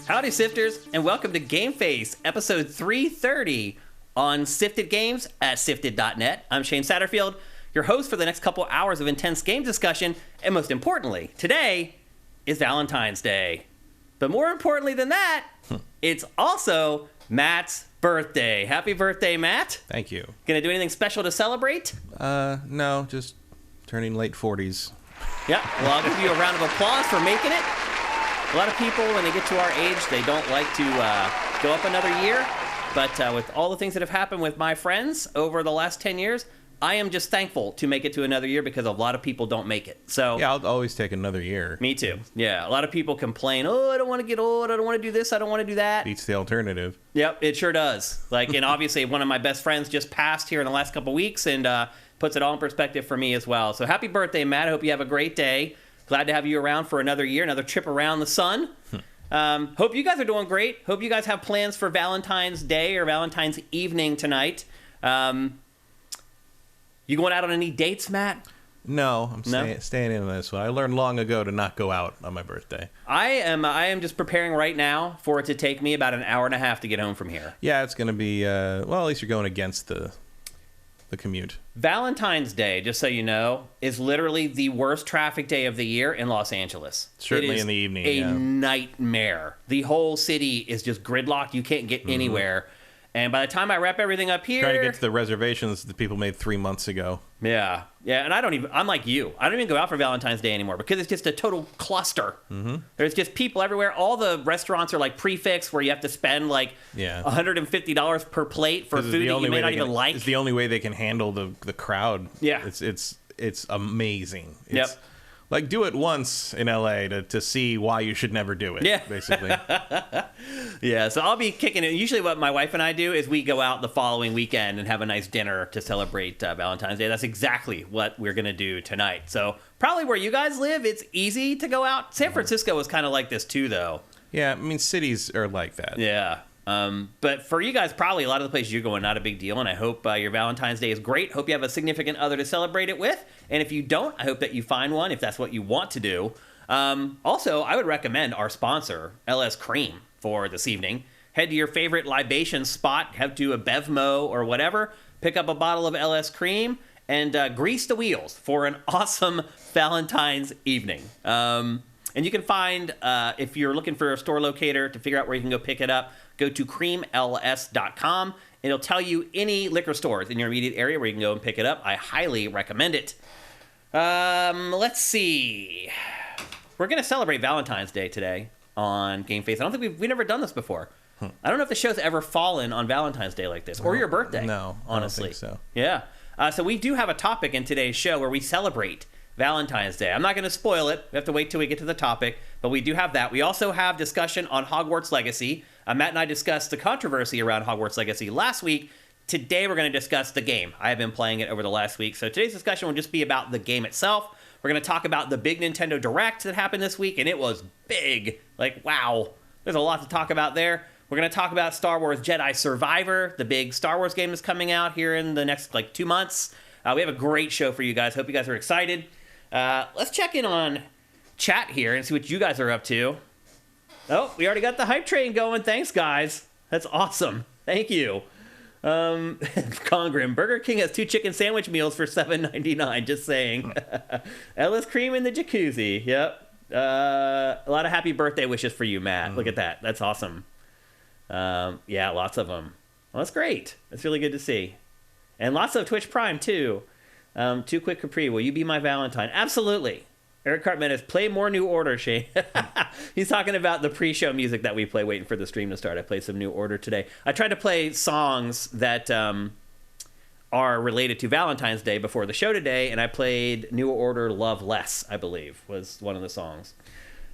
Howdy, Sifters, and welcome to GameFace, episode 330 on Sifted Games at Sifted.net. I'm Shane Satterfield, your host for the next couple hours of intense game discussion, and most importantly, today is Valentine's Day. But more importantly than that, it's also Matt's birthday. Happy birthday, Matt. Thank you. Gonna do anything special to celebrate? No, just turning late 40s. Yeah, well, I'll give you a round of applause for making it. A lot of people, when they get to our age, they don't like to go up another year. But with all the things that have happened with my friends over the last 10 years, I am just thankful to make it to another year because a lot of people don't make it. So yeah, I'll always take another year. Me too. Yeah, a lot of people complain, oh, I don't want to get old, I don't want to do this, I don't want to do that. Beats the alternative. Yep, it sure does. And obviously one of my best friends just passed here in the last couple weeks and puts it all in perspective for me as well. So happy birthday, Matt. I hope you have a great day. Glad to have you around for another year, another trip around the sun. Hope you guys are doing great. Hope you guys have plans for Valentine's Day or Valentine's evening tonight. You going out on any dates, Matt? No, I'm staying in on this one. I learned long ago to not go out on my birthday. I am just preparing right now for it to take me about an hour and a half to get home from here. Yeah, it's going to be, well, at least you're going against the commute. Valentine's Day, just so you know, is literally the worst traffic day of the year in Los Angeles. Certainly in the evening, a nightmare. The whole city is just gridlocked. You can't get anywhere. And by the time I wrap everything up here... Trying to get to the reservations that people made 3 months ago. Yeah. Yeah, and I'm like you. I don't even go out for Valentine's Day anymore because it's just a total cluster. Mm-hmm. There's just people everywhere. All the restaurants are like prefix where you have to spend $150 per plate for food that you may not even like. It's the only way they can handle the crowd. Yeah. It's amazing. Yep. Like, do it once in LA to see why you should never do it, basically. Yeah, so I'll be kicking it. Usually what my wife and I do is we go out the following weekend and have a nice dinner to celebrate Valentine's Day. That's exactly what we're going to do tonight. So probably where you guys live, it's easy to go out. San Francisco is kind of like this too, though. Yeah, I mean, cities are like that. Yeah. But for you guys, probably a lot of the places you're going, not a big deal. And I hope your Valentine's Day is great. Hope you have a significant other to celebrate it with. And if you don't, I hope that you find one if that's what you want to do. Also, I would recommend our sponsor, LS Cream, for this evening. Head to your favorite libation spot, head to a Bevmo or whatever, pick up a bottle of LS Cream, and grease the wheels for an awesome Valentine's evening. And you can find, if you're looking for a store locator to figure out where you can go pick it up, go to creamls.com. It'll tell you any liquor stores in your immediate area where you can go and pick it up. I highly recommend it. Let's see. We're going to celebrate Valentine's Day today on GameFace. I don't think we've never done this before. I don't know if the show's ever fallen on Valentine's Day like this, or your birthday. No, honestly. I don't think so. Yeah. So we do have a topic in today's show where we celebrate Valentine's Day. I'm not going to spoil it. We have to wait till we get to the topic, but we do have that. We also have discussion on Hogwarts Legacy. Matt and I discussed the controversy around Hogwarts Legacy last week. Today we're going to discuss the game. I have been playing it over the last week, so today's discussion will just be about the game itself. We're going to talk about the big Nintendo Direct that happened this week, and it was big. Wow. There's a lot to talk about there. We're going to talk about Star Wars Jedi Survivor, the big Star Wars game is coming out here in the next 2 months. We have a great show for you guys. Hope you guys are excited. Let's check in on chat here and see what you guys are up to. Oh, we already got the hype train going. Thanks, guys. That's awesome. Thank you. Congrim, Burger King has 2 chicken sandwich meals for $7.99. Just saying. Ellis Cream in the jacuzzi. Yep. A lot of happy birthday wishes for you, Matt. Look at that. That's awesome. Yeah, lots of them. Well, that's great. That's really good to see. And lots of Twitch Prime, too. Too quick Capri, will you be my Valentine? Absolutely. Eric Cartman has play more New Order, Shane. He's talking about the pre-show music that we play waiting for the stream to start. I played some New Order today. I tried to play songs that are related to Valentine's Day before the show today, and I played New Order Love Less, I believe, was one of the songs.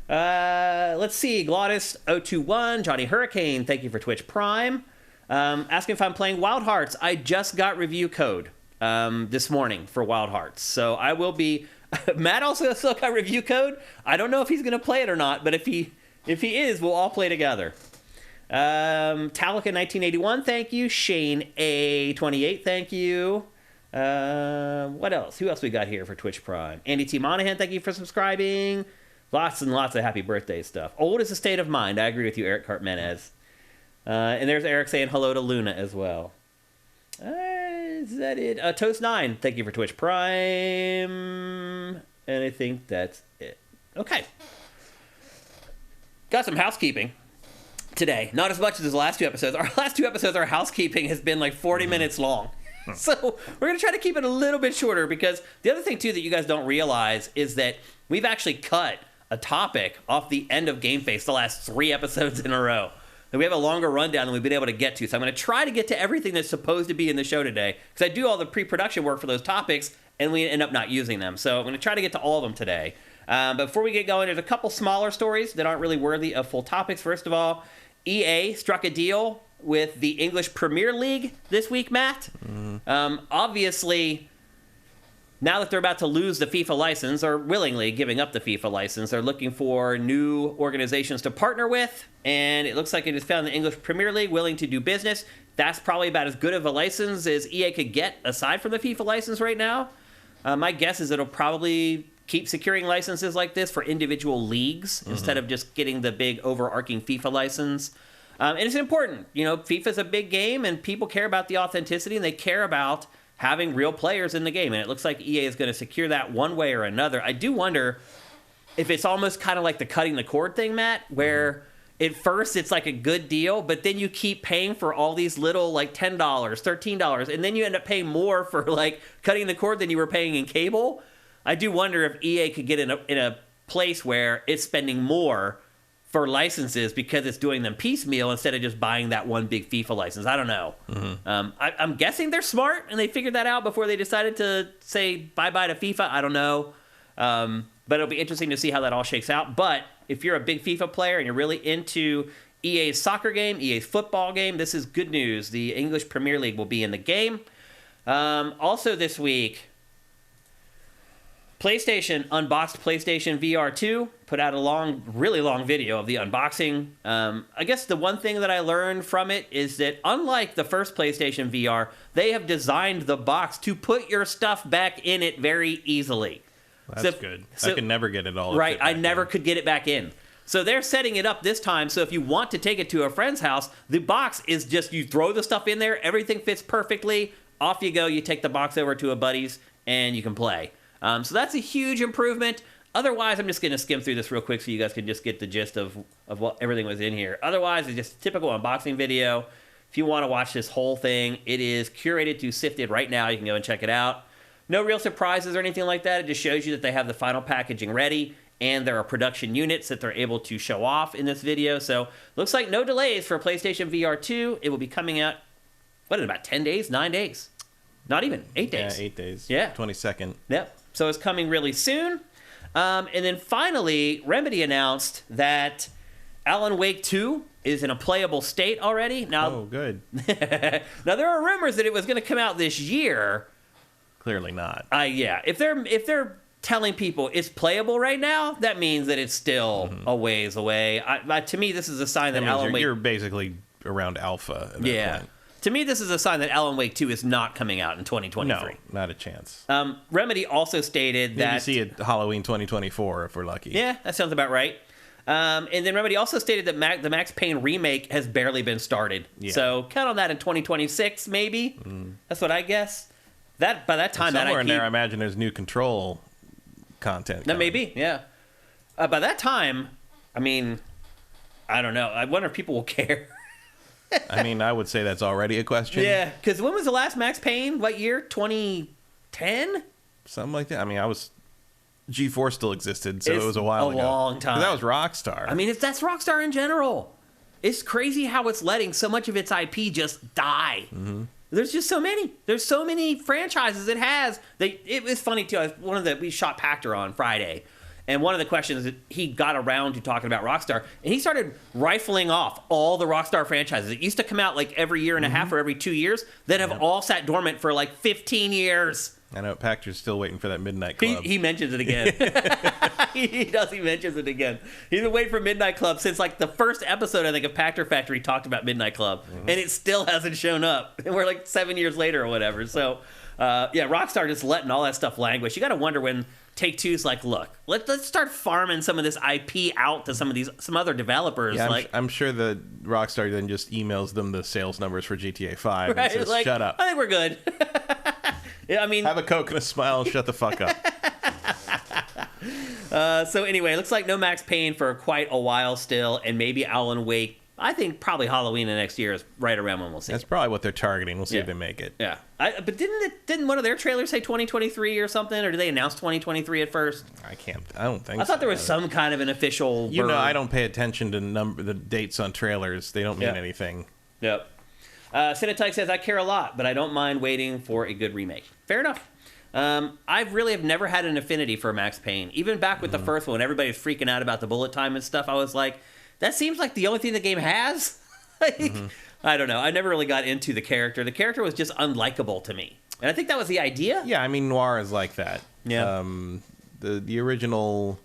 Let's see. Glottis021, Johnny Hurricane, thank you for Twitch Prime. Asking if I'm playing Wild Hearts. I just got review code this morning for Wild Hearts, so I will be... Matt also still got review code. I don't know if he's going to play it or not, but if he is, we'll all play together. Talica 1981, thank you. Shane A28, thank you. What else? Who else we got here for Twitch Prime? Andy T. Monahan, thank you for subscribing. Lots and lots of happy birthday stuff. Old is a state of mind. I agree with you, Eric Cartmenez. And there's Eric saying hello to Luna as well. Is that it? Toast9, thank you for Twitch Prime. And I think that's it. Okay. Got some housekeeping today. Not as much as the last two episodes. Our last two episodes, our housekeeping has been like 40 minutes long. So we're going to try to keep it a little bit shorter, because the other thing, too, that you guys don't realize is that we've actually cut a topic off the end of GameFace the last 3 episodes in a row. And we have a longer rundown than we've been able to get to. So I'm going to try to get to everything that's supposed to be in the show today, because I do all the pre-production work for those topics, and we end up not using them. So I'm going to try to get to all of them today. But before we get going, there's a couple smaller stories that aren't really worthy of full topics. First of all, EA struck a deal with the English Premier League this week, Matt. Obviously, now that they're about to lose the FIFA license, or willingly giving up the FIFA license, they're looking for new organizations to partner with, and it looks like it has found the English Premier League willing to do business. That's probably about as good of a license as EA could get, aside from the FIFA license right now. My guess is it'll probably keep securing licenses like this for individual leagues, instead of just getting the big overarching FIFA license. And it's important. You know, FIFA's a big game, and people care about the authenticity, and they care about having real players in the game. And it looks like EA is going to secure that one way or another. I do wonder if it's almost kind of like the cutting the cord thing, Matt, where at first it's like a good deal, but then you keep paying for all these little like $10, $13, and then you end up paying more for like cutting the cord than you were paying in cable. I do wonder if EA could get in a place where it's spending more for licenses because it's doing them piecemeal instead of just buying that one big FIFA license. I don't know. I'm guessing they're smart and they figured that out before they decided to say bye-bye to FIFA. I don't know. But it'll be interesting to see how that all shakes out. But if you're a big FIFA player and you're really into EA's soccer game, EA's football game, this is good news. The English Premier League will be in the game. Also this week, PlayStation unboxed PlayStation VR 2, put out a really long video of the unboxing. I guess the one thing that I learned from it is that unlike the first PlayStation VR, they have designed the box to put your stuff back in it very easily. That's good. I could never get it all. Right, I never could get it back in. So they're setting it up this time, so if you want to take it to a friend's house, the box is just, you throw the stuff in there, everything fits perfectly, off you go, you take the box over to a buddy's, and you can play. So that's a huge improvement. Otherwise, I'm just going to skim through this real quick so you guys can just get the gist of what everything was in here. Otherwise, it's just a typical unboxing video. If you want to watch this whole thing, it is curated to sifted right now. You can go and check it out. No real surprises or anything like that. It just shows you that they have the final packaging ready, and there are production units that they're able to show off in this video. So looks like no delays for PlayStation VR 2. It will be coming out, in about 10 days, 9 days? Not even, 8 days. Yeah, 8 days. Yeah. 22nd. Yep. So it's coming really soon. And then finally, Remedy announced that Alan Wake 2 is in a playable state already. Now, oh, good. Now, there are rumors that it was going to come out this year. Clearly not. Yeah. If they're telling people it's playable right now, that means that it's still a ways away. To me, this is a sign that Alan Wake... You're basically around alpha at that point. To me, this is a sign that Alan Wake 2 is not coming out in 2023. No, not a chance. Remedy also stated that... Maybe see it Halloween 2024 if we're lucky. Yeah, that sounds about right. And then Remedy also stated that the Max Payne remake has barely been started. Yeah. So count on that in 2026, maybe. That's what I guess. By that time, somewhere in there, I imagine there's new Control content. That may be, yeah. By that time, I mean, I don't know. I wonder if people will care. I mean, I would say that's already a question. Yeah, because when was the last Max Payne? What year? 2010? Something like that. I mean, G4 still existed, so it was a while ago. A long time. That was Rockstar. I mean, that's Rockstar in general. It's crazy how it's letting so much of its IP just die. There's just so many. There's so many franchises it has. It was funny, too. We shot Pactor on Friday. And one of the questions that he got around to talking about Rockstar, and he started rifling off all the Rockstar franchises. It used to come out like every year and a half or every 2 years that have all sat dormant for like 15 years. I know Pactor's still waiting for that Midnight Club. He mentions it again. He does. He mentions it again. He's been waiting for Midnight Club since like the first episode, I think, of Pactor Factory talked about Midnight Club. And it still hasn't shown up. And we're like 7 years later or whatever. So, yeah, Rockstar just letting all that stuff languish. You got to wonder when Take-Two's like, look, let's start farming some of this IP out to some other developers. Yeah, I'm sure that Rockstar then just emails them the sales numbers for GTA 5 right? and says, shut up. I think we're good. Yeah, I mean, have a Coke and a smile, shut the fuck up. So anyway, it looks like no Max Payne for quite a while still, and maybe Alan Wake. I think probably Halloween of next year is right around when we'll see. That's probably what they're targeting. We'll see if they make it. Yeah. But didn't one of their trailers say 2023 or something? Or did they announce 2023 at first? I don't think so. I thought there was some kind of an official You know, I don't pay attention to the dates on trailers. They don't mean anything. Yep. Cinetyke says, I care a lot, but I don't mind waiting for a good remake. Fair enough. I really have never had an affinity for Max Payne. Even back with the first one, everybody was freaking out about the bullet time and stuff. I was like, that seems like the only thing the game has. I don't know. I never really got into the character. The character was just unlikable to me. And I think that was the idea. Yeah, I mean, Noir is like that. Yeah. The original,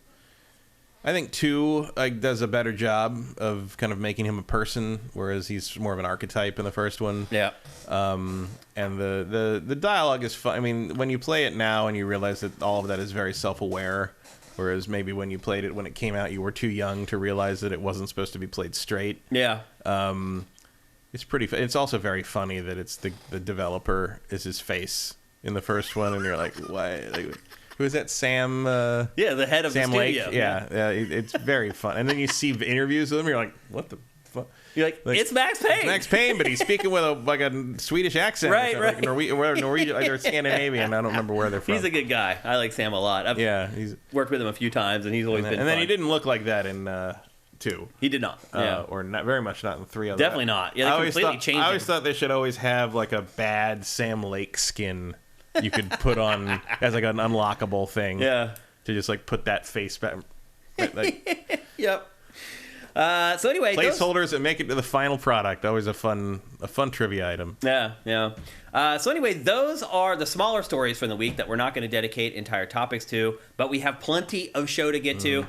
I think 2 does a better job of kind of making him a person, whereas he's more of an archetype in the first one. Yeah. And the dialogue is fun. I mean, when you play it now and you realize that all of that is very self-aware, whereas maybe when you played it when it came out, you were too young to realize that it wasn't supposed to be played straight. Yeah. It's pretty. It's also very funny that it's the developer is his face in the first one, and you're like, why? Like, who is that? Sam? Yeah, the head of Sam the Lake. studio. Yeah, it's very fun. And then you see interviews with him, you're like, what the fuck? You're like, it's Max Payne. It's Max Payne, but he's speaking with a Swedish accent, right? Like Norwegian, or Scandinavian. I don't remember where they're from. He's a good guy. I like Sam a lot. I've he's worked with him a few times, and he's always been fun. And then he didn't look like that in 2. He did not. Yeah. Or not very much not in 3. Definitely not. Yeah, they completely changed him. I always thought they should always have like a bad Sam Lake skin you could put on as like an unlockable thing. Yeah. To just like put that face back. Like, yep. So anyway, placeholders that make it to the final product. Always a fun trivia item. Yeah. So anyway, those are the smaller stories from the week that we're not going to dedicate entire topics to, but we have plenty of show to get to.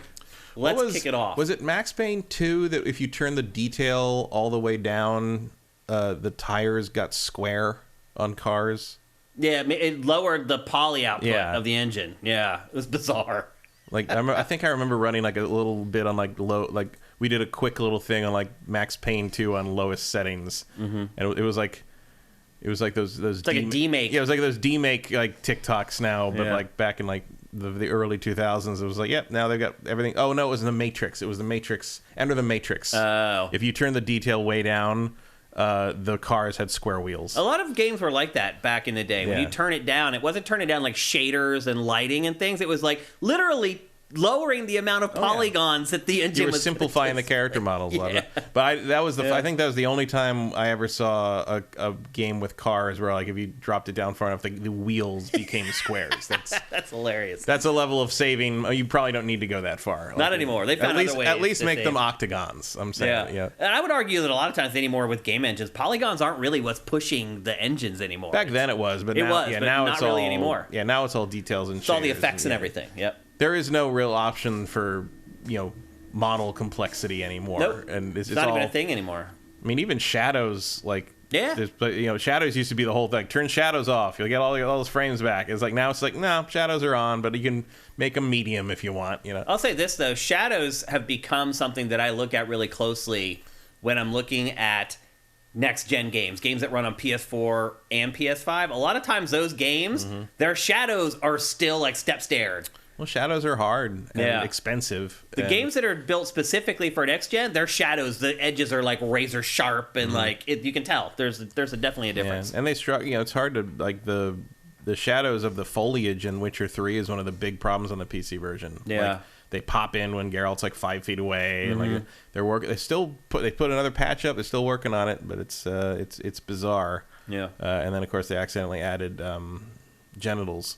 Let's kick it off. Was it Max Payne 2 that if you turn the detail all the way down, the tires got square on cars? Yeah, it lowered the poly output of the engine. Yeah, it was bizarre. Like I think I remember running like a little bit on we did a quick little thing on like Max Payne 2 on lowest settings, and it was like those it's like a demake. Yeah, it was like those demake like TikToks now, but like back in like the early 2000s, it was like, yep, now they've got everything. Oh no, it was the Matrix. It was the Matrix. Enter the Matrix. Oh. If you turn the detail way down, the cars had square wheels. A lot of games were like that back in the day. When you turn it down, it wasn't turning down like shaders and lighting and things. It was like literally lowering the amount of polygons that the engine was. You were simplifying the character models. But I think that was the only time I ever saw a game with cars where like if you dropped it down far enough, the wheels became squares. That's hilarious. That's a level of saving. You probably don't need to go that far. Not anymore. They found other ways. At least make them octagons. I'm saying. Yeah. And I would argue that a lot of times anymore with game engines, polygons aren't really what's pushing the engines anymore. Back then it was, but now now it's not really all anymore. Yeah, now it's all details and it's all the effects and everything. Yep. There is no real option for, model complexity anymore. Nope. And it's not all, even a thing anymore. I mean, even shadows, like... Yeah. Shadows used to be the whole thing. Turn shadows off. You'll get all those frames back. It's like, now it's like, no, shadows are on, but you can make them medium if you want, I'll say this, though. Shadows have become something that I look at really closely when I'm looking at next-gen games that run on PS4 and PS5. A lot of times those games, their shadows are still, like, step-stared. Well, shadows are hard and expensive. The games that are built specifically for next-gen, their shadows, the edges are, like, razor-sharp, and, you can tell. There's definitely a difference. Yeah. And they struck, it's hard to, like, the shadows of the foliage in Witcher 3 is one of the big problems on the PC version. Yeah. Like, they pop in when Geralt's like 5 feet away, and like they put another patch up. They're still working on it, but it's bizarre. Yeah. And then of course they accidentally added genitals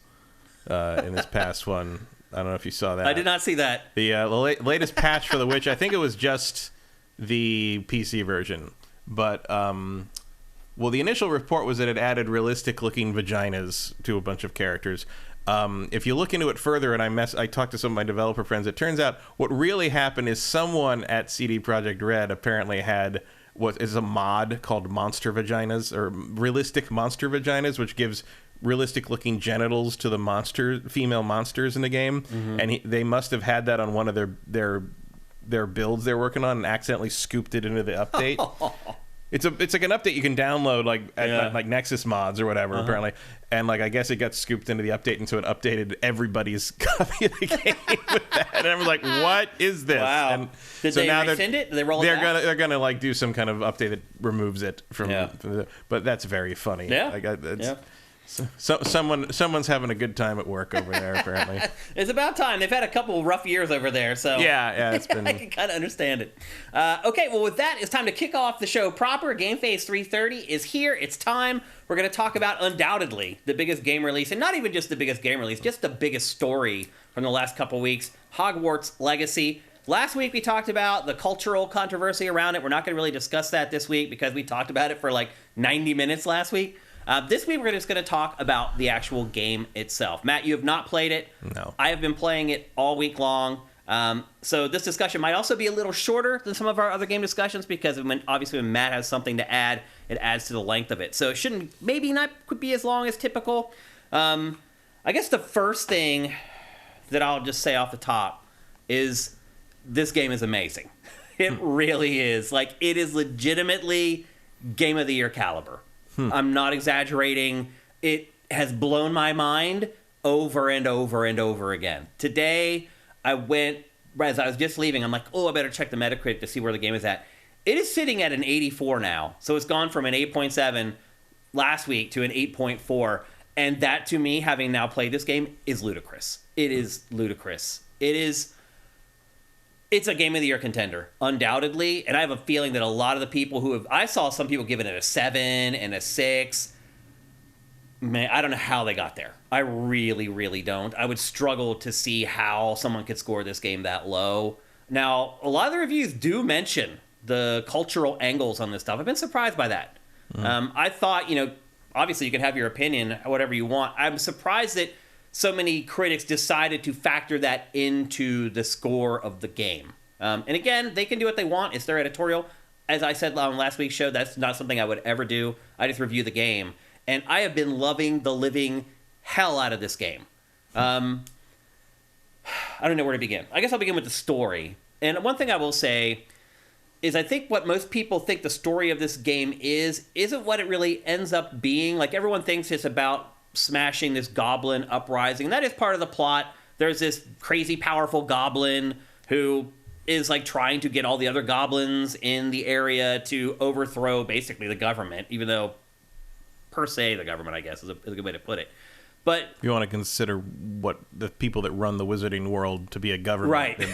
in this past one. I don't know if you saw that. I did not see that. The latest patch for the Witch. I think it was just the PC version, but the initial report was that it added realistic-looking vaginas to a bunch of characters. If you look into it further, and I talked to some of my developer friends, it turns out what really happened is someone at CD Projekt Red apparently had what is a mod called Monster Vaginas, or Realistic Monster Vaginas, which gives realistic looking genitals to the female monsters in the game, and they must have had that on one of their builds they're working on and accidentally scooped it into the update. It's like an update you can download like Nexus mods or whatever apparently, and like I guess it got scooped into the update, and so it updated everybody's copy of the game with that. And I was like, "What is this?" Wow! And Did they rescind it? Did they roll it back? They're gonna like do some kind of update that removes it from. But that's very funny. Yeah. So someone's having a good time at work over there, apparently. It's about time. They've had a couple rough years over there, so yeah, it's been. I can kind of understand it. Okay, well, with that, it's time to kick off the show proper. GameFace 330 is here. It's time. We're going to talk about undoubtedly the biggest game release, and not even just the biggest game release, just the biggest story from the last couple weeks: Hogwarts Legacy. Last week we talked about the cultural controversy around it. We're not going to really discuss that this week because we talked about it for like 90 minutes last week. This week, we're just going to talk about the actual game itself. Matt, you have not played it. No. I have been playing it all week long. So this discussion might also be a little shorter than some of our other game discussions because obviously when Matt has something to add, it adds to the length of it. So it could be as long as typical. I guess the first thing that I'll just say off the top is this game is amazing. It really is. Like, it is legitimately Game of the Year caliber. I'm not exaggerating. It has blown my mind over and over and over again. Today, as I was just leaving, I'm like, I better check the Metacritic to see where the game is at. It is sitting at an 84 now. So it's gone from an 8.7 last week to an 8.4. And that, to me, having now played this game, is ludicrous. It is ludicrous. It's a Game of the Year contender, undoubtedly. And I have a feeling that a lot of the people I saw some people giving it a 7 and a 6. Man, I don't know how they got there. I really, really don't. I would struggle to see how someone could score this game that low. Now, a lot of the reviews do mention the cultural angles on this stuff. I've been surprised by that. I thought, obviously you can have your opinion, whatever you want. I'm surprised that so many critics decided to factor that into the score of the game. And again, they can do what they want. It's their editorial. As I said on last week's show, that's not something I would ever do. I just review the game. And I have been loving the living hell out of this game. I don't know where to begin. I guess I'll begin with the story. And one thing I will say is I think what most people think the story of this game isn't what it really ends up being. Like, everyone thinks it's about smashing this goblin uprising. That is part of the plot. There's this crazy powerful goblin who is like trying to get all the other goblins in the area to overthrow basically the government, even though per se the government, I guess, is a good way to put it. But if you want to consider what the people that run the wizarding world to be a government, right?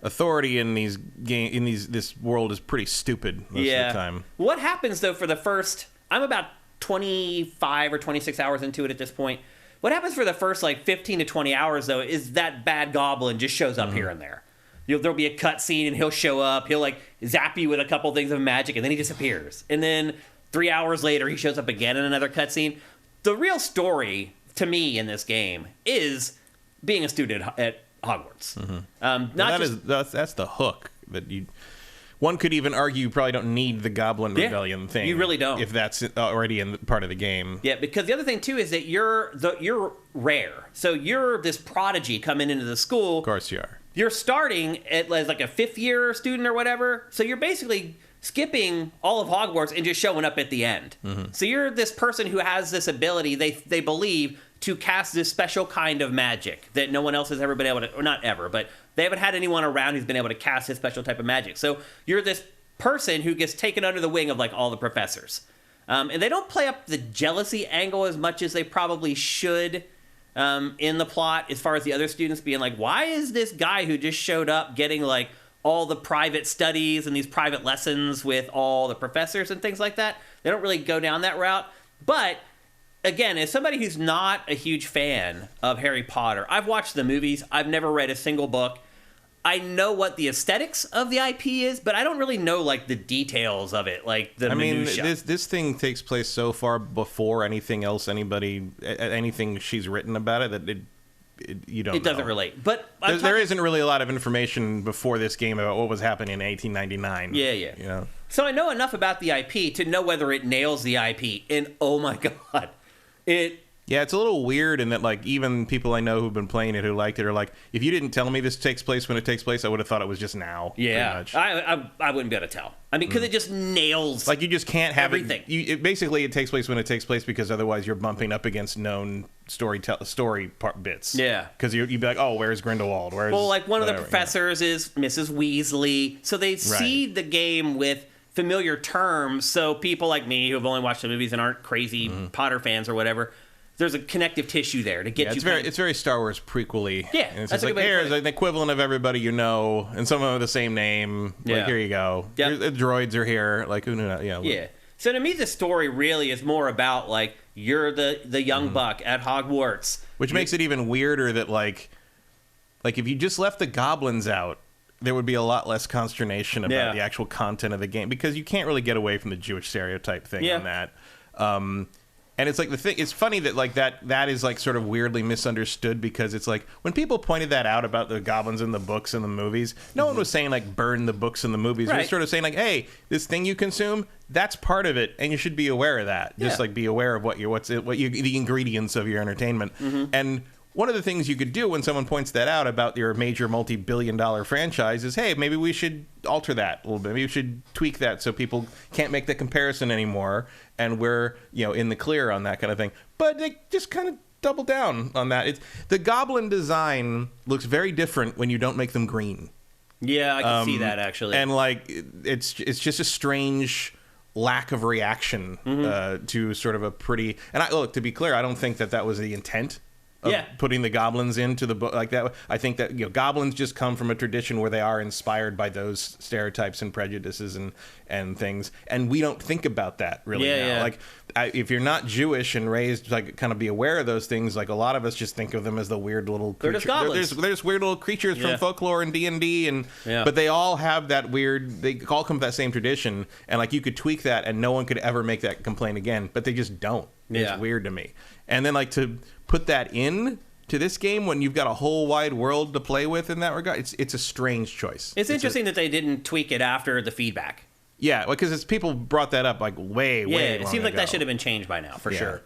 Authority in this world is pretty stupid most of the time. What happens though for the first? I'm about 25 or 26 hours into it at this point. What happens for the first like 15 to 20 hours though is that bad goblin just shows up here and there. There'll be a cutscene and he'll show up. He'll like zap you with a couple things of magic and then he disappears. And then 3 hours later he shows up again in another cutscene. The real story to me in this game is being a student at Hogwarts. That's the hook that you. One could even argue you probably don't need the Goblin Rebellion thing. You really don't. If that's already in part of the game. Yeah, because the other thing, too, is that you're rare. So you're this prodigy coming into the school. Of course you are. You're starting at like a fifth-year student or whatever. So you're basically skipping all of Hogwarts and just showing up at the end. So you're this person who has this ability, they believe, to cast this special kind of magic that no one else has ever been able to, or not ever, but they haven't had anyone around who's been able to cast this special type of magic. So you're this person who gets taken under the wing of like all the professors. And they don't play up the jealousy angle as much as they probably should in the plot, as far as the other students being like, why is this guy who just showed up getting like all the private studies and these private lessons with all the professors and things like that? They don't really go down that route. But again, as somebody who's not a huge fan of Harry Potter, I've watched the movies. I've never read a single book. I know what the aesthetics of the IP is, but I don't really know like the details of it, like the minutia. This thing takes place so far before anything else, anything she's written about it that you don't. It doesn't relate, but there isn't really a lot of information before this game about what was happening in 1899. Yeah. You know? So I know enough about the IP to know whether it nails the IP, and oh my god. Yeah, it's a little weird in that, like, even people I know who've been playing it who liked it are like, if you didn't tell me this takes place when it takes place, I would have thought it was just now. Yeah, I wouldn't be able to tell. I mean, because it just nails like you just can't have everything. Basically, it takes place when it takes place because otherwise you're bumping up against known story bits. Yeah, because you'd be like, oh, where's Grindelwald? Where's like one of the professors is Mrs. Weasley, so they seed the game with familiar terms. So people like me who have only watched the movies and aren't crazy Potter fans or whatever. There's a connective tissue there to get you. It's very Star Wars prequely. Yeah, and it's like here's an equivalent of everybody you know, and some of them have the same name. Like here you go. Yep. The droids are here. Like who knew? Yeah. So to me, the story really is more about like you're the young buck at Hogwarts, which makes it even weirder that like if you just left the goblins out, there would be a lot less consternation about the actual content of the game because you can't really get away from the Jewish stereotype thing on that. And it's like it's funny that like that is like sort of weirdly misunderstood because it's like when people pointed that out about the goblins in the books and the movies, no one was saying like burn the books and the movies. Right. They were sort of saying like, hey, this thing you consume, that's part of it, and you should be aware of that. Just like be aware of the ingredients of your entertainment. And one of the things you could do when someone points that out about your major multi-billion-dollar franchise is, hey, maybe we should alter that a little bit. Maybe we should tweak that so people can't make the comparison anymore, and we're in the clear on that kind of thing. But they just kind of double down on that. The goblin design looks very different when you don't make them green. Yeah, I can see that actually. And like it's just a strange lack of reaction to sort of a pretty. And look, to be clear, I don't think that was the intent. Putting the goblins into the book like that. I think that goblins just come from a tradition where they are inspired by those stereotypes and prejudices and things, and we don't think about that really now. Like if you're not Jewish and raised like kind of be aware of those things, like a lot of us just think of them as the weird little creatures. There's weird little creatures from folklore and D&D but they all have that weird. They all come from that same tradition, and like you could tweak that, and no one could ever make that complaint again. But they just don't. It's weird to me. And then like to put that in to this game when you've got a whole wide world to play with in that regard, it's a strange choice. It's interesting that they didn't tweak it after the feedback. Yeah, because people brought that up like way long it seems like that should have been changed by now for sure.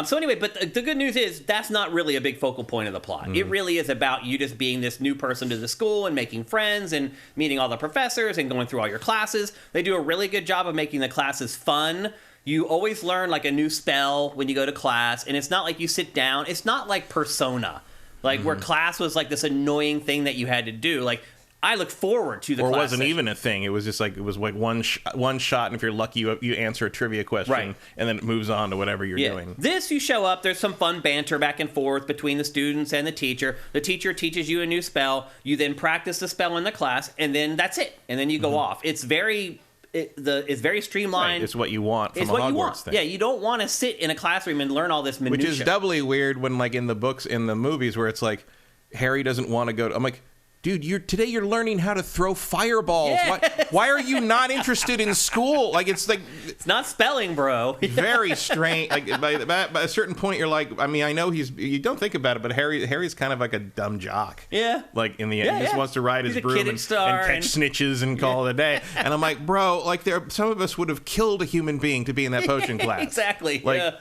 So anyway, but the good news is that's not really a big focal point of the plot. It really is about you just being this new person to the school and making friends and meeting all the professors and going through all your classes. They do a really good job of making the classes fun. You always learn like a new spell when you go to class, and it's not like you sit down. It's not like Persona, like where class was like this annoying thing that you had to do. Like I look forward to the class. Or it wasn't even a thing. It was just like one shot, and if you're lucky, you answer a trivia question, and then it moves on to whatever you're doing. This, you show up. There's some fun banter back and forth between the students and the teacher. The teacher teaches you a new spell. You then practice the spell in the class, and then that's it. And then you go off. It's very. It's very streamlined. Right. It's what you want from a Hogwarts thing. Yeah, you don't want to sit in a classroom and learn all this minutiae. Which is doubly weird when, like, in the books, in the movies, where it's like, Harry doesn't want to go to... I'm like, dude, today you're learning how to throw fireballs. Yes. Why are you not interested in school? Like, it's like... It's not spelling, bro. Very strange. Like, by a certain point, you're like... I mean, I know you don't think about it, but Harry's kind of like a dumb jock. Yeah. Like, in the end, he just wants to ride his broom and catch snitches and call it a day. And I'm like, bro, like, some of us would have killed a human being to be in that potion class. Exactly. Like,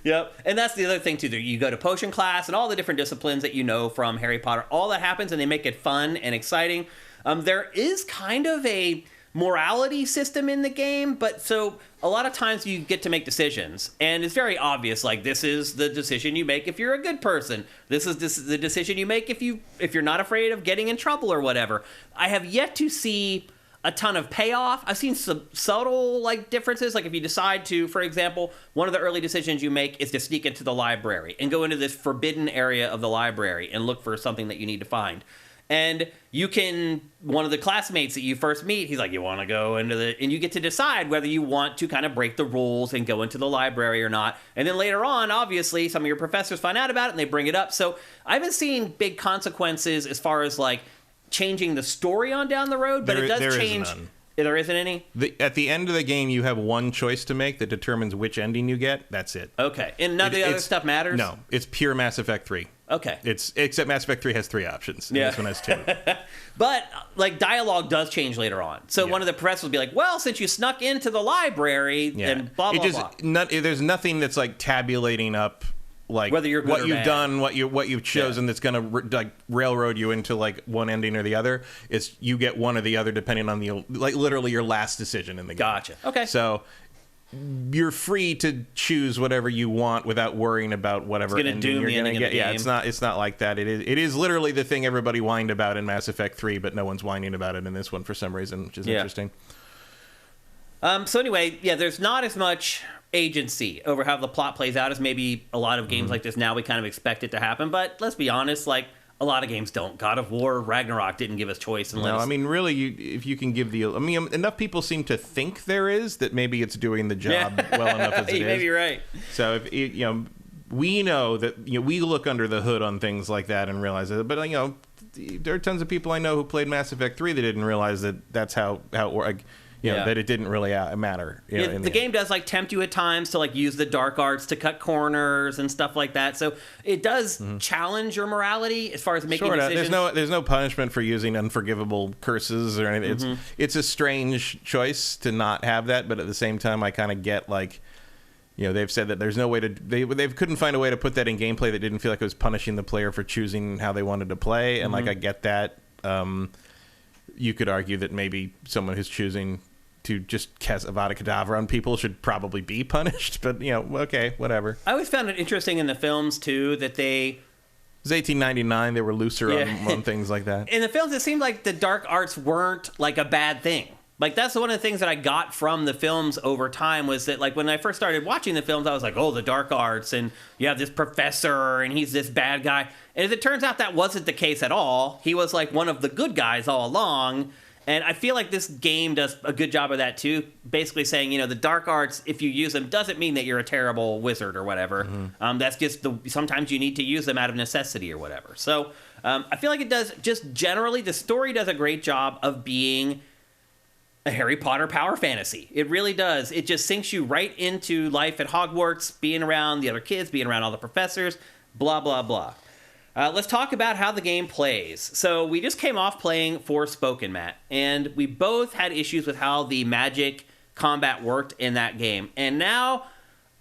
Yep. And that's the other thing, too. You go to potion class and all the different disciplines that you know from Harry Potter. All that happens, and they make it fun and exciting. There is kind of a morality system in the game, but so a lot of times you get to make decisions, and it's very obvious, like, this is the decision you make if you're a good person. This is the decision you make if you're not afraid of getting in trouble or whatever. I have yet to see a ton of payoff. I've seen some subtle like differences. Like if you decide to, for example, one of the early decisions you make is to sneak into the library and go into this forbidden area of the library and look for something that you need to find. And one of the classmates that you first meet, he's like, you want to go into and you get to decide whether you want to kind of break the rules and go into the library or not. And then later on, obviously, some of your professors find out about it and they bring it up. So I haven't seen big consequences as far as like changing the story on down the road, but it does change. There isn't any? At the end of the game, you have one choice to make that determines which ending you get. That's it. Okay. And none of the other stuff matters? No. It's pure Mass Effect 3. Okay. Except Mass Effect 3 has 3 options. And this one has 2. But, like, dialogue does change later on. So one of the professors will be like, well, since you snuck into the library, then blah, blah, blah. There's nothing that's, like, tabulating up like whether you're good what or you've bad. done, what you've chosen that's going to like railroad you into like one ending or the other. It's you get one or the other depending on the like literally your last decision in the game. Gotcha. Okay. So you're free to choose whatever you want without worrying about whatever ending doom you're the going to ending of get. the Yeah, game. it's not like that. It is literally the thing everybody whined about in Mass Effect 3, but no one's whining about it in this one for some reason, which is interesting. So anyway, yeah, there's not as much agency over how the plot plays out as maybe a lot of games like this now we kind of expect it to happen. But let's be honest, like a lot of games don't. God of War, Ragnarok didn't give us choice. And I mean, really, if you can give enough people seem to think there is that maybe it's doing the job well enough as it is. You may be right. So if we know that we look under the hood on things like that and realize it, but there are tons of people I know who played Mass Effect 3 that didn't realize that that's how it worked. That it didn't really matter. The game does like tempt you at times to like use the dark arts to cut corners and stuff like that. So it does challenge your morality as far as making decisions. There's no punishment for using unforgivable curses or anything. It's a strange choice to not have that, but at the same time, I kind of get like, they've said that there's no way to they couldn't find a way to put that in gameplay that didn't feel like it was punishing the player for choosing how they wanted to play, and like I get that. You could argue that maybe someone who's choosing to just cast Avada Kedavra on people should probably be punished, but okay, whatever. I always found it interesting in the films too that it was 1899. They were looser on things like that. In the films, it seemed like the dark arts weren't like a bad thing. Like that's one of the things that I got from the films over time was that like when I first started watching the films, I was like, oh, the dark arts, and you have this professor, and he's this bad guy. And as it turns out, that wasn't the case at all. He was like one of the good guys all along. And I feel like this game does a good job of that too. Basically saying, the dark arts, if you use them, doesn't mean that you're a terrible wizard or whatever. That's just sometimes you need to use them out of necessity or whatever. So I feel like it does just generally, the story does a great job of being a Harry Potter power fantasy. It really does. It just sinks you right into life at Hogwarts, being around the other kids, being around all the professors, blah, blah, blah. Let's talk about how the game plays. So we just came off playing Forspoken, Matt, and we both had issues with how the magic combat worked in that game. And now,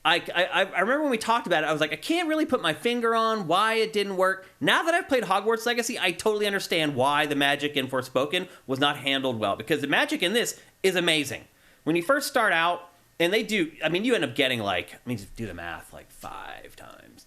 I remember when we talked about it, I was like, I can't really put my finger on why it didn't work. Now that I've played Hogwarts Legacy, I totally understand why the magic in Forspoken was not handled well, because the magic in this is amazing. When you first start out, and you end up getting just do the math, 5 times,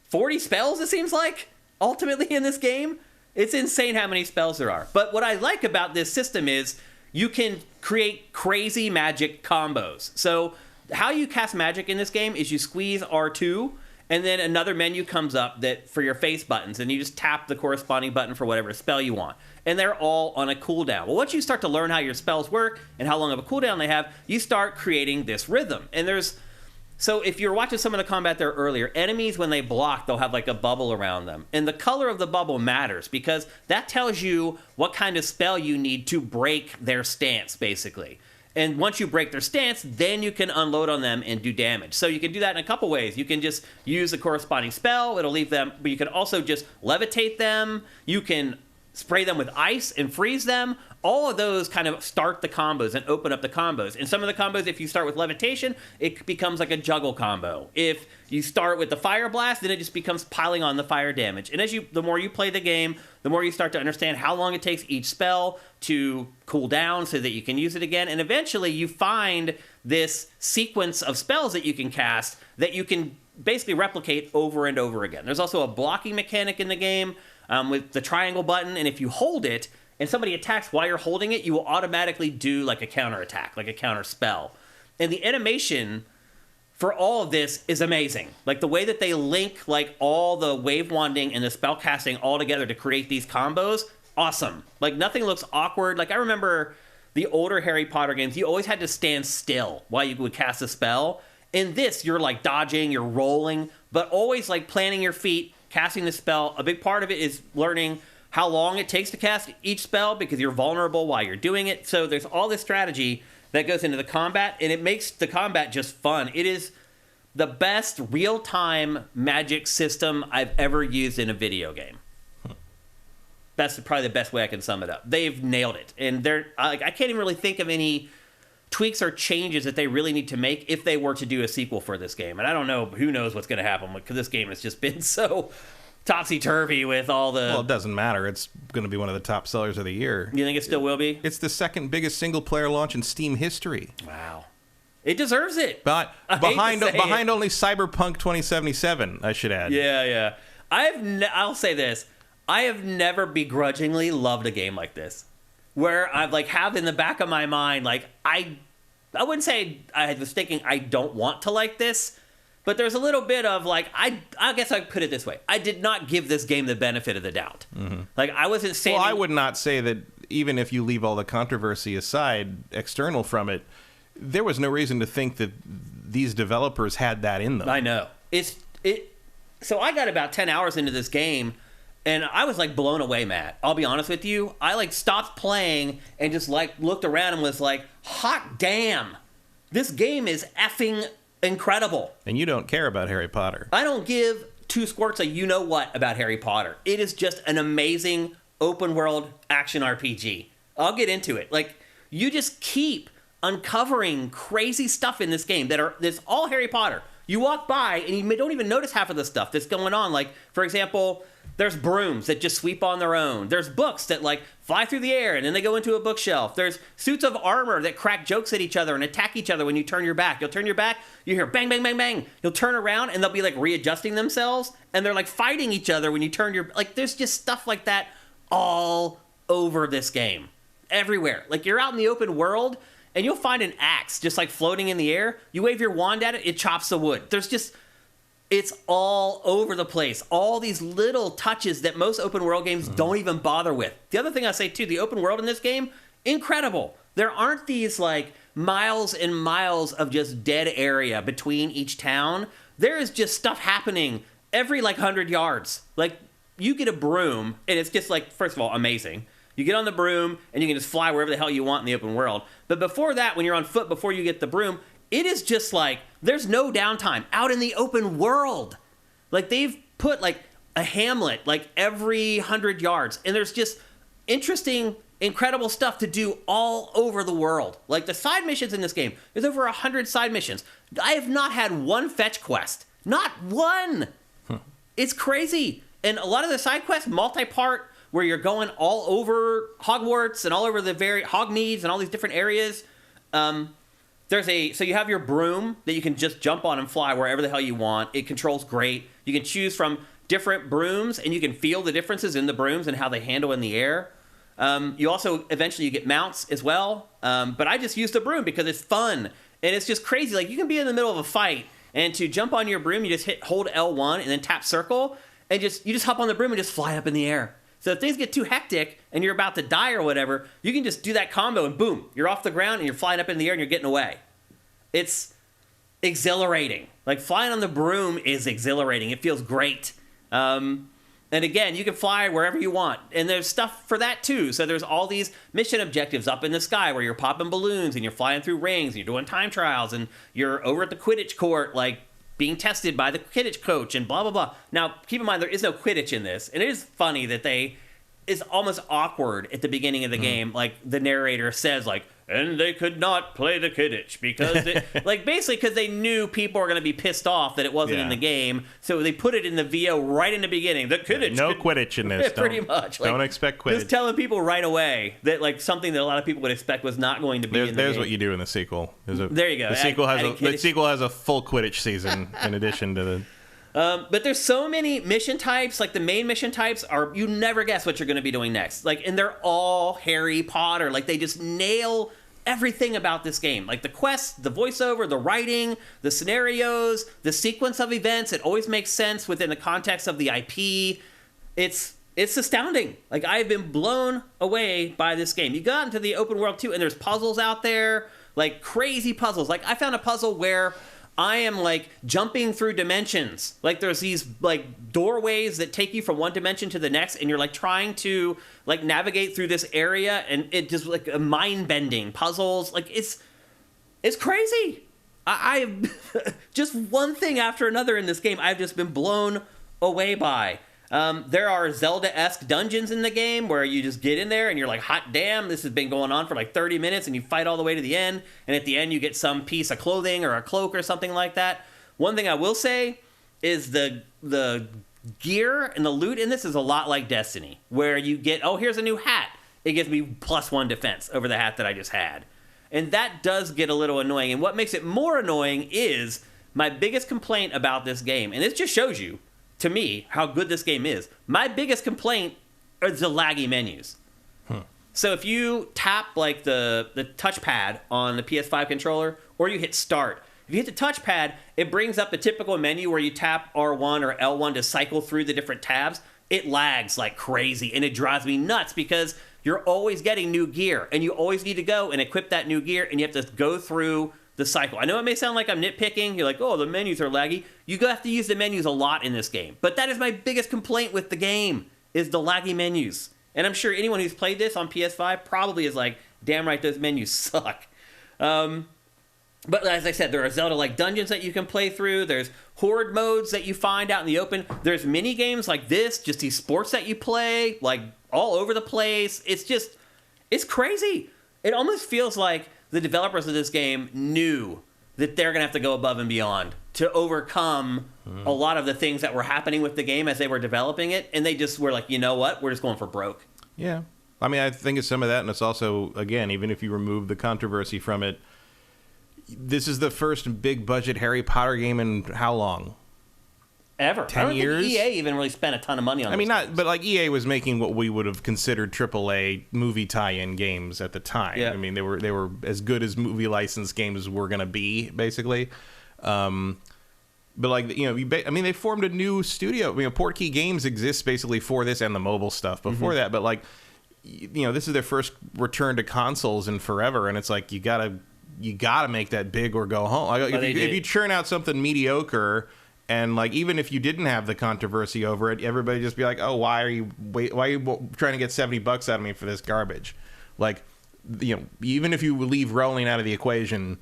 40 spells, it seems like, ultimately in this game. It's insane how many spells there are. But what I like about this system is you can create crazy magic combos. So how you cast magic in this game is you squeeze R2, and then another menu comes up that for your face buttons, and you just tap the corresponding button for whatever spell you want. And they're all on a cooldown. Well, once you start to learn how your spells work and how long of a cooldown they have, you start creating this rhythm. And so if you're watching some of the combat there earlier, enemies, when they block, they'll have like a bubble around them. And the color of the bubble matters because that tells you what kind of spell you need to break their stance, basically. And once you break their stance, then you can unload on them and do damage. So you can do that in a couple ways. You can just use the corresponding spell. It'll leave them, but you can also just levitate them. You can spray them with ice and freeze them. All of those kind of start the combos and open up the combos. And some of the combos, if you start with levitation, it becomes like a juggle combo. If you start with the fire blast, then it just becomes piling on the fire damage. And the more you play the game, the more you start to understand how long it takes each spell to cool down so that you can use it again. And eventually you find this sequence of spells that you can cast that you can basically replicate over and over again. There's also a blocking mechanic in the game with the triangle button. And if you hold it, and somebody attacks while you're holding it, you will automatically do like a counter attack, like a counter spell. And the animation for all of this is amazing. Like the way that they link like all the wave wanding and the spell casting all together to create these combos, awesome. Like nothing looks awkward. Like I remember the older Harry Potter games, you always had to stand still while you would cast a spell. In this, you're like dodging, you're rolling, but always like planting your feet, casting the spell. A big part of it is learning how long it takes to cast each spell because you're vulnerable while you're doing it. So there's all this strategy that goes into the combat, and it makes the combat just fun. It is the best real-time magic system I've ever used in a video game. That's probably the best way I can sum it up. They've nailed it. And I can't even really think of any tweaks or changes that they really need to make if they were to do a sequel for this game. And I don't know, who knows what's going to happen, because this game has just been so topsy-turvy with all the... Well, it doesn't matter. It's going to be one of the top sellers of the year. You think it still will be? It's the second biggest single-player launch in Steam history. Wow. It deserves it. But behind only Cyberpunk 2077, I should add. Yeah. I'll say this. I have never begrudgingly loved a game like this, where I've like have in the back of my mind, like I wouldn't say I was thinking I don't want to like this, but there's a little bit of like, I guess I'd put it this way. I did not give this game the benefit of the doubt. Mm-hmm. Like I wasn't saying... Well, I would not say that, even if you leave all the controversy aside, external from it, there was no reason to think that these developers had that in them. I know. So I got about 10 hours into this game, and I was like blown away, Matt. I'll be honest with you. I like stopped playing and just like looked around and was like, hot damn, this game is effing incredible. And you don't care about Harry Potter. I don't give two squirts of you-know-what about Harry Potter. It is just an amazing open-world action RPG. I'll get into it. Like, you just keep uncovering crazy stuff in this game that's all Harry Potter. You walk by and you don't even notice half of the stuff that's going on. Like, for example, there's brooms that just sweep on their own. There's books that like fly through the air and then they go into a bookshelf. There's suits of armor that crack jokes at each other and attack each other when you turn your back. You'll turn your back, you hear bang, bang, bang, bang. You'll turn around and they'll be like readjusting themselves and they're like fighting each other when you turn your... Like, there's just stuff like that all over this game. Everywhere. Like, you're out in the open world and you'll find an axe just like floating in the air. You wave your wand at it, it chops the wood. There's just... It's all over the place. All these little touches that most open world games don't even bother with. The other thing I say too, the open world in this game, incredible. There aren't these like miles and miles of just dead area between each town. There is just stuff happening every like 100 yards. Like, you get a broom and it's just like, first of all, amazing. You get on the broom and you can just fly wherever the hell you want in the open world. But before that, when you're on foot, before you get the broom, it is just like, there's no downtime out in the open world. Like, they've put like a hamlet like every 100 yards. And there's just interesting, incredible stuff to do all over the world. Like, the side missions in this game, there's over 100 side missions. I have not had one fetch quest. Not one. It's crazy. And a lot of the side quests, multi-part, where you're going all over Hogwarts and all over the Hogmeads and all these different areas. So you have your broom that you can just jump on and fly wherever the hell you want. It controls great. You can choose from different brooms, and you can feel the differences in the brooms and how they handle in the air. You also, eventually, you get mounts as well. But I just used the broom because it's fun. And it's just crazy. Like, you can be in the middle of a fight, and to jump on your broom, you just hold L1 and then tap circle, and you just hop on the broom and just fly up in the air. So if things get too hectic and you're about to die or whatever, you can just do that combo and boom, you're off the ground and you're flying up in the air and you're getting away. It's exhilarating. Like, flying on the broom is exhilarating. It feels great. And again, you can fly wherever you want. And there's stuff for that too. So there's all these mission objectives up in the sky where you're popping balloons and you're flying through rings and you're doing time trials and you're over at the Quidditch court, like, being tested by the Quidditch coach and blah, blah, blah. Now, keep in mind, there is no Quidditch in this. And it is funny that it's almost awkward at the beginning of the game. Like, the narrator says, like, and they could not play the Quidditch because like, basically because they knew people were going to be pissed off that it wasn't in the game. So they put it in the VO right in the beginning. The Quidditch. No Quidditch in this. Pretty much. Like, don't expect Quidditch. Just telling people right away that, like, something that a lot of people would expect was not going to be in the There's game. what you do in the sequel. There you go. The sequel has a full Quidditch season in addition to the... But there's so many mission types. Like, the main mission types are, you never guess what you're going to be doing next. Like, and they're all Harry Potter. Like, they just nail everything about this game. Like, the quests, the voiceover, the writing, the scenarios, the sequence of events. It always makes sense within the context of the IP. It's astounding. Like, I've been blown away by this game. You got into the open world too, and there's puzzles out there, like crazy puzzles. Like, I found a puzzle where I am, like, jumping through dimensions. Like, there's these, like, doorways that take you from one dimension to the next, and you're, like, trying to, like, navigate through this area, and it just, like, mind-bending puzzles. Like, it's crazy. I just one thing after another in this game I've just been blown away by. There are Zelda-esque dungeons in the game where you just get in there and you're like, hot damn, this has been going on for like 30 minutes, and you fight all the way to the end, and at the end you get some piece of clothing or a cloak or something like that. One thing I will say is the gear and the loot in this is a lot like Destiny, where you get, oh, here's a new hat. It gives me +1 defense over the hat that I just had. And that does get a little annoying. And what makes it more annoying is my biggest complaint about this game, and this just shows you, to me, how good this game is. My biggest complaint is the laggy menus. So if you tap like the touchpad on the PS5 controller, or you hit start, if you hit the touchpad, it brings up the typical menu where you tap R1 or L1 to cycle through the different tabs. It lags like crazy, and it drives me nuts because you're always getting new gear, and you always need to go and equip that new gear, and you have to go through the cycle. I know it may sound like I'm nitpicking. You're like, oh, the menus are laggy. You have to use the menus a lot in this game. But that is my biggest complaint with the game, is the laggy menus. And I'm sure anyone who's played this on PS5 probably is like, damn right, those menus suck. But as I said, there are Zelda-like dungeons that you can play through. There's horde modes that you find out in the open. There's mini games like this, just these sports that you play, like all over the place. It's crazy. It almost feels like the developers of this game knew that they're going to have to go above and beyond to overcome a lot of the things that were happening with the game as they were developing it. And they just were like, you know what? We're just going for broke. Yeah. I mean, I think it's some of that, and it's also, again, even if you remove the controversy from it, this is the first big budget Harry Potter game in how long? Ever. 10 I don't years? think EA even really spent a ton of money on I mean, those games. but like EA was making what we would have considered AAA movie tie-in games at the time. Yeah. I mean, they were as good as movie license games were going to be, basically. But like, you know, I mean, they formed a new studio. I mean, Portkey Games exists basically for this and the mobile stuff before that. But like, you know, this is their first return to consoles in forever, and it's like you gotta make that big or go home. Like, if you churn out something mediocre, and like even if you didn't have the controversy over it, everybody just be like, oh, why are you trying to get $70 out of me for this garbage? Like, you know, even if you leave rolling out of the equation,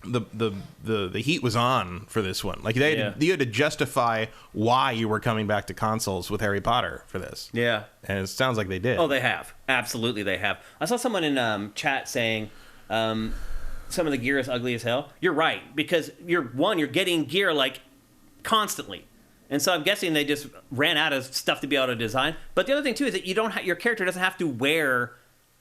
the heat was on for this one. Like you had to justify why you were coming back to consoles with Harry Potter for this. Yeah, and it sounds like they did. Oh, they have. Absolutely, they have. I saw someone in chat saying some of the gear is ugly as hell. You're right, because you're getting gear like constantly, and so I'm guessing they just ran out of stuff to be able to design. But the other thing too is that your character doesn't have to wear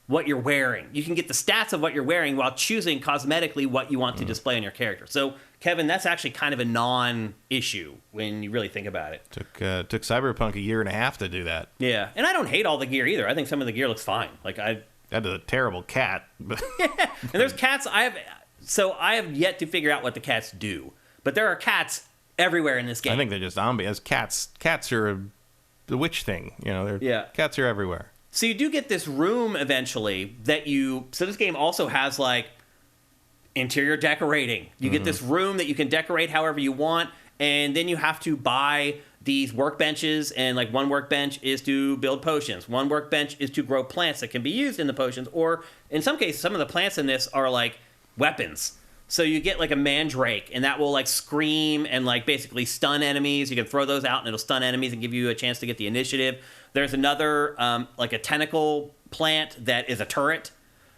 what you're wearing. You can get the stats of what you're wearing while choosing cosmetically what you want to display on your character. So, Kevin, that's actually kind of a non-issue when you really think about it. Took Cyberpunk 1.5 years to do that. Yeah, and I don't hate all the gear either. I think some of the gear looks fine. Like That is a terrible cat. Yeah, and there's cats. I have yet to figure out what the cats do, but there are cats everywhere in this game. I think they're just zombies. Cats are the witch thing. You know, cats are everywhere. So you do get this room eventually so this game also has like interior decorating. You get this room that you can decorate however you want, and then you have to buy these workbenches, and like one workbench is to build potions. One workbench is to grow plants that can be used in the potions, or in some cases, some of the plants in this are like weapons. So you get like a mandrake, and that will like scream and like basically stun enemies. You can throw those out, and it'll stun enemies and give you a chance to get the initiative. There's another like a tentacle plant that is a turret,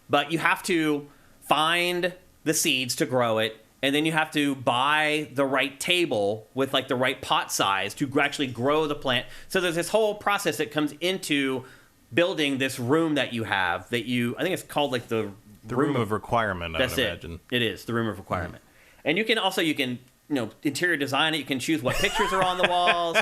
but you have to find the seeds to grow it, and then you have to buy the right table with like the right pot size to actually grow the plant. So there's this whole process that comes into building this room that you have I think it's called like the room of requirement. That's I would imagine. It is the room of requirement. And you can interior design it. You can choose what pictures are on the walls.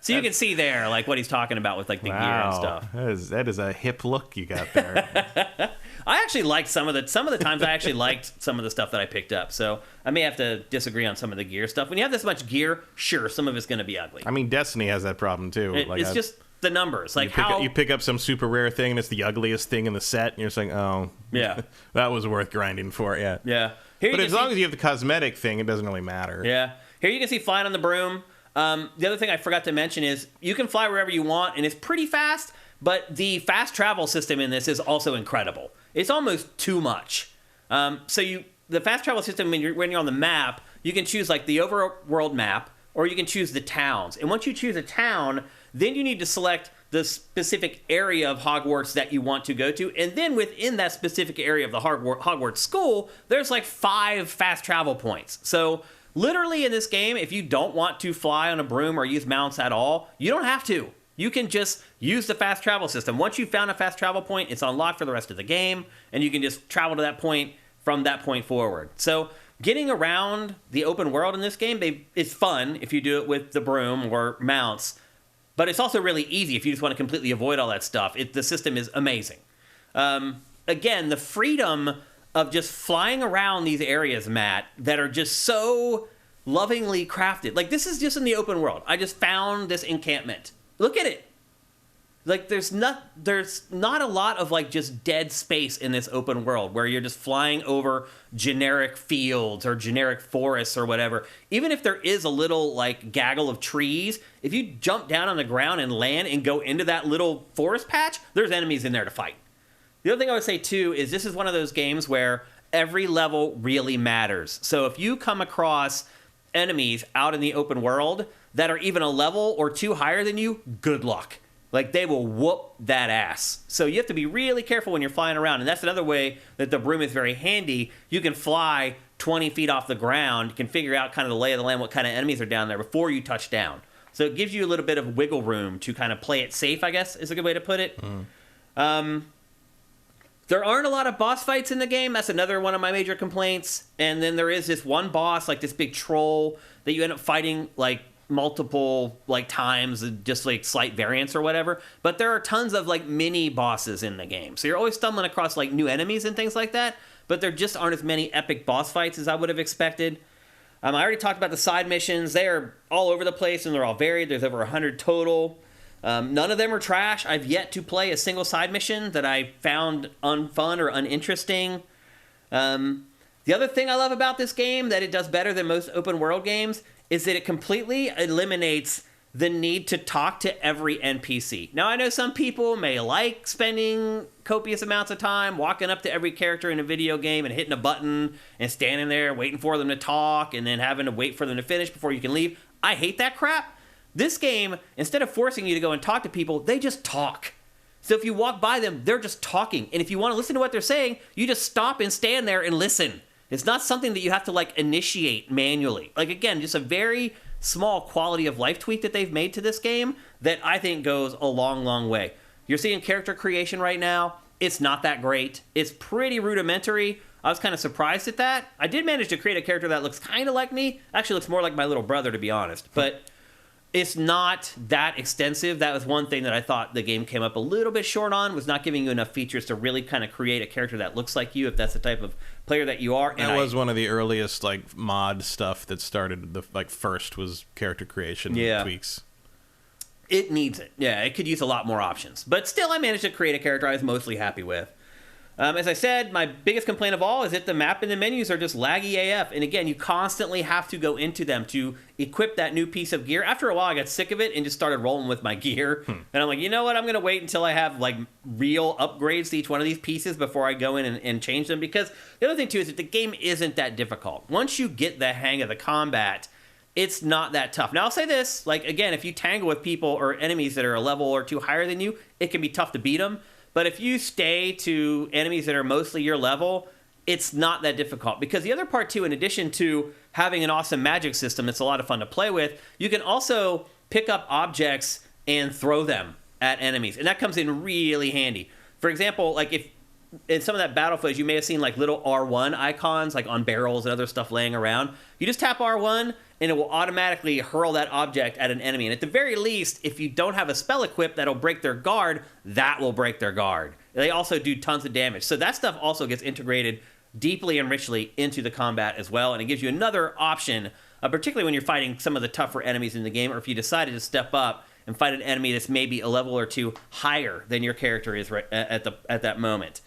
So you can see there like what he's talking about with like the gear and stuff. That is a hip look you got there. I actually liked some of the times I actually liked some of the stuff that I picked up. So I may have to disagree on some of the gear stuff. When you have this much gear, sure, some of it's going to be ugly. I mean, Destiny has that problem too. It's just the numbers. Like you pick up some super rare thing and it's the ugliest thing in the set, and you're saying, oh, yeah, that was worth grinding for. Yeah. But as long as you have the cosmetic thing, it doesn't really matter. Yeah. Here you can see flying on the broom. The other thing I forgot to mention is you can fly wherever you want, and it's pretty fast, but the fast travel system in this is also incredible. It's almost too much. The fast travel system, when you're on the map, you can choose like the overworld map, or you can choose the towns. And once you choose a town, then you need to select the specific area of Hogwarts that you want to go to. And then within that specific area of the Hogwarts school, there's like 5 fast travel points. So literally in this game, if you don't want to fly on a broom or use mounts at all, you don't have to. You can just use the fast travel system. Once you've found a fast travel point, it's unlocked for the rest of the game, and you can just travel to that point from that point forward. So getting around the open world in this game, it's fun if you do it with the broom or mounts, but it's also really easy if you just want to completely avoid all that stuff. The system is amazing. Again, the freedom of just flying around these areas, Matt, that are just so lovingly crafted. Like, this is just in the open world. I just found this encampment. Look at it. Like, there's not a lot of, like, just dead space in this open world where you're just flying over generic fields or generic forests or whatever. Even if there is a little, like, gaggle of trees, if you jump down on the ground and land and go into that little forest patch, there's enemies in there to fight. The other thing I would say, too, is this is one of those games where every level really matters. So if you come across enemies out in the open world that are even a level or 2 higher than you, good luck. Like, they will whoop that ass. So you have to be really careful when you're flying around. And that's another way that the broom is very handy. You can fly 20 feet off the ground. You can figure out kind of the lay of the land, what kind of enemies are down there before you touch down. So it gives you a little bit of wiggle room to kind of play it safe, I guess, is a good way to put it. There aren't a lot of boss fights in the game. That's another one of my major complaints. And then there is this one boss, like this big troll, that you end up fighting, like, multiple like times, just like slight variants or whatever. But there are tons of like mini bosses in the game, so you're always stumbling across like new enemies and things like that, but there just aren't as many epic boss fights as I would have expected. I already talked about the side missions. They are all over the place and they're all varied. There's over 100 total. None of them are trash. I've yet to play a single side mission that I found unfun or uninteresting. The other thing I love about this game that it does better than most open world games is that it completely eliminates the need to talk to every NPC. Now, I know some people may like spending copious amounts of time walking up to every character in a video game and hitting a button and standing there waiting for them to talk and then having to wait for them to finish before you can leave. I hate that crap. This game, instead of forcing you to go and talk to people, they just talk. So if you walk by them, they're just talking. And if you want to listen to what they're saying, you just stop and stand there and listen. It's not something that you have to, like, initiate manually. Like, again, just a very small quality of life tweak that they've made to this game that I think goes a long, long way. You're seeing character creation right now. It's not that great. It's pretty rudimentary. I was kind of surprised at that. I did manage to create a character that looks kind of like me. Actually looks more like my little brother, to be honest. But it's not that extensive. That was one thing that I thought the game came up a little bit short on, was not giving you enough features to really kind of create a character that looks like you, if that's the type of player that you are. And that was one of the earliest like mod stuff that started the first was character creation tweaks. It needs it. Yeah, it could use a lot more options. But still, I managed to create a character I was mostly happy with. As I said, my biggest complaint of all is that the map and the menus are just laggy AF. And again, you constantly have to go into them to equip that new piece of gear. After a while, I got sick of it and just started rolling with my gear. And I'm like, you know what? I'm going to wait until I have like real upgrades to each one of these pieces before I go in and change them. Because the other thing, too, is that the game isn't that difficult. Once you get the hang of the combat, it's not that tough. Now, I'll say this. Like, again, if you tangle with people or enemies that are a level or 2 higher than you, it can be tough to beat them. But if you stay to enemies that are mostly your level, it's not that difficult. Because the other part, too, in addition to having an awesome magic system that's a lot of fun to play with, you can also pick up objects and throw them at enemies. And that comes in really handy. For example, like if in some of that battle footage, you may have seen like little R1 icons, like on barrels and other stuff laying around. You just tap R1, and it will automatically hurl that object at an enemy. And at the very least, if you don't have a spell equipped that'll break their guard, that will break their guard. They also do tons of damage. So that stuff also gets integrated deeply and richly into the combat as well. And it gives you another option, particularly when you're fighting some of the tougher enemies in the game, or if you decided to step up and fight an enemy that's maybe a level or 2 higher than your character is at that moment.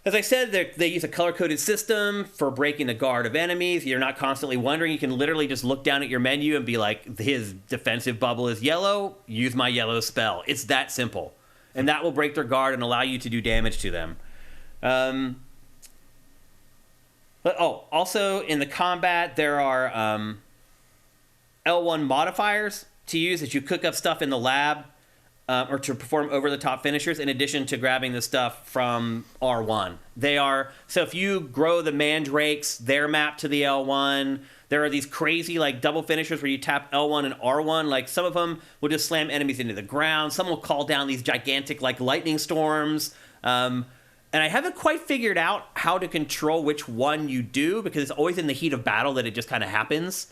As I said, they use a color-coded system for breaking the guard of enemies. You're not constantly wondering. You can literally just look down at your menu and be like, his defensive bubble is yellow, use my yellow spell. It's that simple. And that will break their guard and allow you to do damage to them. But also in the combat, there are L1 modifiers to use as you cook up stuff in the lab, or to perform over-the-top finishers, in addition to grabbing the stuff from R1. So if you grow the mandrakes, they're mapped to the L1. There are these crazy, like, double finishers where you tap L1 and R1. Like, some of them will just slam enemies into the ground. Some will call down these gigantic, like, lightning storms. And I haven't quite figured out how to control which one you do, because it's always in the heat of battle that it just kind of happens.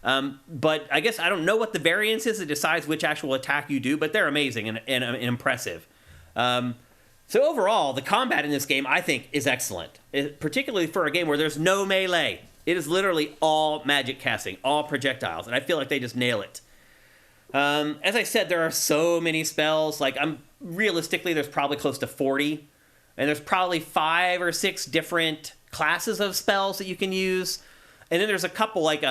But I guess I don't know what the variance is that decides which actual attack you do, but they're amazing and impressive. So overall, the combat in this game, I think, is excellent, particularly for a game where there's no melee. It is literally all magic casting, all projectiles, and I feel like they just nail it. As I said, there are so many spells. Like, realistically, there's probably close to 40. And there's probably 5 or 6 different classes of spells that you can use. And then there's a couple, like,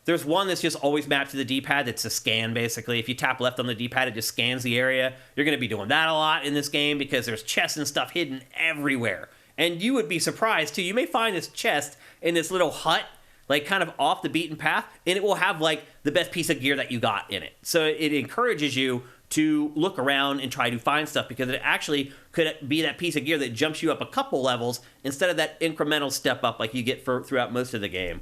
there's one that's just always mapped to the D-pad. That's a scan, basically. If you tap left on the D-pad, it just scans the area. You're going to be doing that a lot in this game because there's chests and stuff hidden everywhere. And you would be surprised, too. You may find this chest in this little hut, like, kind of off the beaten path, and it will have, like, the best piece of gear that you got in it. So it encourages you to look around and try to find stuff, because it actually could be that piece of gear that jumps you up a couple levels instead of that incremental step up like you get throughout most of the game.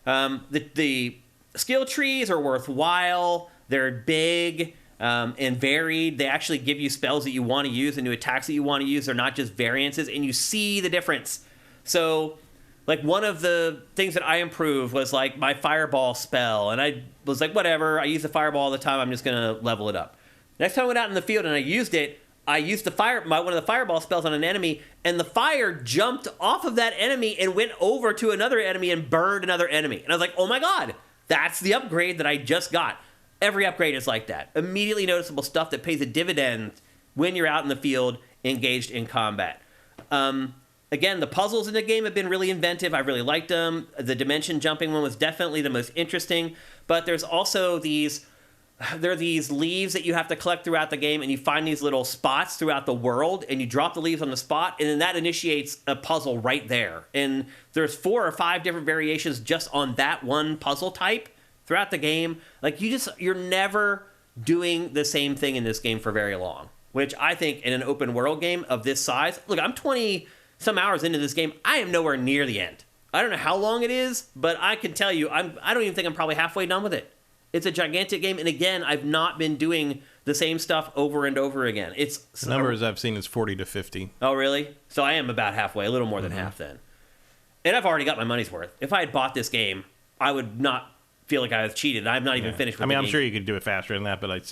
The skill trees are worthwhile. They're big and varied. They actually give you spells that you want to use and new attacks that you want to use. They're not just variances, and you see the difference. So, like, one of the things that I improved was, like, my fireball spell, and I was like, whatever, I use the fireball all the time, I'm just going to level it up. Next time I went out in the field and I used it, I used one of the fireball spells on an enemy, and the fire jumped off of that enemy and went over to another enemy and burned another enemy. And I was like, oh my god, that's the upgrade that I just got. Every upgrade is like that. Immediately noticeable stuff that pays a dividend when you're out in the field engaged in combat. Again, the puzzles in the game have been really inventive. I really liked them. The dimension jumping one was definitely the most interesting. But there's also these leaves that you have to collect throughout the game, and you find these little spots throughout the world, and you drop the leaves on the spot, and then that initiates a puzzle right there. And there's 4 or 5 different variations just on that one puzzle type throughout the game. Like, you're never doing the same thing in this game for very long, which I think in an open world game of this size, look, I'm 20 some hours into this game. I am nowhere near the end. I don't know how long it is, but I can tell you, I don't even think I'm probably halfway done with it. It's a gigantic game, and again, I've not been doing the same stuff over and over again. The numbers I've seen is 40 to 50. Oh, really? So I am about halfway, a little more than half then. And I've already got my money's worth. If I had bought this game, I would not feel like I was cheated. I'm not even finished with the game. I'm sure you could do it faster than that, but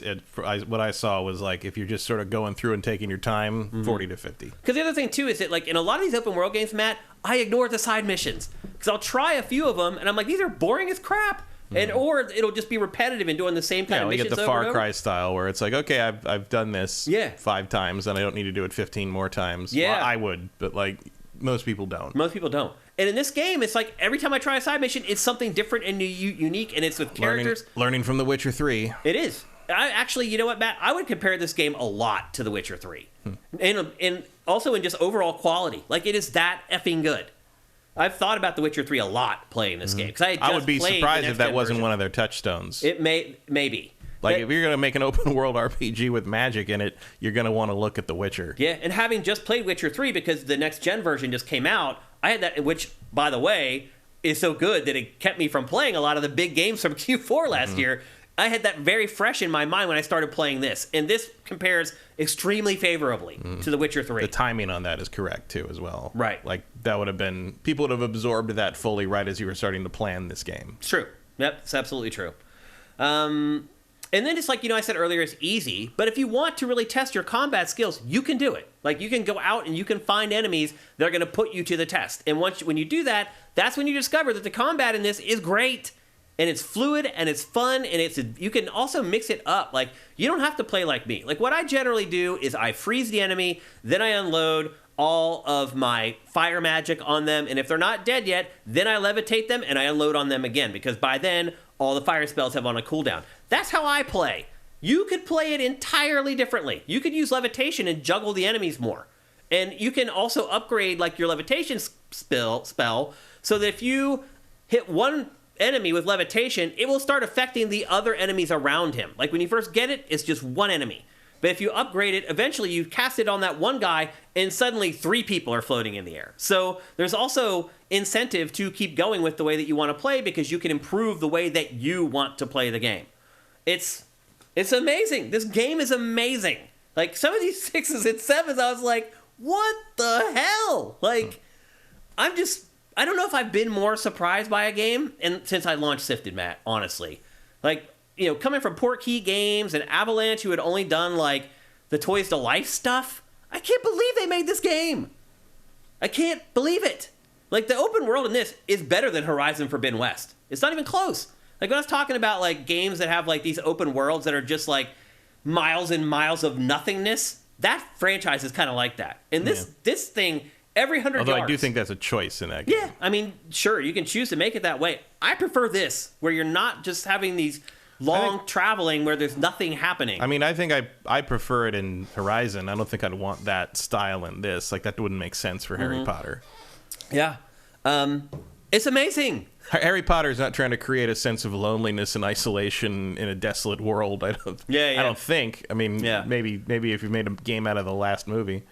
what I saw was, like, if you're just sort of going through and taking your time, 40 to 50. Because the other thing, too, is that, like, in a lot of these open world games, Matt, I ignore the side missions. Because I'll try a few of them, and I'm like, these are boring as crap. Or it'll just be repetitive and doing the same kind of missions over and over. You get the Far Cry style where it's like, okay, I've done this 5 times and I don't need to do it 15 more times. Yeah. Well, I would, but, like, most people don't. Most people don't. And in this game, it's like every time I try a side mission, it's something different and unique, and it's with characters. Learning from The Witcher 3. It is. Actually, you know what, Matt? I would compare this game a lot to The Witcher 3. And also in just overall quality. Like, it is that effing good. I've thought about The Witcher 3 a lot playing this game. I would be surprised if that wasn't one of their touchstones. It may be. Like, if you're going to make an open world RPG with magic in it, you're going to want to look at The Witcher. Yeah, and having just played Witcher 3 because the next gen version just came out, I had that, which, by the way, is so good that it kept me from playing a lot of the big games from Q4 last year. I had that very fresh in my mind when I started playing this, and this compares extremely favorably to The Witcher 3. The timing on that is correct, too, as well. Right. Like, that would have been... People would have absorbed that fully right as you were starting to plan this game. It's true. Yep, it's absolutely true. And then it's like, I said earlier, it's easy, but if you want to really test your combat skills, you can do it. Like, you can go out and you can find enemies that are going to put you to the test. And when you do that, that's when you discover that the combat in this is great. And it's fluid, and it's fun, and you can also mix it up. Like, you don't have to play like me. Like, what I generally do is I freeze the enemy, then I unload all of my fire magic on them, and if they're not dead yet, then I levitate them, and I unload on them again, because by then, all the fire spells have on a cooldown. That's how I play. You could play it entirely differently. You could use levitation and juggle the enemies more. And you can also upgrade, like, your levitation spell, so that if you hit one enemy with levitation, it will start affecting the other enemies around him. Like when you first get it, it's just one enemy. But if you upgrade it, eventually you cast it on that one guy, and suddenly 3 people are floating in the air. So there's also incentive to keep going with the way that you want to play, because you can improve the way that you want to play the game. It's amazing. This game is amazing. Like, some of these 6s and 7s, I was like, what the hell? Like, I don't know if I've been more surprised by a game since I launched Sifted, Matt, honestly. Like, coming from Portkey Games and Avalanche, who had only done, like, the Toys to Life stuff, I can't believe they made this game. I can't believe it. Like, the open world in this is better than Horizon Forbidden West. It's not even close. Like, when I was talking about, like, games that have, like, these open worlds that are just, like, miles and miles of nothingness, that franchise is kind of like that. And this thing, every 100 yards... Although I do think that's a choice in that game. Yeah, I mean, sure, you can choose to make it that way. I prefer this, where you're not just having these traveling where there's nothing happening. I mean, I think I prefer it in Horizon. I don't think I'd want that style in this. Like, that wouldn't make sense for Harry Potter. Yeah. It's amazing. Harry Potter's not trying to create a sense of loneliness and isolation in a desolate world. I don't think. I mean, maybe if you made a game out of the last movie.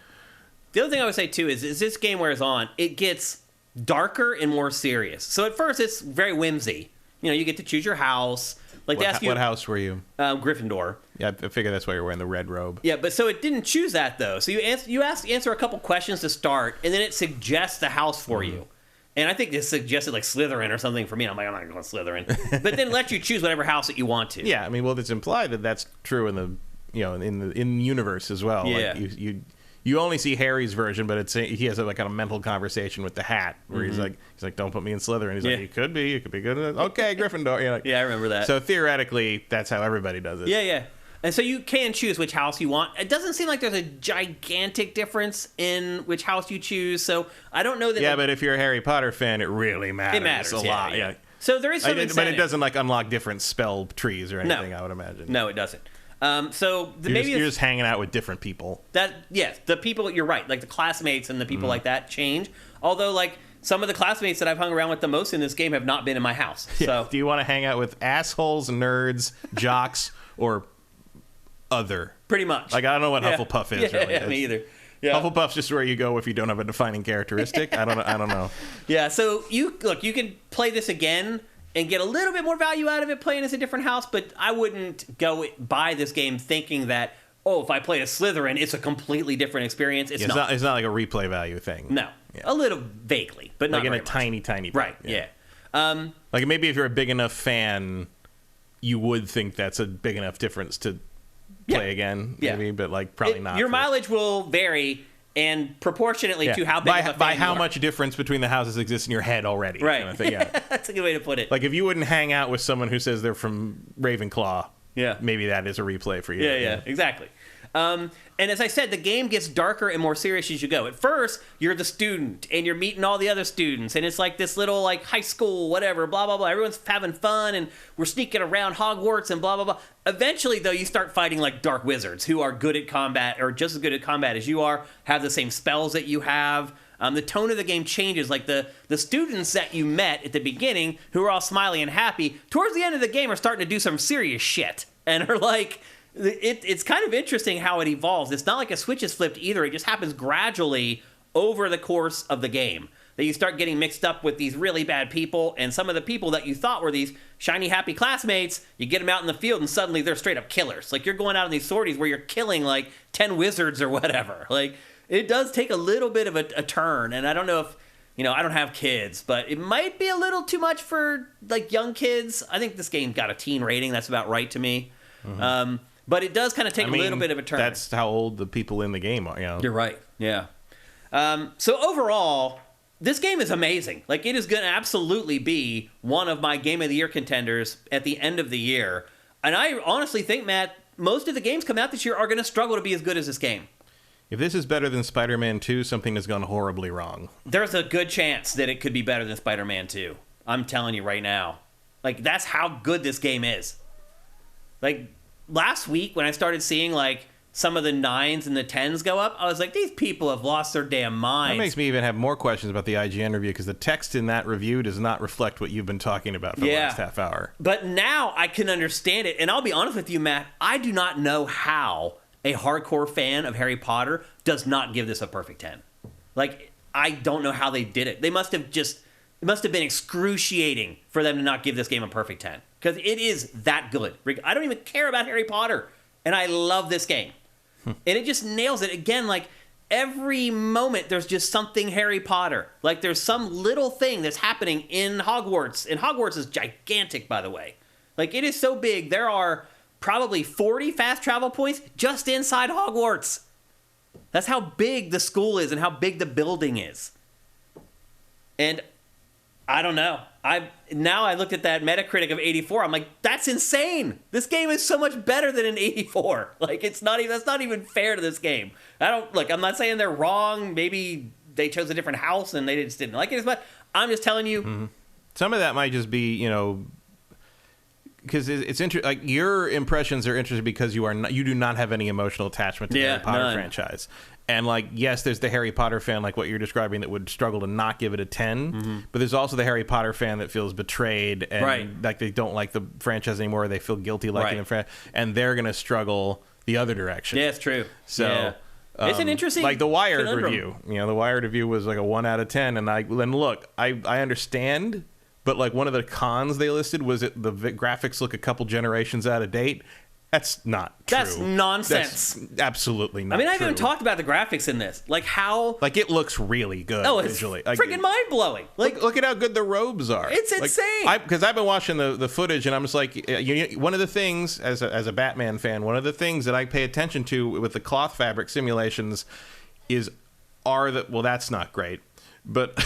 The other thing I would say, too, is as this game wears on, it gets darker and more serious. So at first, it's very whimsy. You get to choose your house. Like, they ask you, what house were you? Gryffindor. Yeah, I figure that's why you're wearing the red robe. Yeah, but so it didn't choose that, though. So you answer a couple questions to start, and then it suggests the house for you. And I think this suggested, like, Slytherin or something for me. I'm like, I'm not going Slytherin. But then let you choose whatever house that you want to. Yeah, I mean, well, it's implied that that's true in the in the universe as well. Yeah. Like, you only see Harry's version, but he has a kind of mental conversation with the hat where he's like, don't put me in Slytherin. He's like, you could be good at it. Okay, Gryffindor. You're like, yeah, I remember that. So theoretically, that's how everybody does it. Yeah. And so you can choose which house you want. It doesn't seem like there's a gigantic difference in which house you choose. So I don't know that. Yeah, but if you're a Harry Potter fan, it really matters. It matters a lot. Yeah. So there is some incentive. But it doesn't like unlock different spell trees or anything. I would imagine. No, it doesn't. So you're just hanging out with different people. The people, you're right. Like the classmates and the people like that change. Although, like, some of the classmates that I've hung around with the most in this game have not been in my house. Yeah. So do you want to hang out with assholes, nerds, jocks, or other? Pretty much. Like, I don't know what Hufflepuff is. Really. Yeah, me either. Yeah. Hufflepuff's just where you go if you don't have a defining characteristic. I don't know. Yeah. So you can play this again and get a little bit more value out of it playing as a different house, but I wouldn't go buy this game thinking that, if I play a Slytherin, it's a completely different experience. It's not. It's not like a replay value thing. No. Yeah. A little vaguely, but not like in very a much. tiny Right, yeah. Like, maybe if you're a big enough fan, you would think that's a big enough difference to play again, maybe, but, like, probably not. Your mileage will vary, and proportionately to how big of a fan by how you are. much difference between the houses exists in your head already. Right. Kind of thing, yeah. That's a good way to put it. Like, if you wouldn't hang out with someone who says they're from Ravenclaw, maybe that is a replay for you. Yeah, exactly. And as I said, the game gets darker and more serious as you go. At first, you're the student, and you're meeting all the other students, and it's like this little, like, high school, whatever, blah, blah, blah. Everyone's having fun, and we're sneaking around Hogwarts, and blah, blah, blah. Eventually, though, you start fighting, like, dark wizards who are good at combat, or just as good at combat as you are, have the same spells that you have. The tone of the game changes. Like, the students that you met at the beginning, who are all smiley and happy, towards the end of the game are starting to do some serious shit, and are like... It's kind of interesting how it evolves. It's not like a switch is flipped either. It just happens gradually over the course of the game. That you start getting mixed up with these really bad people, and some of the people that you thought were these shiny, happy classmates, you get them out in the field, and suddenly they're straight up killers. Like, you're going out on these sorties where you're killing, like, 10 wizards or whatever. Like, it does take a little bit of a turn, and I don't know if... I don't have kids, but it might be a little too much for, like, young kids. I think this game got a teen rating. That's about right to me. Mm-hmm. But it does kind of take a little bit of a turn. That's how old the people in the game are. You're right. Yeah. So overall, this game is amazing. Like, it is going to absolutely be one of my Game of the Year contenders at the end of the year. And I honestly think, Matt, most of the games coming out this year are going to struggle to be as good as this game. If this is better than Spider-Man 2, something has gone horribly wrong. There's a good chance that it could be better than Spider-Man 2. I'm telling you right now. Like, that's how good this game is. Like... Last week, when I started seeing, like, some of the 9s and the 10s go up, I was like, these people have lost their damn minds. That makes me even have more questions about the IGN review, because the text in that review does not reflect what you've been talking about for the last half hour. But now I can understand it. And I'll be honest with you, Matt, I do not know how a hardcore fan of Harry Potter does not give this a perfect 10. Like, I don't know how they did it. It must have been excruciating for them to not give this game a perfect 10. Because it is that good. I don't even care about Harry Potter. And I love this game. And it just nails it. Again, like, every moment there's just something Harry Potter. Like, there's some little thing that's happening in Hogwarts. And Hogwarts is gigantic, by the way. Like, it is so big. There are probably 40 fast travel points just inside Hogwarts. That's how big the school is and how big the building is. And I don't know. Now I looked at that Metacritic of 84. I'm like, that's insane. This game is so much better than an 84. Like, that's not even fair to this game. I'm not saying they're wrong. Maybe they chose a different house and they just didn't like it as much. I'm just telling you. Some of that might just be, because it's interesting. Like, your impressions are interesting because you do not have any emotional attachment to the Harry Potter franchise. And, like, yes, there's the Harry Potter fan, like what you're describing, that would struggle to not give it a 10. But there's also the Harry Potter fan that feels betrayed and like they don't like the franchise anymore. They feel guilty liking the franchise, and they're going to struggle the other direction. Yeah, it's true. So it's an interesting, like the Wired conundrum. review. The Wired review was like a 1 out of 10, and look, I understand. But, like, one of the cons they listed was that the graphics look a couple generations out of date. That's not true. That's nonsense. That's absolutely not true. I mean, I haven't even talked about the graphics in this. Like, how... Like, it looks really good visually. It's freaking mind-blowing. Like, look at how good the robes are. It's insane. Because I've been watching the footage, and I'm just like... one of the things, as a Batman fan, one of the things that I pay attention to with the cloth fabric simulations well, that's not great. But...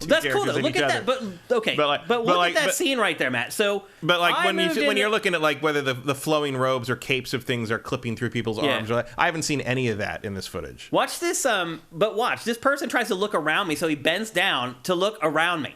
That's cool though. Look at that. But look at that scene right there, Matt. So, but like when you're looking at like whether the flowing robes or capes of things are clipping through people's arms, I haven't seen any of that in this footage. Watch this. But watch this person tries to look around me, so he bends down to look around me.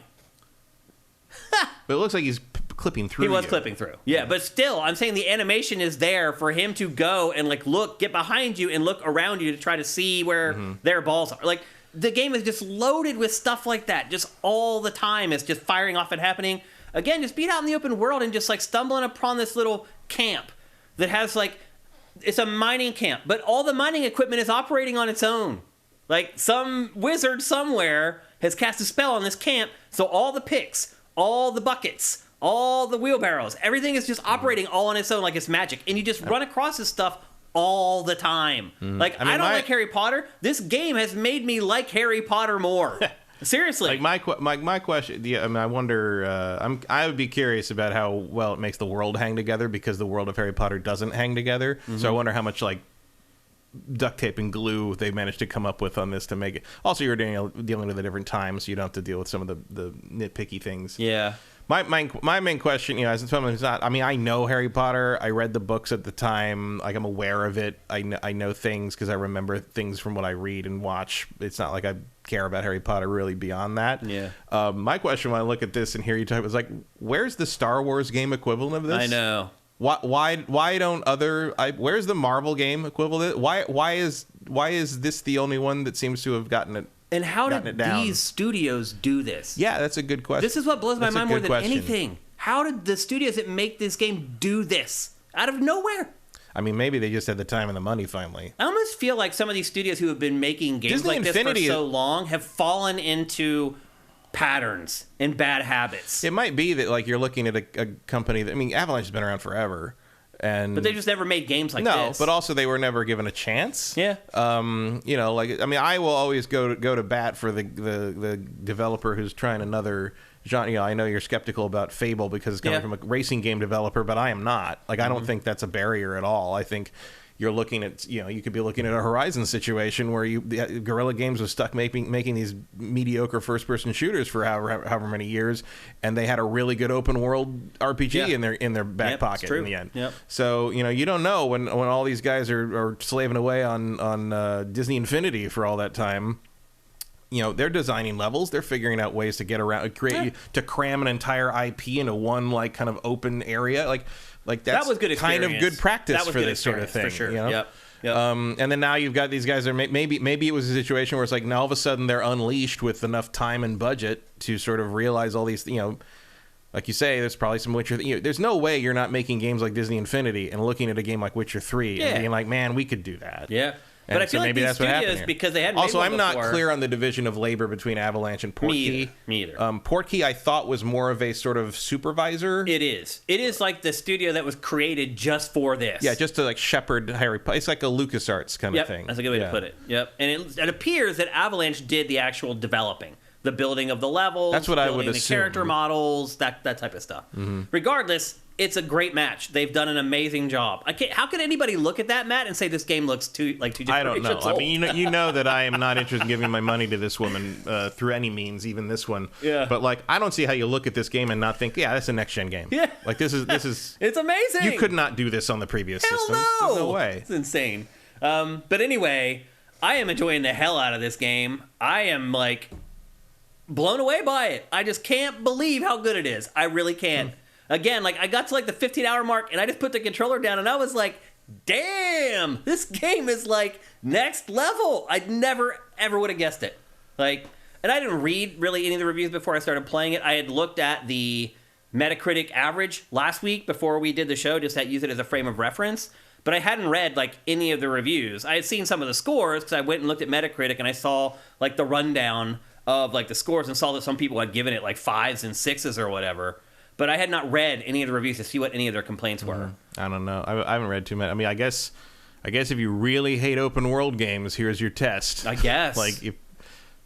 But it looks like he's clipping through. He was clipping through. Yeah, but still, I'm saying the animation is there for him to go and like get behind you and look around you to try to see where their balls are. Like. The game is just loaded with stuff like that, just all the time. It's just firing off and happening. Again, just being out in the open world and just like stumbling upon this little camp that has like, it's a mining camp, but all the mining equipment is operating on its own. Like some wizard somewhere has cast a spell on this camp, so all the picks, all the buckets, all the wheelbarrows, everything is just operating all on its own like it's magic. And you just run across this stuff all the time. Like, I don't like Harry Potter. This game has made me like Harry Potter more. Seriously. Like my question, I mean, I wonder, I would be curious about how well it makes the world hang together, because the world of Harry Potter doesn't hang together. So I wonder how much like duct tape and glue they managed to come up with on this to make it. Also, you're dealing with a different time, so you don't have to deal with some of the nitpicky things. Yeah. My main question, as someone who's not, I mean, I know Harry Potter. I read the books at the time. Like, I'm aware of it. I know things because I remember things from what I read and watch. It's not like I care about Harry Potter really beyond that. Yeah. My question when I look at this and hear you talk was like, where's the Star Wars game equivalent of this? I know. Why don't where's the Marvel game equivalent? Why is this the only one that seems to have gotten it? And how did these studios do this? Yeah, that's a good question. This is what blows my mind more than anything. How did the studios that make this game do this out of nowhere? I mean, maybe they just had the time and the money finally. I almost feel like some of these studios who have been making games like this for so long have fallen into patterns and bad habits. It might be that like you're looking at a company that, I mean, Avalanche has been around forever. But they just never made games like this. No, but also they were never given a chance. Yeah. Like, I mean, I will always go to bat for the developer who's trying another genre. I know you're skeptical about Fable because it's coming from a racing game developer, but I am not. Like, I don't think that's a barrier at all. I think you're looking at, you could be looking at a Horizon situation where Guerrilla Games was stuck making these mediocre first-person shooters for however many years, and they had a really good open-world RPG in their back pocket in the end. Yep. So, you don't know when all these guys are slaving away on Disney Infinity for all that time. They're designing levels. They're figuring out ways to get around, to cram an entire IP into one like kind of open area. Like like that's that was good kind of good practice for this sort of thing. For sure. You know? Yep. Yep. And then now you've got these guys that maybe it was a situation where it's like now all of a sudden they're unleashed with enough time and budget to sort of realize all these, like you say, there's probably some Witcher. There's no way you're not making games like Disney Infinity and looking at a game like Witcher 3 and being like, man, we could do that. Yeah. And but I feel like these studios, because they hadn't made also, one I'm before, not clear on the division of labor between Avalanche and Portkey. Me either. Portkey, I thought, was more of a sort of supervisor. It is. It is like the studio that was created just for this. Yeah, just to like shepherd Harry Potter. It's like a LucasArts kind of thing. That's a good way to put it. Yep. And it appears that Avalanche did the actual developing. The building of the levels. That's what I would the assume. Character models, that type of stuff. Mm-hmm. Regardless, it's a great match. They've done an amazing job. How could anybody look at that, Matt, and say this game looks too generations I don't know. old? I mean, you know that I am not interested in giving my money to this woman through any means, even this one. Yeah. But like, I don't see how you look at this game and not think, yeah, that's a next gen game. Yeah. Like this is. It's amazing. You could not do this on the previous Hell systems. no. There's no way. It's insane. But anyway, I am enjoying the hell out of this game. I am like blown away by it. I just can't believe how good it is. I really can't. Again, like I got to like the 15-hour mark and I just put the controller down and I was like, damn, this game is like next level. I never ever would have guessed it. Like, and I didn't read really any of the reviews before I started playing it. I had looked at the Metacritic average last week before we did the show, just to use it as a frame of reference. But I hadn't read like any of the reviews. I had seen some of the scores because I went and looked at Metacritic and I saw like the rundown of like the scores and saw that some people had given it like 5s and 6s or whatever. But I had not read any of the reviews to see what any of their complaints were. I don't know. I haven't read too many. I mean, I guess if you really hate open world games, here's your test. I guess. Like if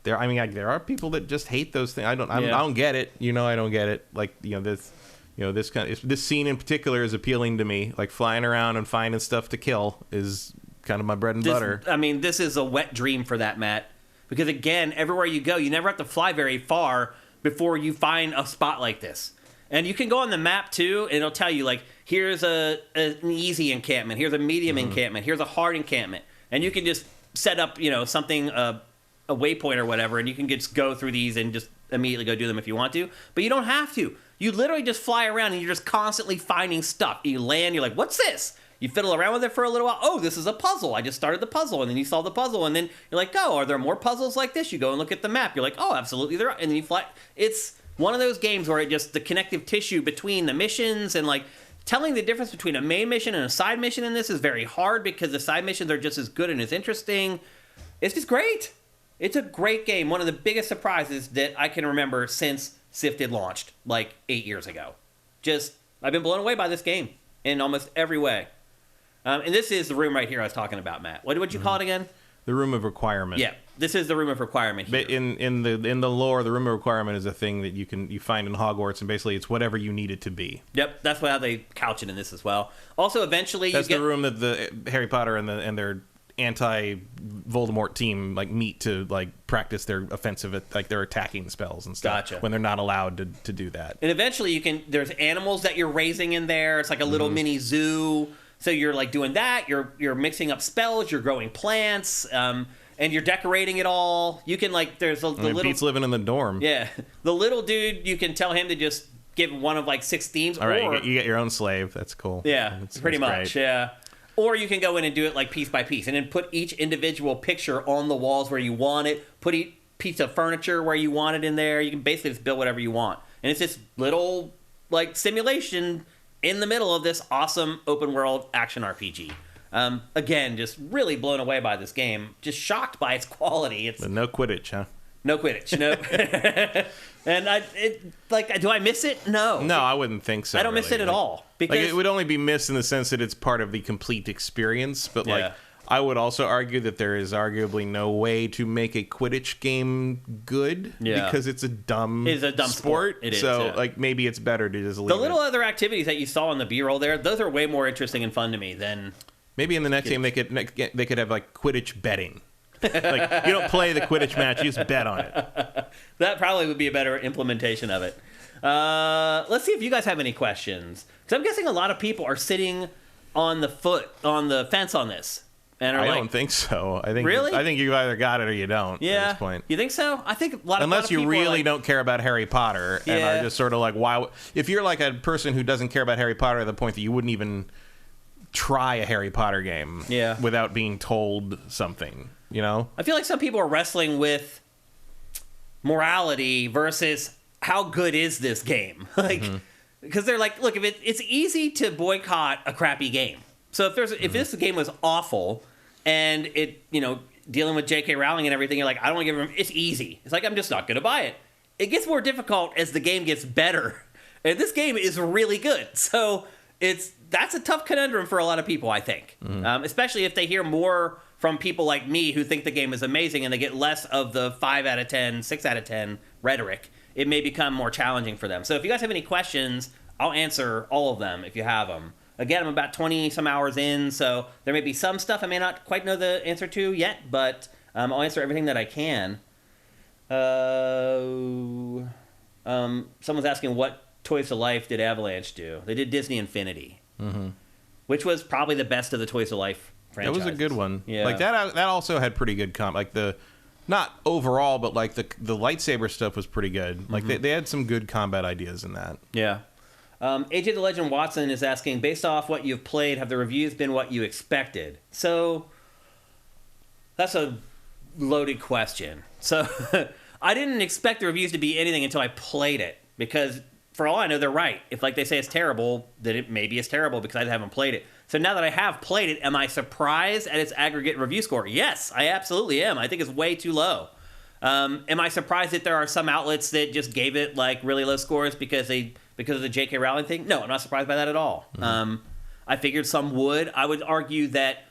there are people that just hate those things. I don't get it. I don't get it. Like this scene in particular is appealing to me. Like flying around and finding stuff to kill is kind of my bread and butter. I mean, this is a wet dream for that, Matt. Because again, everywhere you go, you never have to fly very far before you find a spot like this. And you can go on the map too, and it'll tell you like, here's an easy encampment, here's a medium encampment, here's a hard encampment, and you can just set up something a waypoint or whatever, and you can just go through these and just immediately go do them if you want to. But you don't have to. You literally just fly around and you're just constantly finding stuff. You land, you're like, what's this? You fiddle around with it for a little while. Oh, this is a puzzle. I just started the puzzle, and then you solve the puzzle, and then you're like, oh, are there more puzzles like this? You go and look at the map. You're like, oh, absolutely there are. And then you fly. It's one of those games where the connective tissue between the missions and like telling the difference between a main mission and a side mission in this is very hard because the side missions are just as good and as interesting. It's just great. It's a great game. One of the biggest surprises that I can remember since Sifted launched like 8 years ago. I've been blown away by this game in almost every way. And this is the room right here I was talking about, Matt. What would you call it again? The Room of Requirement. Yeah, this is the Room of Requirement here. But in the lore, the Room of Requirement is a thing that you find in Hogwarts, and basically it's whatever you need it to be. Yep, that's how they couch it in this as well. Also, eventually that's the room that the Harry Potter and their anti-Voldemort team like meet to like practice their offensive, like their attacking spells and stuff. Gotcha. When they're not allowed to do that. And eventually there's animals that you're raising in there. It's like a little mini zoo. So you're like doing that. You're mixing up spells. You're growing plants. And you're decorating it all. You can like there's the little beats living in the dorm. Yeah, the little dude. You can tell him to just give one of like 6 themes. All right, you get your own slave. That's cool. Yeah, pretty much. Great. Yeah. Or you can go in and do it like piece by piece, and then put each individual picture on the walls where you want it. Put each piece of furniture where you want it in there. You can basically just build whatever you want, and it's this little like simulation in the middle of this awesome open world action RPG. Again, just really blown away by this game. Just shocked by its quality. But no Quidditch, huh? No Quidditch. No. And do I miss it? No. No, I wouldn't think so. I don't miss it at all. Because it would only be missed in the sense that it's part of the complete experience. But I would also argue that there is arguably no way to make a Quidditch game good because it's a dumb sport. It is, so like maybe it's better to just leave the little other activities that you saw in the B-roll there, those are way more interesting and fun to me than maybe in the next game they could have like Quidditch betting. Like you don't play the Quidditch match, you just bet on it. That probably would be a better implementation of it. Let's see if you guys have any questions, because I'm guessing a lot of people are sitting on the fence on this. And I don't think so. I think Really? I think you either got it or you don't at this point. You think so? I think a lot of Unless you people really are like, don't care about Harry Potter and Yeah. are just sort of like, why? If you're like a person who doesn't care about Harry Potter to the point that you wouldn't even try a Harry Potter game without being told something, you know? I feel like some people are wrestling with morality versus how good is this game? Like, because they're like, look, if it's easy to boycott a crappy game. So if this game was awful and it, dealing with J.K. Rowling and everything, you're like, I don't want to give them. It's easy. It's like, I'm just not going to buy it. It gets more difficult as the game gets better, and this game is really good. So that's a tough conundrum for a lot of people, I think, especially if they hear more from people like me who think the game is amazing and they get less of the 5 out of 10, 6 out of 10 rhetoric. It may become more challenging for them. So if you guys have any questions, I'll answer all of them if you have them. Again, I'm about 20-some hours in, so there may be some stuff I may not quite know the answer to yet, but I'll answer everything that I can. Someone's asking, what Toys to Life did Avalanche do? They did Disney Infinity, which was probably the best of the Toys to Life franchises. That was a good one. Yeah. Like that also had pretty good not overall, but like the lightsaber stuff was pretty good. Like they had some good combat ideas in that. Yeah. AJ the Legend Watson is asking, based off what you've played, have the reviews been what you expected? So that's a loaded question. So I didn't expect the reviews to be anything until I played it, because for all I know, they're right. If like they say it's terrible, then it maybe is terrible because I haven't played it. So now that I have played it, am I surprised at its aggregate review score? Yes, I absolutely am. I think it's way too low. Am I surprised that there are some outlets that just gave it like really low scores because of the J.K. Rowling thing? No, I'm not surprised by that at all. I figured some would. I would argue that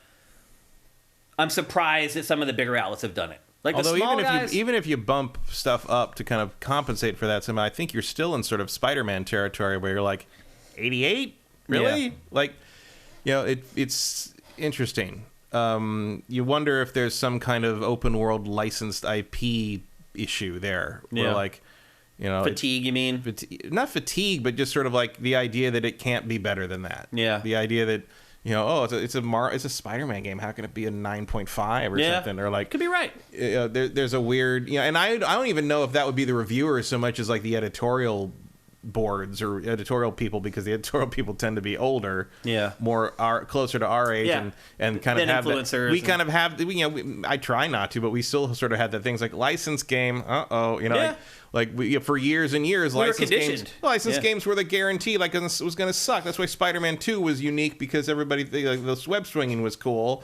I'm surprised that some of the bigger outlets have done it. Like although the small guys, even if you bump stuff up to kind of compensate for that, somehow I think you're still in sort of Spider-Man territory where you're like, 88? Really? Yeah. Like, it's interesting. You wonder if there's some kind of open world licensed IP issue there. Where like, fatigue, you mean? Not fatigue, but just sort of like the idea that it can't be better than that. Yeah. The idea that, it's a Spider-Man game. How can it be a 9.5 or something? Or like, could be right. There's a weird, and I don't even know if that would be the reviewers so much as like the editorial boards or editorial people, because the editorial people tend to be older, more closer to our age, and kind of have influencers. We kind of have, I try not to, but we still sort of had that things like licensed game. Like for years and years, licensed games were the guarantee. Like it was going to suck. That's why Spider-Man 2 was unique, because everybody the web swinging was cool.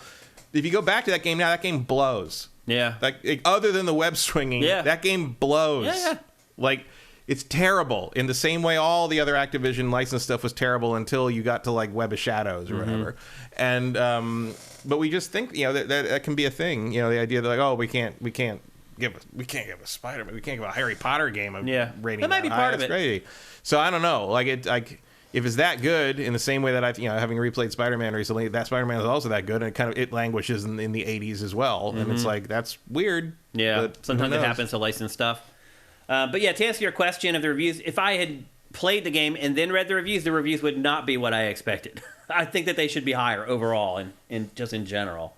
If you go back to that game now, that game blows. Yeah. Like other than the web swinging, that game blows. Yeah. Like it's terrible in the same way all the other Activision licensed stuff was terrible until you got to like Web of Shadows or whatever. And but we just think that can be a thing. The idea that like, oh, we can't give a Spider-Man, we can't give a Harry Potter game a rating. That might be part of it. Crazy. So I don't know. Like if it's that good, in the same way that I having replayed Spider-Man recently, that Spider-Man is also that good, and it languishes in the 80s as well, and it's like that's weird. Yeah, but sometimes it happens to licensed stuff. But yeah, to answer your question of the reviews, if I had played the game and then read the reviews would not be what I expected. I think that they should be higher overall and just in general.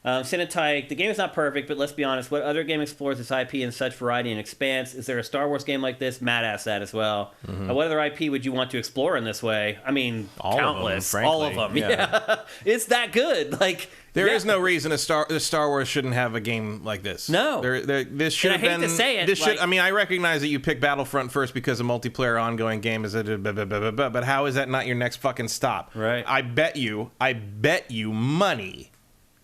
Cinetike, the game is not perfect, but let's be honest, what other game explores this IP in such variety and expanse? Is there a Star Wars game like this? Matt asked that as well. What other IP would you want to explore in this way? I mean, countless. All of them. Yeah. It's that good. Like, there is no reason the Star Wars shouldn't have a game like this. No. This should have been. I hate to say it. I recognize that you picked Battlefront first because a multiplayer ongoing game is but how is that not your next fucking stop? Right. I bet you money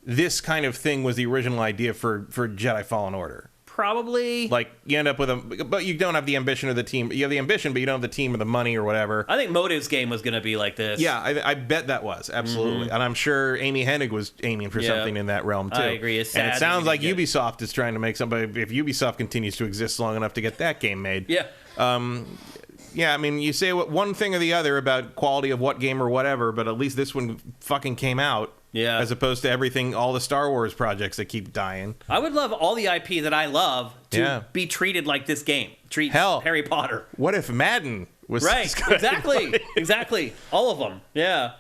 this kind of thing was the original idea for Jedi Fallen Order. Probably. Like, you end up with but you don't have the ambition of the team. You have the ambition, but you don't have the team or the money or whatever. I think Motive's game was going to be like this. Yeah, I bet that was, absolutely. And I'm sure Amy Hennig was aiming for something in that realm, too. I agree. It's sad, and it sounds like Ubisoft is trying to make something, if Ubisoft continues to exist long enough to get that game made. Yeah. Yeah, I mean, you say one thing or the other about quality of what game or whatever, but at least this one fucking came out. Yeah. As opposed to everything, all the Star Wars projects that keep dying. I would love all the IP that I love to be treated like this game. Treat Harry Potter. What if Madden was right? Exactly. Exactly. All of them. Yeah.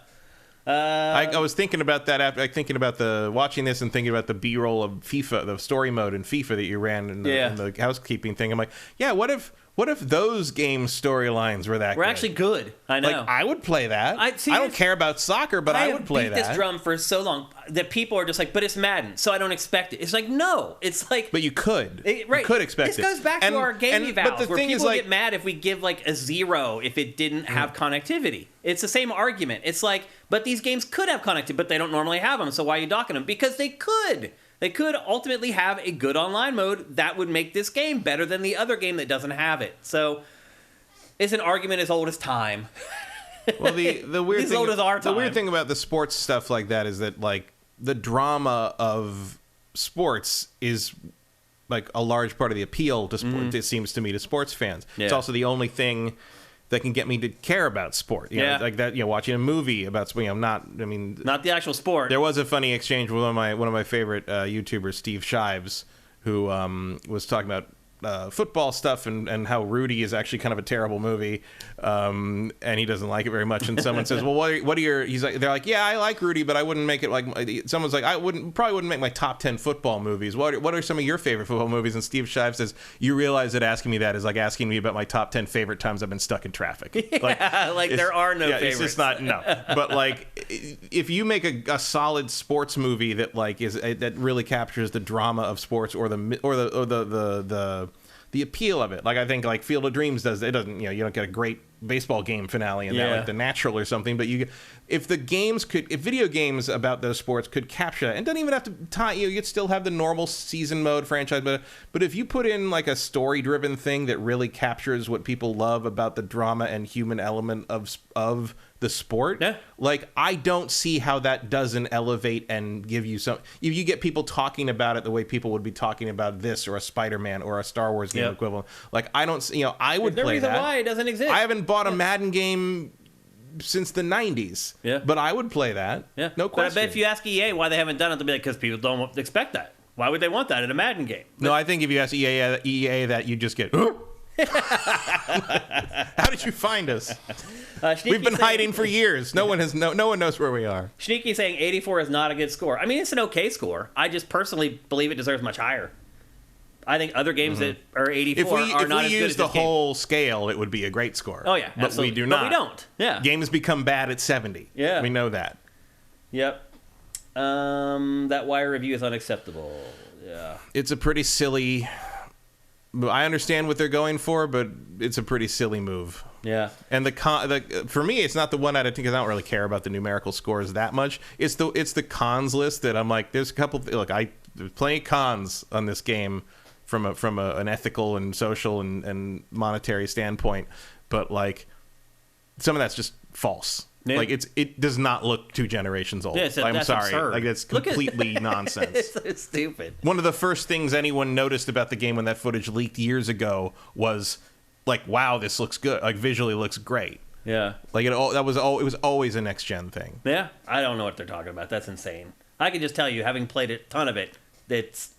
I was thinking about that after thinking about watching this and thinking about the B-roll of FIFA, the story mode in FIFA that you ran in the housekeeping thing. I'm like, yeah, what if those game storylines were that We're good? actually good. I know. Like, I would play that. I don't care about soccer, but I would play that. I have beat this drum for so long that people are just like, but it's Madden, so I don't expect it. It's like, no. It's like... But you could. Right. You could expect it. This goes back to our game evals, where people get mad if we give, like, a 0 if it didn't have connectivity. It's the same argument. It's like, but these games could have connectivity, but they don't normally have them, so why are you docking them? Because they could. They could ultimately have a good online mode that would make this game better than the other game that doesn't have it. So it's an argument as old as time. Well, the weird thing, old as our time. The weird thing about the sports stuff like that is that, like, the drama of sports is like a large part of the appeal to sport. It seems to me, to sports fans. Yeah. It's also the only thing that can get me to care about sport. You know, like that. You know, watching a movie about sport. You know, not the actual sport. There was a funny exchange with one of my favorite YouTubers, Steve Shives, who was talking about football stuff and how Rudy is actually kind of a terrible movie, and he doesn't like it very much. And someone says, "Well, what are your?" He's like, "They're like, yeah, I like Rudy, but I wouldn't make it like." Someone's like, probably wouldn't make my top 10 football movies. What are some of your favorite football movies? And Steve Shive says, "You realize that asking me that is like asking me about my top 10 favorite times I've been stuck in traffic." Like there are no favorites. It's just not But like, if you make a solid sports movie that like that really captures the drama of sports or the appeal of it, like I think like Field of Dreams does. It doesn't, you don't get a great baseball game finale in that, like The Natural or something. But if video games about those sports could capture that, and doesn't even have to tie, you'd still have the normal season mode franchise. But if you put in like a story-driven thing that really captures what people love about the drama and human element of the sport, like I don't see how that doesn't elevate and give you some. If you get people talking about it the way people would be talking about this or a Spider-Man or a Star Wars game equivalent, like I don't, I would play that. There's no reason why it doesn't exist. I haven't bought a Madden game since the 90s, but I would play that. No question. But I bet if you ask EA why they haven't done it, they'll be like, because people don't expect that. Why would they want that in a Madden game? No, I think if you ask EA that, you just get. How did you find us? We've been hiding for years. No one knows where we are. Sneaky saying 84 is not a good score. I mean, it's an okay score. I just personally believe it deserves much higher. I think other games that are 84 are not as good as this game. If we use the whole scale, it would be a great score. Oh, yeah. But absolutely. we do not. But we don't. Yeah. Games become bad at 70. Yeah. We know that. Yep. That Wire review is unacceptable. Yeah. It's a pretty silly... I understand what they're going for, but it's a pretty silly move. Yeah. And for me, it's not the one out of 10 because I don't really care about the numerical scores that much. It's the cons list that I'm like, there's a couple. Look, there's plenty of cons on this game from an ethical and social and monetary standpoint, but like some of that's just false. Yeah. Like it does not look 2 generations old. Yeah, I'm sorry. Absurd. Like it's completely nonsense. It's stupid. One of the first things anyone noticed about the game when that footage leaked years ago was like, wow, this looks good. Like visually looks great. Yeah. Like it was always a next gen thing. Yeah. I don't know what they're talking about. That's insane. I can just tell you, having played a ton of it, that's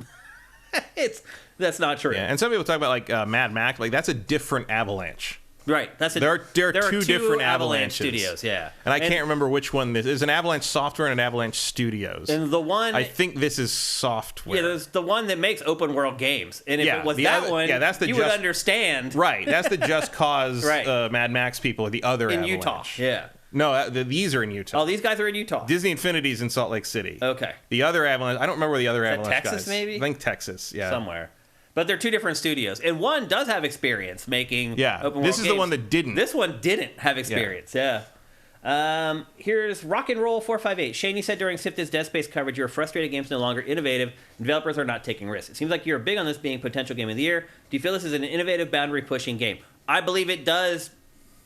not true. Yeah. And some people talk about like Mad Max. Like that's a different Avalanche. Right. There are two different Avalanche studios, yeah. And I can't remember which one this is. An Avalanche Software and an Avalanche Studios. And the one... I think this is software. Yeah, there's the one that makes open world games. And if it was that one, you would understand. Right. That's the Just Cause Mad Max people, the other in Avalanche. Utah, yeah. No, these are in Utah. Oh, these guys are in Utah. Disney Infinity's in Salt Lake City. Okay. The other Avalanche... I don't remember where the other Avalanche Texas, guys. maybe? I think Texas, yeah. Somewhere. But they're 2 different studios. And one does have experience making open world this is games. the one that didn't. This one didn't have experience, here's Rock and Roll 458. Shane, you said during Sifted's Dead Space coverage, you're frustrated games no longer innovative. Developers are not taking risks. It seems like you're big on this being potential game of the year. Do you feel this is an innovative, boundary-pushing game? I believe it does.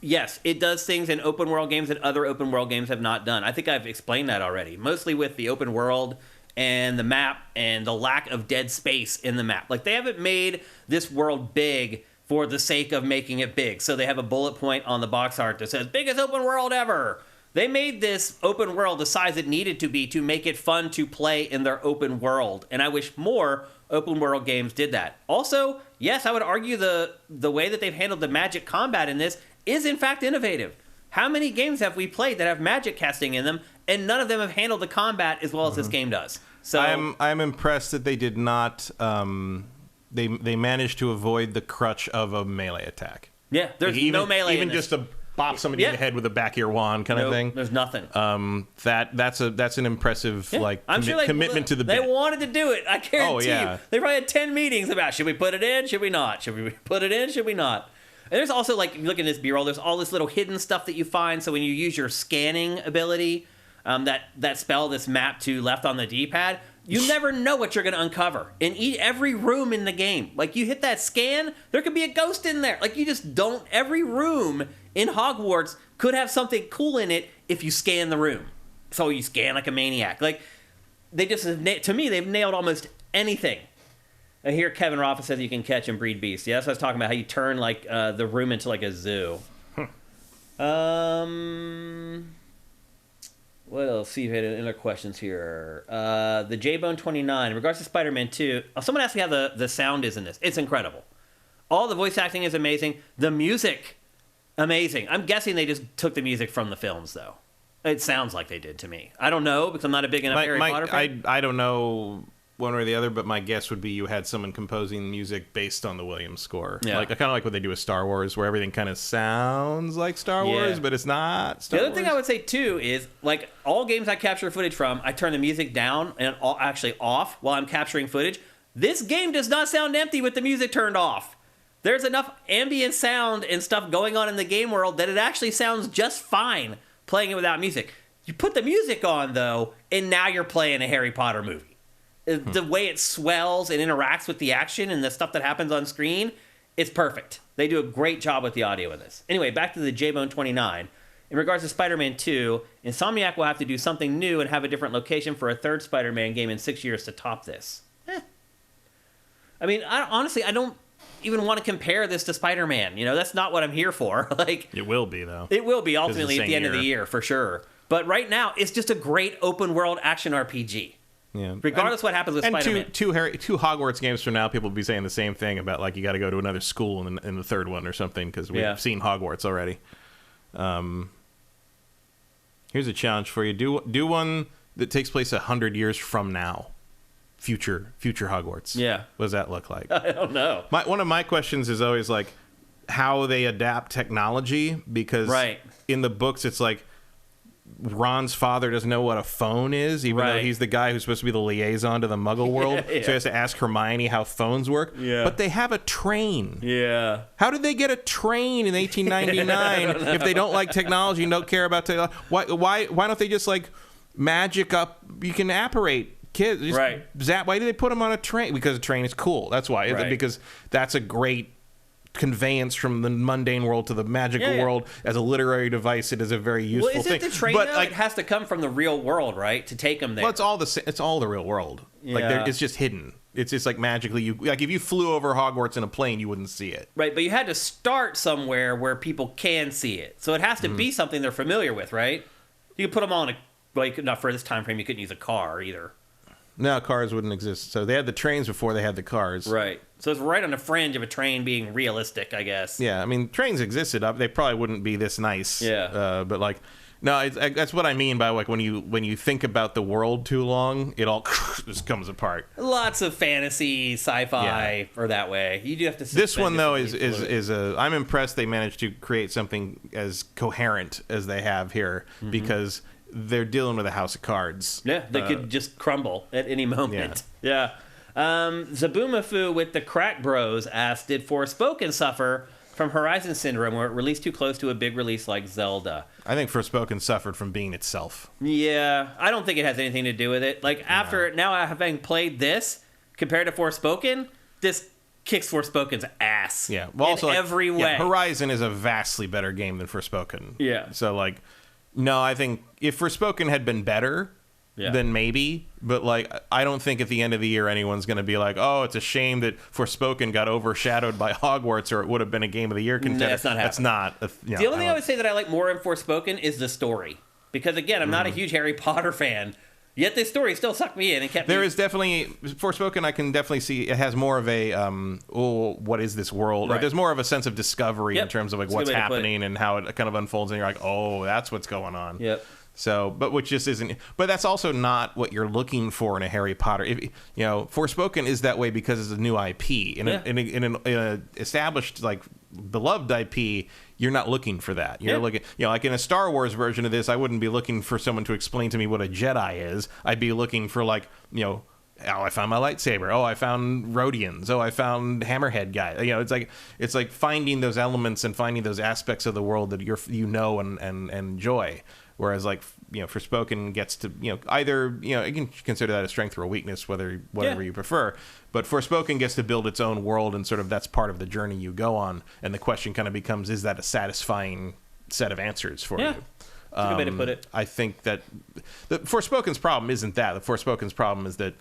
Yes, it does things in open world games that other open world games have not done. I think I've explained that already. Mostly with the open world and the map and the lack of dead space in the map. Like, they haven't made this world big for the sake of making it big. So they have a bullet point on the box art that says, biggest open world ever. They made this open world the size it needed to be to make it fun to play in their open world. And I wish more open world games did that. Also, yes, I would argue the way that they've handled the magic combat in this is in fact innovative. How many games have we played that have magic casting in them, and none of them have handled the combat as well as this game does? So I'm impressed that they did not. They managed to avoid the crutch of a melee attack. Yeah, there's no melee. Even just to bop somebody in the head with a back of your wand kind of thing. There's nothing. That's an impressive commitment to the bit. They wanted to do it. I guarantee you. They probably had 10 meetings about should we put it in, should we not, should we put it in, should we not. And there's also, like, look at this B-roll, there's all this little hidden stuff that you find. So when you use your scanning ability, that spell that's mapped to left on the D-pad, you never know what you're going to uncover in every room in the game. Like, you hit that scan, there could be a ghost in there. Like, you just don't. Every room in Hogwarts could have something cool in it if you scan the room. So you scan like a maniac. Like, they just, to me, they've nailed almost anything. I hear Kevin Roffa says you can catch and breed beasts. Yeah, that's what I was talking about, how you turn, like, the room into, like, a zoo. What else? See if we had any other questions here. The J-Bone29. In regards to Spider-Man 2, someone asked me how the sound is in this. It's incredible. All the voice acting is amazing. The music, amazing. I'm guessing they just took the music from the films, though. It sounds like they did to me. I don't know, because I'm not a big enough Harry Potter fan. I don't know one way or the other, but my guess would be you had someone composing music based on the Williams score. Yeah. Like, kind of like what they do with Star Wars, where everything kind of sounds like Star Wars, but it's not Star Wars. The other thing I would say, too, is, like, all games I capture footage from, I turn the music down and actually off while I'm capturing footage. This game does not sound empty with the music turned off. There's enough ambient sound and stuff going on in the game world that it actually sounds just fine playing it without music. You put the music on, though, and now you're playing a Harry Potter movie. The way it swells and interacts with the action and the stuff that happens on screen, it's perfect. They do a great job with the audio in this. Anyway, back to the J-Bone29. In regards to Spider-Man 2, Insomniac will have to do something new and have a different location for a third Spider-Man game in 6 years to top this. I mean, honestly, I don't even want to compare this to Spider-Man. You know, that's not what I'm here for. Like, it will be, though. It will be, ultimately, at the end of the year, for sure. But right now, it's just a great open-world action RPG. Yeah. Regardless of what happens with Spider-Man. And two Hogwarts games from now, people will be saying the same thing about, like, you got to go to another school in the third one or something, because we've seen Hogwarts already. Here's a challenge for you. Do one that takes place 100 years from now. Future Hogwarts. Yeah. What does that look like? I don't know. One of my questions is always, like, how they adapt technology, because in the books it's like, Ron's father doesn't know what a phone is, even though he's the guy who's supposed to be the liaison to the Muggle world. So he has to ask Hermione how phones work. Yeah. But they have a train. Yeah. How did they get a train in 1899 if they don't like technology and don't care about technology? Why don't they just, like, magic up? You can apparate kids. Zap. Why do they put them on a train? Because a train is cool. That's why. Because that's a great conveyance from the mundane world to the magical world. As a literary device, it is a very useful thing. Well, is it the train, but, like, it has to come from the real world, right, to take them there? Well, it's all the real world. Like, it's just hidden. It's just, like, magically, like, if you flew over Hogwarts in a plane, you wouldn't see it. Right, but you had to start somewhere where people can see it. So it has to be something they're familiar with, right? You could put them on not for this time frame, you couldn't use a car either. No, cars wouldn't exist. So they had the trains before they had the cars. Right. So it's right on the fringe of a train being realistic, I guess. Yeah, I mean, trains existed. They probably wouldn't be this nice. Yeah. But, like, no, that's what I mean by, like, when you think about the world too long, it all just comes apart. Lots of fantasy, sci-fi, or that way. You do have to. This one, though, is I'm impressed they managed to create something as coherent as they have here, because they're dealing with a house of cards. Yeah, they could just crumble at any moment. Yeah. Zabumafu with the Crack Bros asked, did Forspoken suffer from Horizon Syndrome, where it released too close to a big release like Zelda? I think Forspoken suffered from being itself. Yeah, I don't think it has anything to do with it. Like, now having played this, compared to Forspoken, this kicks Forspoken's ass. Yeah, well, in every way. Horizon is a vastly better game than Forspoken. Yeah. So, like, no, I think if Forspoken had been better, then maybe. But, like, I don't think at the end of the year anyone's going to be like, oh, it's a shame that Forspoken got overshadowed by Hogwarts, or it would have been a Game of the Year contender. That's not happening. That's not. The only thing I would say that I like more in Forspoken is the story. Because, again, I'm not a huge Harry Potter fan. Yet this story still sucked me in and kept There me... is definitely Forspoken. I can definitely see it has more of a what is this world? Right. Like, there's more of a sense of discovery in terms of like That's a what's good way to put it. happening and how it kind of unfolds, and you're like, oh, that's what's going on. Yep. So, but which just isn't. But that's also not what you're looking for in a Harry Potter. If, Forspoken is that way because it's a new IP in an established like beloved IP. You're not looking for that. You're looking, like in a Star Wars version of this, I wouldn't be looking for someone to explain to me what a Jedi is. I'd be looking for like, oh, I found my lightsaber. Oh, I found Rhodians. Oh, I found Hammerhead guy. It's like finding those elements and finding those aspects of the world that and enjoy. Whereas like, Forspoken gets to, either, you can consider that a strength or a weakness, whatever you prefer. But Forspoken gets to build its own world, and sort of that's part of the journey you go on. And the question kind of becomes, is that a satisfying set of answers for you? That's a good way to put it. I think that the Forspoken's problem isn't that. The Forspoken's problem is that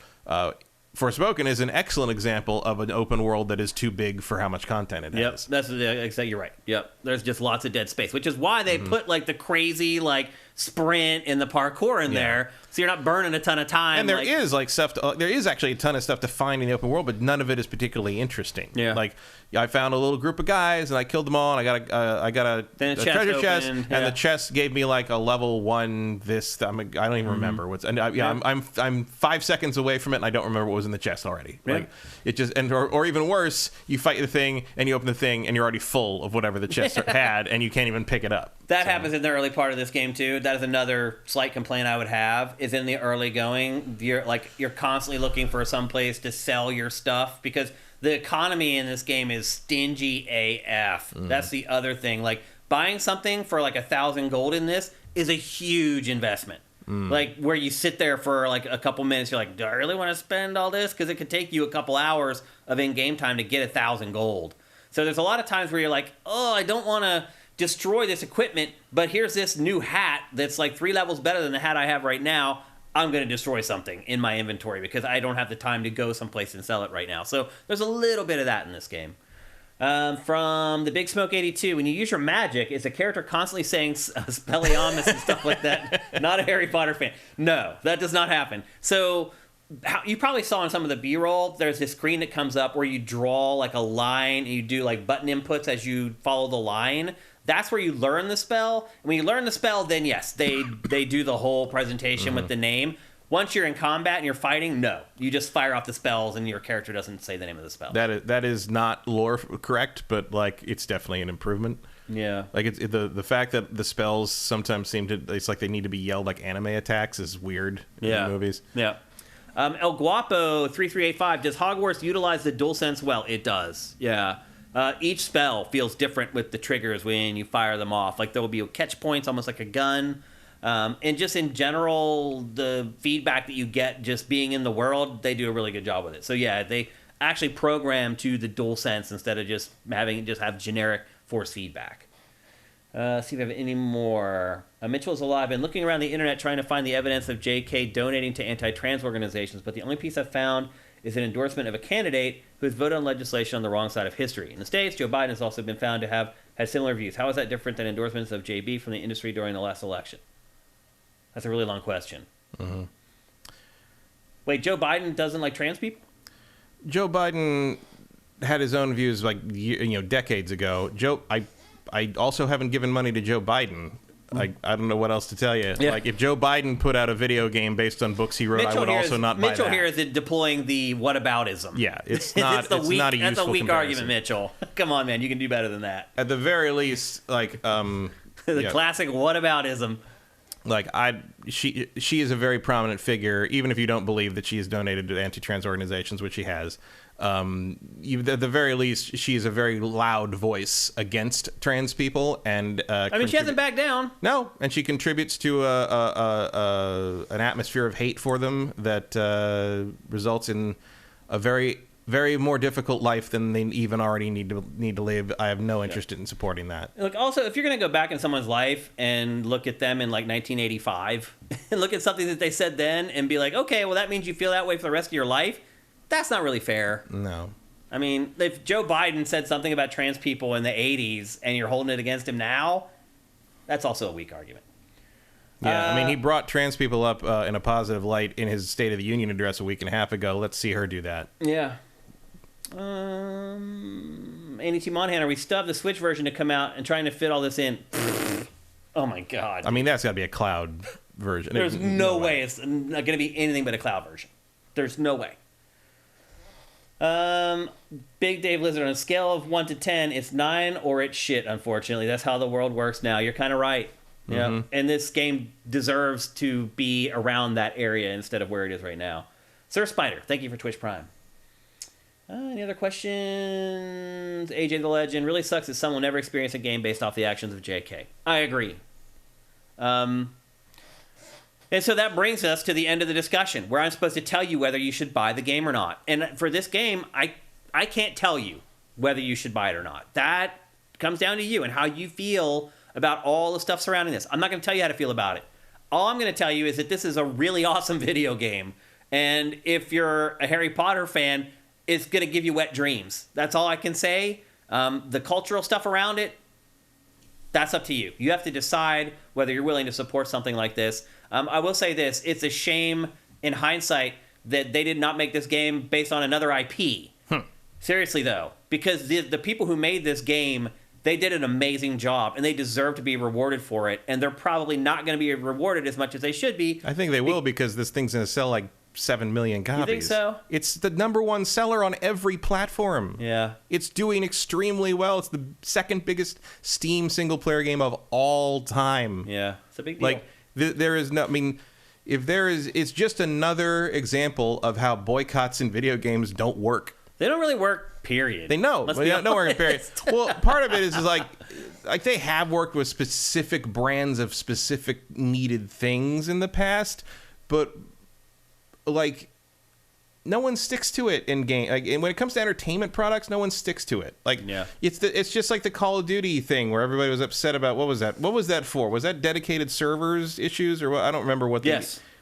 Forspoken is an excellent example of an open world that is too big for how much content it has. That's exactly, you're right. Yep, there's just lots of dead space, which is why they put like the crazy like sprint and the parkour in there, so you're not burning a ton of time. And there is like stuff. There is actually a ton of stuff to find in the open world, but none of it is particularly interesting. Yeah. Like I found a little group of guys and I killed them all, and I got a treasure chest, and the chest gave me like a level 1. I don't even remember what's. And I'm 5 seconds away from it, and I don't remember what was in the chest already. Yeah. Like it just or even worse, you fight the thing and you open the thing and you're already full of whatever the chest had, and you can't even pick it up. That happens in the early part of this game too. That is another slight complaint I would have. Is in the early going, you're constantly looking for some place to sell your stuff because the economy in this game is stingy AF. That's the other thing. Like buying something for like 1,000 gold in this is a huge investment. Like where you sit there for like a couple minutes, you're like, do I really want to spend all this? Because it could take you a couple hours of in-game time to get 1,000 gold. So there's a lot of times where you're like, oh, I don't want to destroy this equipment, but here's this new hat that's like 3 levels better than the hat I have right now. I'm going to destroy something in my inventory because I don't have the time to go someplace and sell it right now. So there's a little bit of that in this game. From the Big Smoke 82, when you use your magic, is a character constantly saying Spelliamus and stuff like that? Not a Harry Potter fan. No, that does not happen. So you probably saw in some of the B-roll, there's this screen that comes up where you draw like a line and you do like button inputs as you follow the line. That's where you learn the spell. And when you learn the spell, then yes, they do the whole presentation with the name. Once you're in combat and you're fighting, no. You just fire off the spells and your character doesn't say the name of the spell. That is not lore correct, but like it's definitely an improvement. Yeah. Like the fact that the spells sometimes it's like they need to be yelled like anime attacks is weird in the movies. Yeah. El Guapo 3385, does Hogwarts utilize the DualSense well? It does. Yeah. Each spell feels different with the triggers when you fire them off. Like there will be catch points, almost like a gun. And just in general, the feedback that you get just being in the world, they do a really good job with it. So yeah, they actually program to the DualSense instead of just having it have generic force feedback. See if we have any more. Mitchell's alive. I've been looking around the internet trying to find the evidence of JK donating to anti-trans organizations, but the only piece I've found is an endorsement of a candidate who has voted on legislation on the wrong side of history. In the States, Joe Biden has also been found to have had similar views. How is that different than endorsements of JB from the industry during the last election? That's a really long question. Mm-hmm. Wait, Joe Biden doesn't like trans people? Joe Biden had his own views like decades ago. I also haven't given money to Joe Biden. I don't know what else to tell you. Yeah. Like if Joe Biden put out a video game based on books he wrote, I would also not buy that. Mitchell here is deploying the whataboutism. Yeah, it's not. It's not a weak comparison. argument, Mitchell. Come on, man, you can do better than that. At the very least, like the classic whataboutism. Like she is a very prominent figure, even if you don't believe that she has donated to anti-trans organizations, which she has. At the very least, she is a very loud voice against trans people, and she hasn't backed down. No, and she contributes to an atmosphere of hate for them that results in a very, very more difficult life than they even already need to live. I have no interest in supporting that. Look, also, if you're going to go back in someone's life and look at them in like 1985 and look at something that they said then and be like, okay, well that means you feel that way for the rest of your life. That's not really fair. No. I mean, if Joe Biden said something about trans people in the 80s and you're holding it against him now, that's also a weak argument. Yeah, I mean, he brought trans people up in a positive light in his State of the Union address a week and a half ago. Let's see her do that. Yeah. Andy T. Monahan, we still have the Switch version to come out and trying to fit all this in. Oh, my God. I mean, that's got to be a cloud version. There's no way it's not going to be anything but a cloud version. There's no way. Big Dave Lizard, on a scale of 1 to 10, it's 9 or it's shit, unfortunately. That's how the world works now. You're kind of right. Yeah, and this game deserves to be around that area instead of where it is right now. Sir Spider, thank you for Twitch Prime. Any other questions? AJ the Legend, really sucks that someone will never experience a game based off the actions of JK. I agree. And so that brings us to the end of the discussion, where I'm supposed to tell you whether you should buy the game or not. And for this game, I can't tell you whether you should buy it or not. That comes down to you and how you feel about all the stuff surrounding this. I'm not going to tell you how to feel about it. All I'm going to tell you is that this is a really awesome video game. And if you're a Harry Potter fan, it's going to give you wet dreams. That's all I can say. The cultural stuff around it, that's up to you. You have to decide whether you're willing to support something like this. I will say this. It's a shame, in hindsight, that they did not make this game based on another IP. Seriously, though. Because the people who made this game, they did an amazing job, and they deserve to be rewarded for it. And they're probably not going to be rewarded as much as they should be. I think they will, because this thing's going to sell like 7 million copies. You think so? It's the #1 seller on every platform. Yeah. It's doing extremely well. It's the second biggest Steam single-player game of all time. Yeah, it's a big deal. Like, there is no... I mean, if there is... It's just another example of how boycotts in video games don't work. They don't really work, period. They know. They don't work, period. Well, part of it is like they have worked with specific brands of specific needed things in the past, but like no one sticks to it in game. Like, and when it comes to entertainment products, no one sticks to it. Like, it's just like the Call of Duty thing where everybody was upset about what was that? What was that for? Was that dedicated servers issues or what? I don't remember what.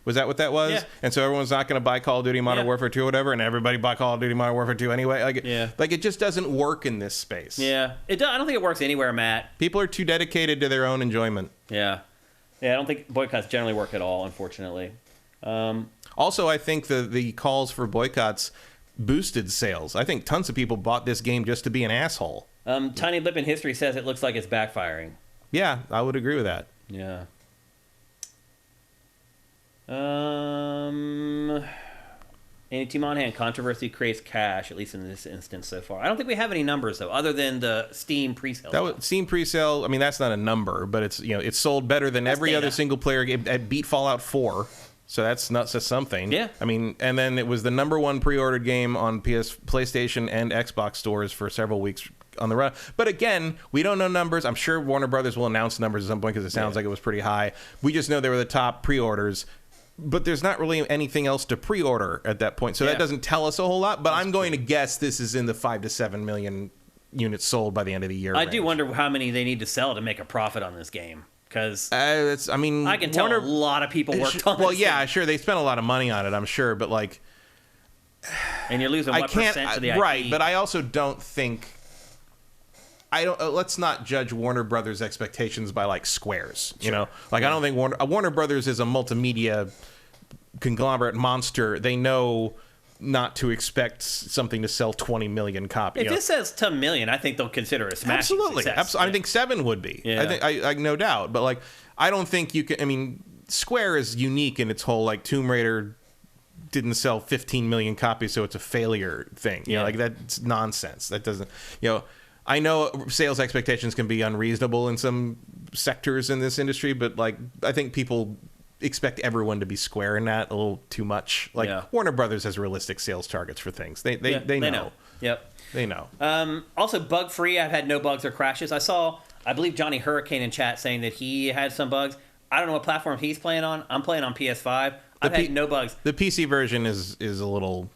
Was that what that was? Yeah. And so everyone's not going to buy Call of Duty Modern Warfare 2 or whatever, and everybody bought Call of Duty Modern Warfare 2 anyway. Like it just doesn't work in this space. Yeah, I don't think it works anywhere, Matt. People are too dedicated to their own enjoyment. Yeah, I don't think boycotts generally work at all, unfortunately. Also, I think the calls for boycotts boosted sales. I think tons of people bought this game just to be an asshole. Tiny Lip in History says it looks like it's backfiring. Yeah, I would agree with that. Yeah. Andy Monahan, controversy creates cash, at least in this instance so far. I don't think we have any numbers though, other than the Steam presale. Steam presale. I mean, that's not a number, but it's sold better than every other single player game. It beat Fallout 4, so that's not something. Yeah. I mean, and then it was the #1 pre-ordered game on PlayStation and Xbox stores for several weeks on the run. But again, we don't know numbers. I'm sure Warner Brothers will announce numbers at some point because it sounds like it was pretty high. We just know they were the top pre-orders. But there's not really anything else to pre-order at that point, so that doesn't tell us a whole lot. But I'm going to guess this is in the 5 to 7 million units sold by the end of the year. I do wonder how many they need to sell to make a profit on this game, because I can tell a lot of people worked on it. Well, yeah, sure, they spent a lot of money on it, I'm sure, but like, and you're losing what percent of the IP? Right, but I also don't think. Let's not judge Warner Brothers' expectations by like Square's. You know, like I don't think Warner Brothers is a multimedia conglomerate monster. They know not to expect something to sell 20 million copies. If this says 10 million, I think they'll consider it a smashing success. Absolutely. I think 7 would be. Yeah. I no doubt. But like, I don't think you can. I mean, Square is unique in its whole like Tomb Raider didn't sell 15 million copies, so it's a failure thing. You know, like that's nonsense. That doesn't. I know sales expectations can be unreasonable in some sectors in this industry, but like I think people expect everyone to be Square in that a little too much. Like Warner Brothers has realistic sales targets for things. They know. Yep. They know. Also, bug free. I've had no bugs or crashes. I believe Johnny Hurricane in chat saying that he had some bugs. I don't know what platform he's playing on. I'm playing on PS5. I've had no bugs. The PC version is a little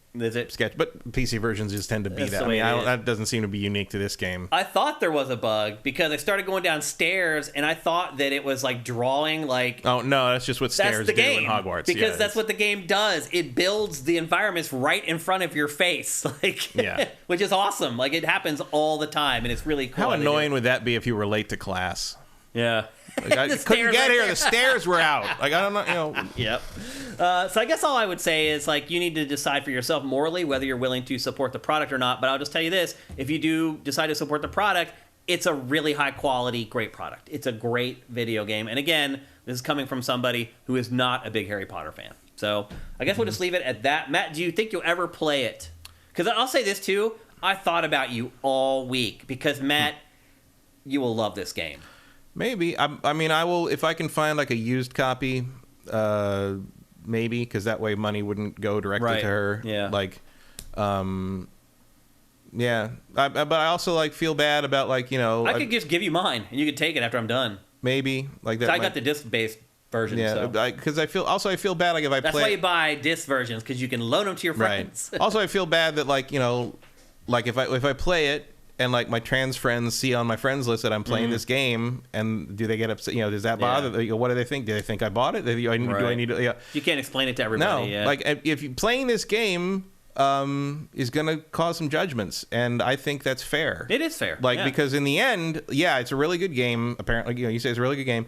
sketch, but PC versions just tend to be that. I mean, that doesn't seem to be unique to this game. I thought there was a bug because I started going downstairs and I thought that it was like drawing like. Oh no, that's just what stairs do in Hogwarts. Because that's what the game does. It builds the environments right in front of your face, which is awesome. Like it happens all the time, and it's really cool. How annoying would that be if you were late to class? Yeah. Like, I couldn't get here. The stairs were out. Like, I don't know, Yep. So I guess all I would say is, like, you need to decide for yourself morally whether you're willing to support the product or not. But I'll just tell you this. If you do decide to support the product, it's a really high quality, great product. It's a great video game. And again, this is coming from somebody who is not a big Harry Potter fan. So I guess we'll just leave it at that. Matt, do you think you'll ever play it? Because I'll say this, too. I thought about you all week. Because, Matt, you will love this game. Maybe. I mean, I will, if I can find, like, a used copy, maybe, because that way money wouldn't go directly to her. Yeah. Like, yeah. But I also, like, feel bad about, like, I could just give you mine, and you could take it after I'm done. Maybe. Like that. I got the disc-based version. Yeah, because I feel bad, like, if I That's play... why you buy disc versions, because you can loan them to your friends. Right. Also, I feel bad that, like, like, if I play it, and, like, my trans friends see on my friends list that I'm playing this game, and do they get upset? Does that bother? What do they think? Do they think I bought it? Do I need to? You can't explain it to everybody. No, like, if you playing this game is going to cause some judgments, and I think that's fair. It is fair, like, because in the end, it's a really good game. Apparently, you say it's a really good game.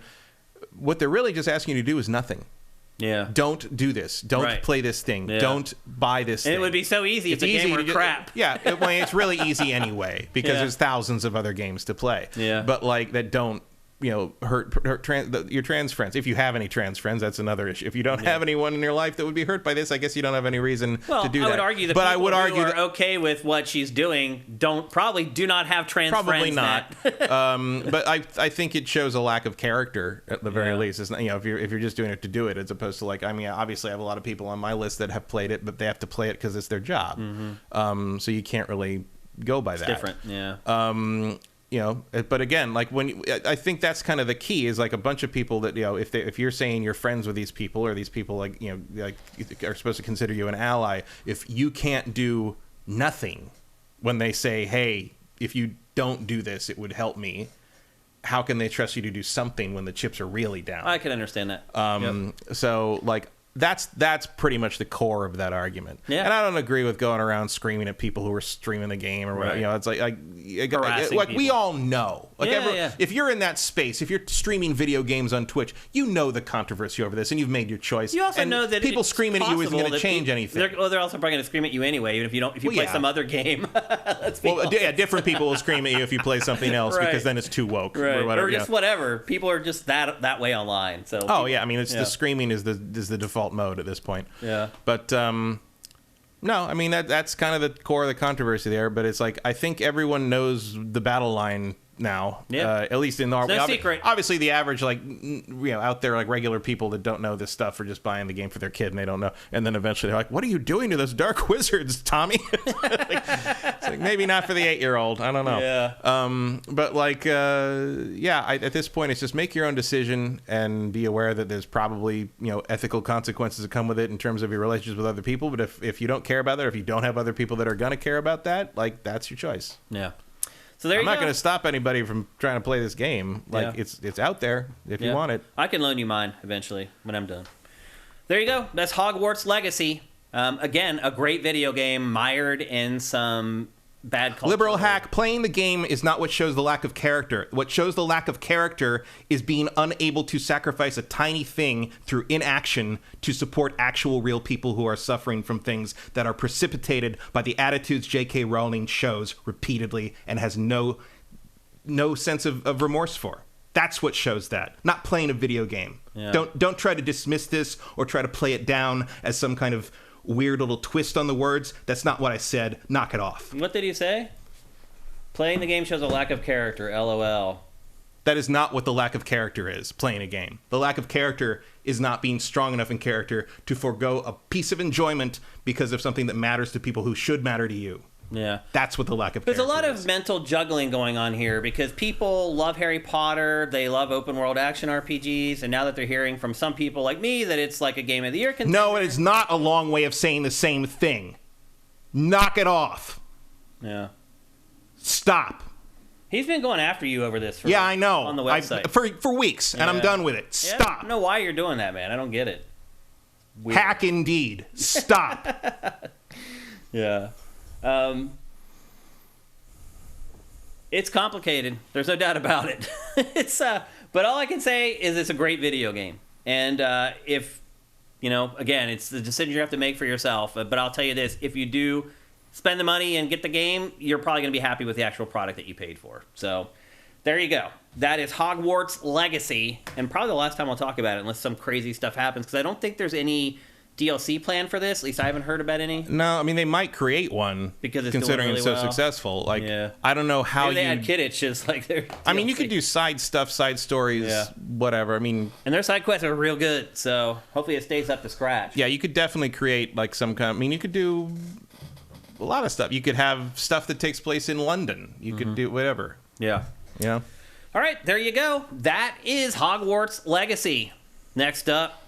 What they're really just asking you to do is nothing. Yeah. Don't do this. Don't play this thing. Yeah. Don't buy this thing. It would be so easy if the game were crap. Yeah, it's really easy anyway, because there's thousands of other games to play. Yeah. But, like, that don't, hurt your trans friends. If you have any trans friends, that's another issue. If you don't have anyone in your life that would be hurt by this, I guess you don't have any reason to do that. I would argue that people who are okay with what she's doing probably do not have trans friends. Probably not. But I think it shows a lack of character at the very least. It's not, if you're just doing it to do it, as opposed to, like, I mean, obviously I have a lot of people on my list that have played it, but they have to play it because it's their job. Mm-hmm. So you can't really go by that. It's different. Yeah. But again, like, I think that's kind of the key, is, like, a bunch of people that, if you're saying you're friends with these people, or these people, like, like, are supposed to consider you an ally, if you can't do nothing when they say, hey, if you don't do this, it would help me, how can they trust you to do something when the chips are really down? I can understand that. So, like, that's pretty much the core of that argument. Yeah. And I don't agree with going around screaming at people who are streaming the game or whatever. It's like we all know. Like, if you're in that space, if you're streaming video games on Twitch, you know the controversy over this, and you've made your choice. You also know that people screaming at you isn't going to change anything. They're also probably going to scream at you anyway, even if you play some other game. Different people will scream at you if you play something else, because then it's too woke or whatever. Or just whatever. People are just that way online. So. I mean, it's the screaming is the default mode at this point. Yeah. But no, I mean, that's kind of the core of the controversy there. But it's like, I think everyone knows the battle line now. Yeah. At least in our no secret. Obviously, the average, like, out there, like, regular people that don't know this stuff are just buying the game for their kid, and they don't know. And then eventually they're like, "What are you doing to those dark wizards, Tommy?" It's like, maybe not for the 8-year-old. I don't know. Yeah. But, like, at this point, it's just make your own decision and be aware that there's probably, ethical consequences that come with it in terms of your relationships with other people. But if you don't care about that, or if you don't have other people that are going to care about that, like, that's your choice. Yeah. So there I'm not going to stop anybody from trying to play this game. Like, it's out there if you want it. I can loan you mine eventually when I'm done. There you go. That's Hogwarts Legacy. Again, a great video game mired in some bad culture. Liberal hack. Playing the game is not what shows the lack of character. What shows the lack of character is being unable to sacrifice a tiny thing through inaction to support actual real people who are suffering from things that are precipitated by the attitudes J.K. Rowling shows repeatedly and has no sense of remorse for. That's what shows that. Not playing a video game. Yeah. Don't try to dismiss this or try to play it down as some kind of weird little twist on the words. That's not what I said. Knock it off. What did he say? Playing the game shows a lack of character. LOL. That is not what the lack of character is, playing a game. The lack of character is not being strong enough in character to forego a piece of enjoyment because of something that matters to people who should matter to you. Yeah. That's what the lack of character is. There's a lot of mental juggling going on here because people love Harry Potter, they love open world action RPGs, and now that they're hearing from some people like me that it's like a Game of the Year contender. No, it is not a long way of saying the same thing. Knock it off. Yeah. Stop. He's been going after you over this I know. On the website. For weeks, and I'm done with it. Stop. I don't know why you're doing that, man. I don't get it. Weird. Hack indeed. Stop. Yeah. It's complicated. There's no doubt about it. But all I can say is it's a great video game. And if, again, it's the decision you have to make for yourself. But I'll tell you this, if you do spend the money and get the game, you're probably going to be happy with the actual product that you paid for. So there you go. That is Hogwarts Legacy. And probably the last time I'll talk about it, unless some crazy stuff happens. Because I don't think there's any DLC plan for this. At least I haven't heard about any. No, I mean, they might create one because it's considering doing really it's so successful. Like, yeah. I don't know how maybe they add Kidditch just like their DLC. I mean, you could do side stuff, side stories, whatever. I mean, and their side quests are real good, so hopefully it stays up to scratch. Yeah, you could definitely create like some kind. I mean, you could do a lot of stuff. You could have stuff that takes place in London. You could do whatever. Yeah. Yeah. All right, there you go. That is Hogwarts Legacy. Next up,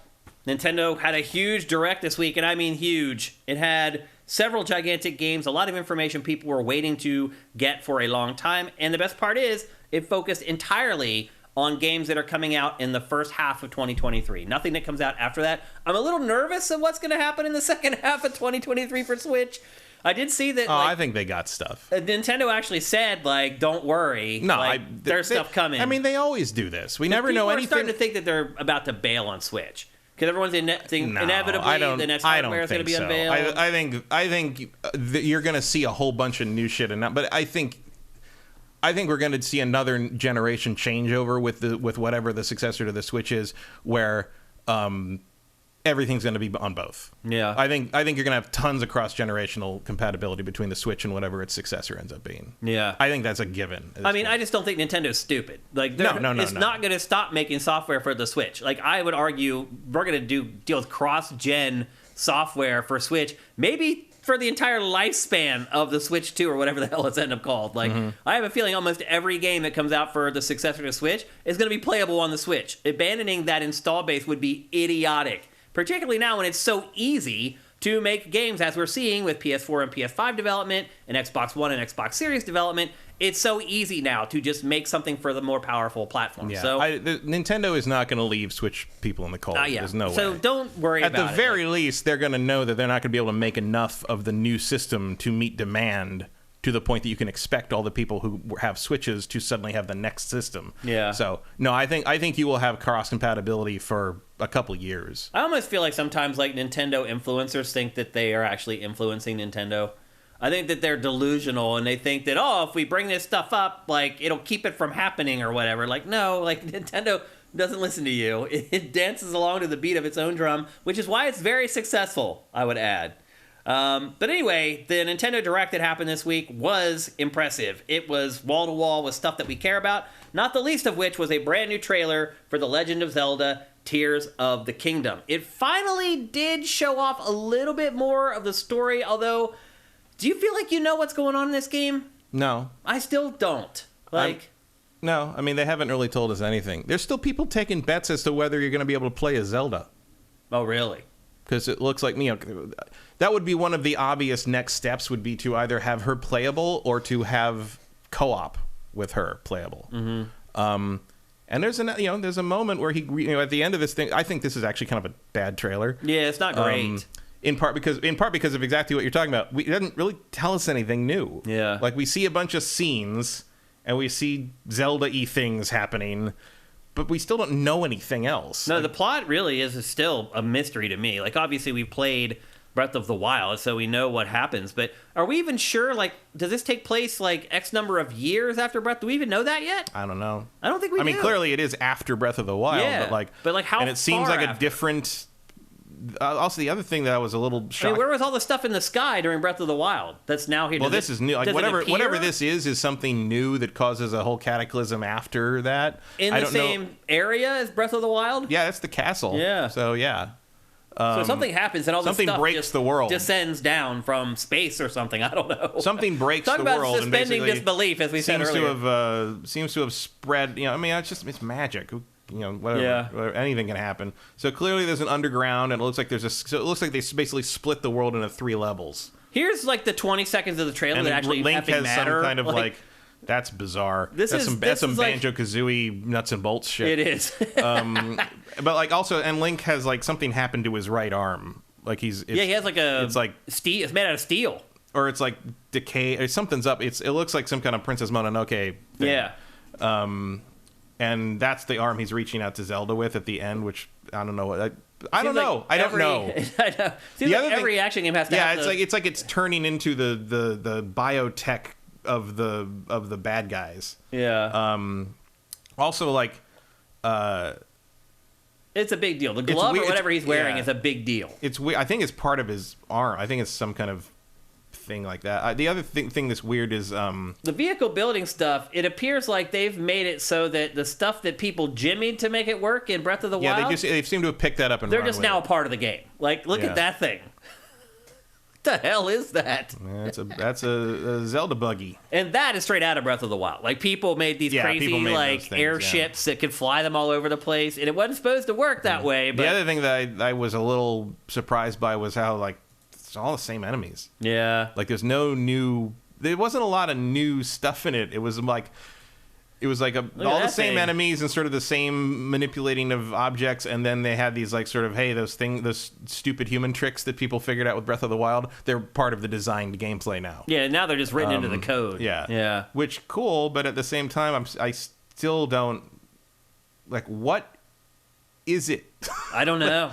Nintendo had a huge direct this week, and I mean huge. It had several gigantic games, a lot of information people were waiting to get for a long time, and the best part is it focused entirely on games that are coming out in the first half of 2023. Nothing that comes out after that. I'm a little nervous of what's going to happen in the second half of 2023 for Switch. I did see that. I think they got stuff. Nintendo actually said, don't worry. No, there's stuff coming. I mean, they always do this. We never know anything. People are starting to think that they're about to bail on Switch. Because everyone's inevitably the next hardware is going to be unveiled. I think that you're going to see a whole bunch of new shit, but I think we're going to see another generation changeover with whatever the successor to the Switch is, where everything's going to be on both. Yeah, I think you're going to have tons of cross-generational compatibility between the Switch and whatever its successor ends up being. Yeah, I think that's a given. I mean, I just don't think Nintendo's stupid. No. It's not going to stop making software for the Switch. I would argue we're going to deal with cross-gen software for Switch, maybe for the entire lifespan of the Switch 2 or whatever the hell it's end up called. I have a feeling almost every game that comes out for the successor to Switch is going to be playable on the Switch. Abandoning that install base would be idiotic. Particularly now when it's so easy to make games, as we're seeing with PS4 and PS5 development and Xbox One and Xbox Series development. It's so easy now to just make something for the more powerful platform. Yeah. So Nintendo is not going to leave Switch people in the cold. Yeah. There's no way. So don't worry about it. At the very least, they're going to know that they're not going to be able to make enough of the new system to meet demand to the point that you can expect all the people who have Switches to suddenly have the next system. Yeah. So, no, I think you will have cross-compatibility for a couple years. I almost feel like sometimes Nintendo influencers think that they are actually influencing Nintendo. I think that they're delusional and they think that, if we bring this stuff up, it'll keep it from happening or whatever. No, Nintendo doesn't listen to you. It dances along to the beat of its own drum, which is why it's very successful, I would add. But anyway, the Nintendo Direct that happened this week was impressive. It was wall-to-wall with stuff that we care about, not the least of which was a brand new trailer for The Legend of Zelda Tears of the Kingdom. It finally did show off a little bit more of the story, although, do you feel like you know what's going on in this game? No. I still don't. No, I mean, they haven't really told us anything. There's still people taking bets as to whether you're going to be able to play as Zelda. Oh, really? Because it looks like, that would be one of the obvious next steps would be to either have her playable or to have co-op with her playable. Mm-hmm. And there's a moment where he, at the end of this thing, I think this is actually kind of a bad trailer. Yeah, it's not great. In part because of exactly what you're talking about. It doesn't really tell us anything new. Yeah. We see a bunch of scenes and we see Zelda-y things happening, but we still don't know anything else. No, the plot really is still a mystery to me. Obviously, we played Breath of the Wild, so we know what happens. But are we even sure, does this take place, X number of years after Breath? Do we even know that yet? I don't know. I don't think we do. I mean, clearly it is after Breath of the Wild, yeah, but how and it seems far like after? A different... also, the other thing that I was a little shocked... I mean, where was all the stuff in the sky during Breath of the Wild that's now here? Well, this is new. Whatever this is something new that causes a whole cataclysm after that. In the same area as Breath of the Wild? Yeah, that's the castle. Yeah. So, yeah. So something happens and all this stuff breaks the world. Descends down from space or something. I don't know. Something breaks the world. Talk about suspending disbelief, as we said earlier. Seems to have spread. It's magic. Whatever. Yeah. Anything can happen. So clearly there's an underground, and it looks like it looks like they basically split the world into 3 levels. Here's the 20 seconds of the trailer and that actually Link has matter. Some kind of that's bizarre. That's some Banjo-Kazooie nuts and bolts shit. It is. But also, and Link has something happened to his right arm. He has steel. It's made out of steel. Or it's decay. Or something's up. It looks like some kind of Princess Mononoke thing. Yeah. and that's the arm he's reaching out to Zelda with at the end, which I don't know. I don't know. I don't know. I know. Seems like every action game has to have it's turning into the biotech of the bad guys. Yeah. Also, like, it's a big deal. The glove or whatever he's wearing is a big deal. It's weird. I think it's part of his arm. I think it's some kind of thing like that. The other thing that's weird is the vehicle building stuff. It appears like they've made it so that the stuff that people jimmied to make it work in Breath of the Wild, they seem to have picked that up and they're just now a part of the game. Like, look at that thing. What the hell is that? That's a Zelda buggy, and that is straight out of Breath of the Wild. Like, people made these crazy like airships that could fly them all over the place, and it wasn't supposed to work that way. But the other thing that I was a little surprised by was how, like, it's all the same enemies. Yeah, like there wasn't a lot of new stuff in it. It was like all the same enemies and sort of the same manipulating of objects, and then they had these like sort of, hey, those stupid human tricks that people figured out with Breath of the Wild, they're part of the designed gameplay now. Yeah, now they're just written into the code. Yeah. Which, cool, but at the same time, I still don't, like, what is it? I don't know.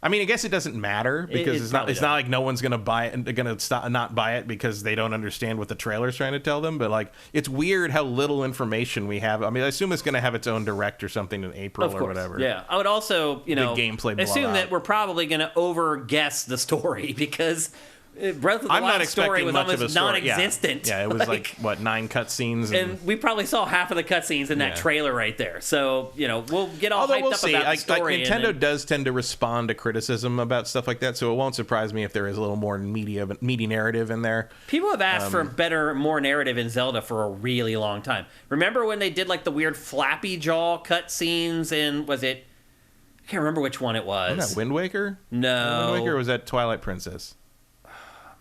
I mean, I guess it doesn't matter because it's not like no one's gonna buy it and gonna not buy it because they don't understand what the trailer's trying to tell them. But like, it's weird how little information we have. I mean, I assume it's gonna have its own direct or something in April or whatever. Yeah, I would also gameplay assume that we're probably gonna over guess the story because Breath of the Wild story was almost non-existent. Yeah, it was like what, 9 cutscenes, and we probably saw half of the cutscenes in that trailer right there. So we'll get all hyped up about the story. Nintendo does tend to respond to criticism about stuff like that, so it won't surprise me if there is a little more meaty narrative in there. People have asked for more narrative in Zelda for a really long time. Remember when they did like the weird flappy jaw cutscenes in, was it? I can't remember which one it was. Wasn't that Wind Waker? No. Wind Waker, or was that Twilight Princess?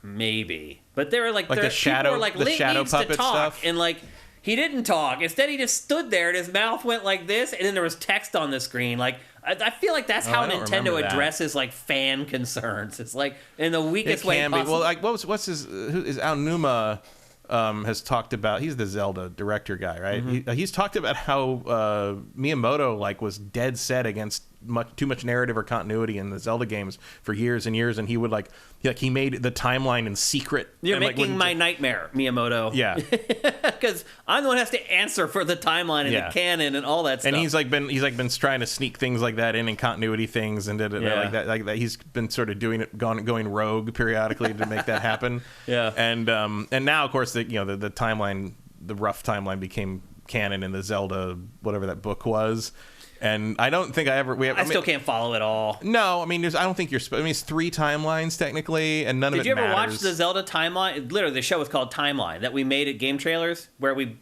Maybe, but they were like the shadow, were like, the shadow puppet to talk, stuff, and like he didn't talk. Instead, he just stood there, and his mouth went like this, and then there was text on the screen. Like I feel like that's how Nintendo addresses like fan concerns. It's like in the weakest way possible. Well, like what's his Aonuma has talked about. He's the Zelda director guy, right? Mm-hmm. He's talked about how Miyamoto like was dead set against too much narrative or continuity in the Zelda games for years and years, and he would he made the timeline in secret. You're making my nightmare, Miyamoto. Yeah, because I'm the one who has to answer for the timeline and the canon and all that stuff. And he's been trying to sneak things like that in and continuity things and like that. He's been sort of doing it, going rogue periodically to make that happen. Yeah, and now of course the timeline, the rough timeline became canon in the Zelda whatever that book was. And I don't think I still can't follow it all. No, I mean, I don't think you're. I mean, it's 3 timelines technically, and none of it matters. Did you ever watch the Zelda timeline? Literally, the show was called Timeline that we made at Game Trailers, where we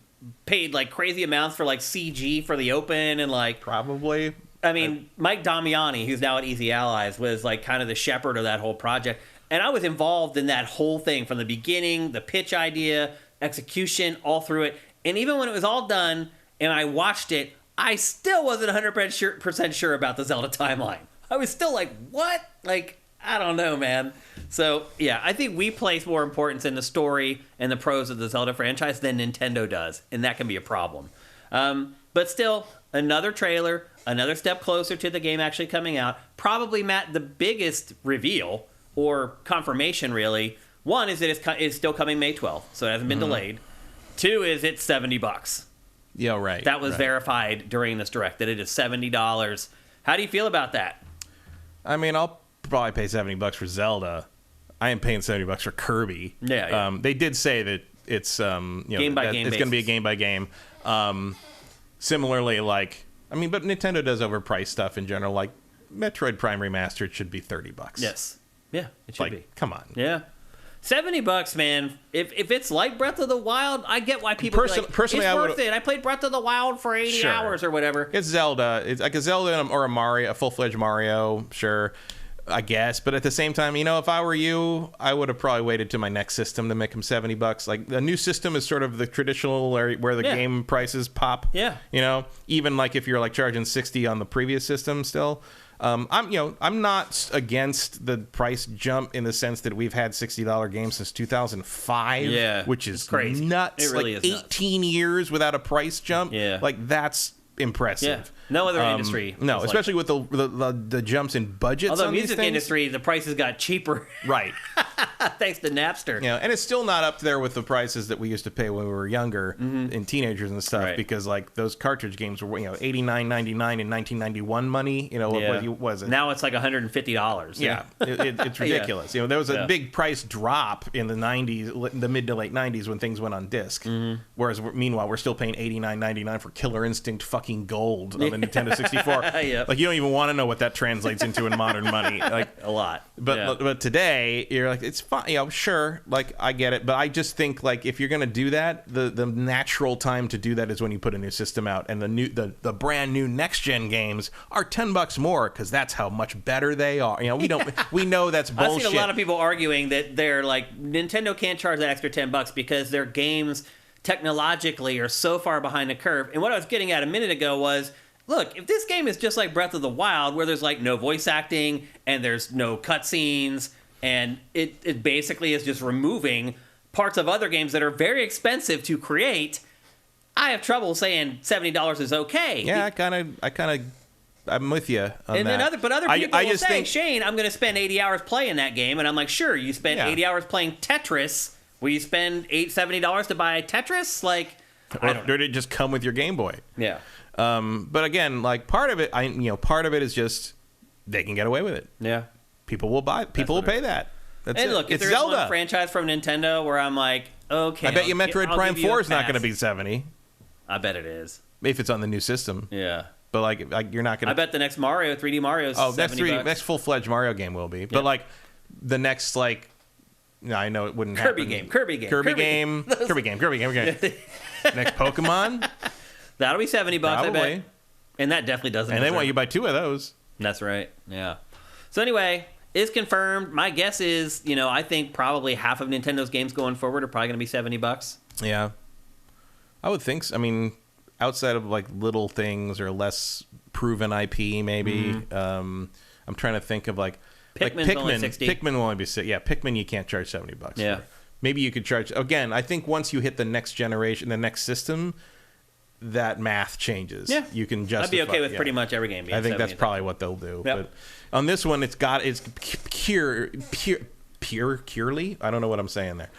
paid like crazy amounts for like CG for the open and like. Probably. I mean, Mike Damiani, who's now at Easy Allies, was like kind of the shepherd of that whole project, and I was involved in that whole thing from the beginning, the pitch idea, execution, all through it, and even when it was all done and I watched it. I still wasn't 100% sure about the Zelda timeline. I was still like, what? Like, I don't know, man. So, yeah, I think we place more importance in the story and the pros of the Zelda franchise than Nintendo does, and that can be a problem. But still, another trailer, another step closer to the game actually coming out. Probably, Matt, the biggest reveal, or confirmation, really. One is that it's still coming May 12th, so it hasn't been delayed. 2 is it's $70. Yeah, right. That was verified during this direct, that it is $70. How do you feel about that? I mean, I'll probably pay $70 for Zelda. I am paying $70 for Kirby. Yeah. They did say that it's game by game. It's going to be a game by game. Similarly, like, I mean, but Nintendo does overprice stuff in general. Like Metroid Prime Remastered should be $30. Yes. Yeah, it should be. Come on. Yeah. $70, man. If it's like Breath of the Wild, I get why people personally, it's worth it. I played Breath of the Wild for 80 hours or whatever. It's Zelda. It's like a Zelda or a Mario, a full-fledged Mario, sure, I guess. But at the same time, if I were you, I would have probably waited to my next system to make them $70. Like the new system is sort of the traditional where the game prices pop. Yeah. Even like if you're like charging $60 on the previous system still. I'm not against the price jump in the sense that we've had $60 games since 2005, which is crazy. Nuts. It really like is 18 nuts. years without a price jump. Yeah. Like that's impressive. Yeah. No other industry. No, is especially with the jumps in budgets. Although on music these things. industry, the prices got cheaper. Right. Thanks to Napster. Yeah, and it's still not up there with the prices that we used to pay when we were younger and teenagers and stuff, Right. because like those cartridge games were $89.99 in 1991 money. What was it? Now it's like $150. Yeah, it's ridiculous. There was a big price drop in the 90s, the mid to late 90s when things went on disc. Whereas meanwhile, we're still paying $89.99 for Killer Instinct fucking gold on the Nintendo 64. Yep. Like you don't even want to know what that translates into in modern money. Like A lot. But today you're like, it's fine. Sure. Like I get it, but I just think like if you're gonna do that, the natural time to do that is when you put a new system out, and the brand new next gen games are $10 more because that's how much better they are. We know that's bullshit. I've seen a lot of people arguing that they're like, Nintendo can't charge that extra $10 because their games technologically are so far behind the curve. And what I was getting at a minute ago was, look, if this game is just like Breath of the Wild, where there's like no voice acting and there's no cutscenes, and it basically is just removing parts of other games that are very expensive to create, I have trouble saying $70 is okay. Yeah, I'm with you on and that. then other people will just say, think, Shane, I'm going to spend 80 hours playing that game. And I'm like, sure, you spent 80 hours playing Tetris. Will you spend $70 to buy Tetris? Like, I don't know. Or did it just come with your Game Boy? Yeah. But again, like part of it, part of it is just they can get away with it. Yeah. People will buy. People will pay that. That's And it. look, if it's there's Zelda. one franchise from Nintendo where I'm like, okay. I bet you Metroid I'll Prime give you 4 a is not going to pass. be 70. I bet it is. If it's on the new system. Yeah. But like you're not going to. I bet the next Mario, 3D Mario is $70. Next full-fledged Mario game will be. But like the next no, I know it wouldn't Kirby happen. game. Kirby game. Next Pokemon. That'll be $70, I bet. Probably. And that definitely doesn't. And they want you to buy 2 of those. That's right. Yeah. So anyway, it's confirmed. My guess is, I think probably half of Nintendo's games going forward are probably going to be $70. Yeah. I would think so. I mean, outside of like little things or less proven IP, maybe. I'm trying to think of like Pikmin's only 60. Pikmin will only be Pikmin you can't charge $70. Yeah. For. Maybe you could charge again. I think once you hit the next generation, the next system, that math changes. Yeah, you can justify. I'd be okay with pretty much every game being I think that's 70. probably what they'll do. Yep. But on this one, it's purely. I don't know what I'm saying there.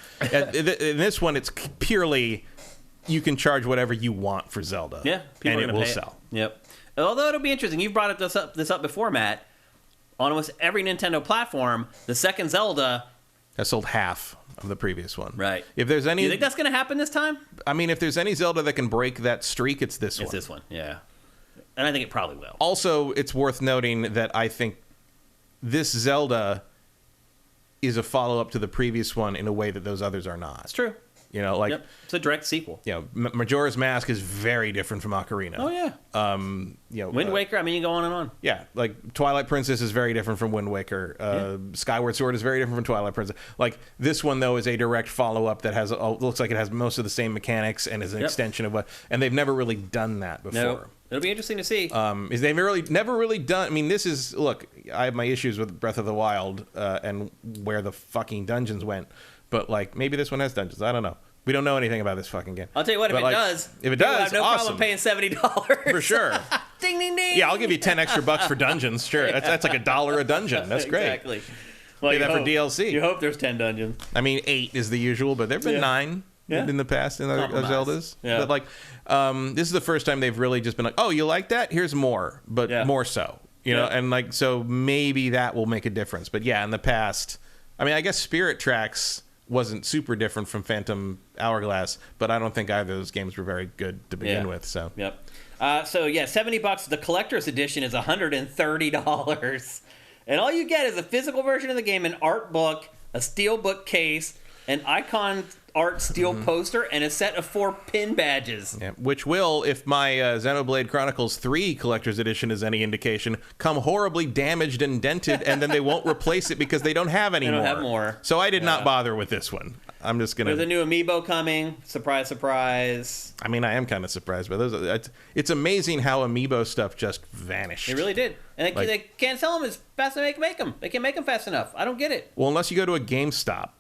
In this one, it's purely. You can charge whatever you want for Zelda. Yeah, and are it gonna will pay sell. Yep. Although it'll be interesting. You've brought this up before, Matt. On almost every Nintendo platform, the second Zelda That sold half of the previous one. Right. If there's any, you think that's going to happen this time? I mean, if there's any Zelda that can break that streak, it's this one. It's this one, yeah. And I think it probably will. Also, it's worth noting that I think this Zelda is a follow-up to the previous one in a way that those others are not. It's true. Like it's a direct sequel. Majora's Mask is very different from Ocarina. Oh yeah. Wind Waker. I mean, you go on and on. Yeah, like Twilight Princess is very different from Wind Waker. Skyward Sword is very different from Twilight Princess. Like this one though is a direct follow-up that has looks like it has most of the same mechanics and is an extension of and they've never really done that before. No. It'll be interesting to see. Is they've never really done. I mean, this is I have my issues with Breath of the Wild and where the fucking dungeons went, but like maybe this one has dungeons. I don't know. We don't know anything about this fucking game. I'll tell you what, if it does, I have no problem paying $70 for sure. Ding ding ding. Yeah, I'll give you 10 extra bucks for dungeons. Sure, that's like $1 a dungeon. That's great. Exactly. Well, Pay that for DLC. You hope there's 10 dungeons. I mean, 8 is the usual, but there've been 9 in the past in other Zeldas. Yeah. But like, this is the first time they've really just been like, oh, you like that? Here's more, but more so. You know, and like so maybe that will make a difference. But yeah, in the past, I mean, I guess Spirit Tracks wasn't super different from Phantom Hourglass, but I don't think either of those games were very good to begin with. So $70. The collector's edition is $130, and all you get is a physical version of the game, an art book, a steel book case, an icon art steel poster, and a set of 4 pin badges. Yeah, which will, if my Xenoblade Chronicles 3 Collector's Edition is any indication, come horribly damaged and dented, and then they won't replace it because they don't have any more. They don't have more. So I did not bother with this one. I'm just going to... There's a new amiibo coming. Surprise, surprise. I mean, I am kind of surprised by those. It's amazing how amiibo stuff just vanished. It really did. And they can't sell them as fast as they make them. They can't make them fast enough. I don't get it. Well, unless you go to a GameStop.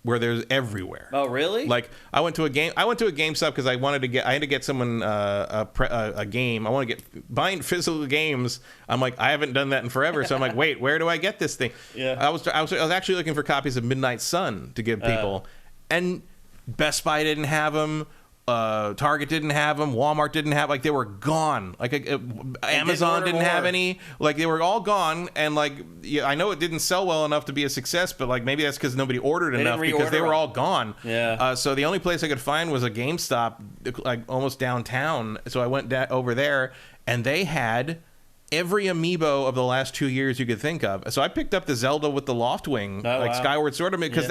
where there's everywhere. Oh, really? Like I went to a GameStop because I had to get someone a game. I want to get buying physical games. I'm like, I haven't done that in forever, so I'm like, wait, where do I get this thing? Yeah. I was actually looking for copies of Midnight Sun to give people, and Best Buy didn't have them. Target didn't have them. Walmart didn't have, like, they were gone. Like Amazon didn't have any. Like, they were all gone. And like, yeah, I know it didn't sell well enough to be a success, but like maybe that's because nobody ordered enough because they were all gone. Yeah. So the only place I could find was a GameStop, like almost downtown. So I went over there, and they had every amiibo of the last 2 years you could think of. So I picked up the Zelda with the Loftwing, Skyward Sword, because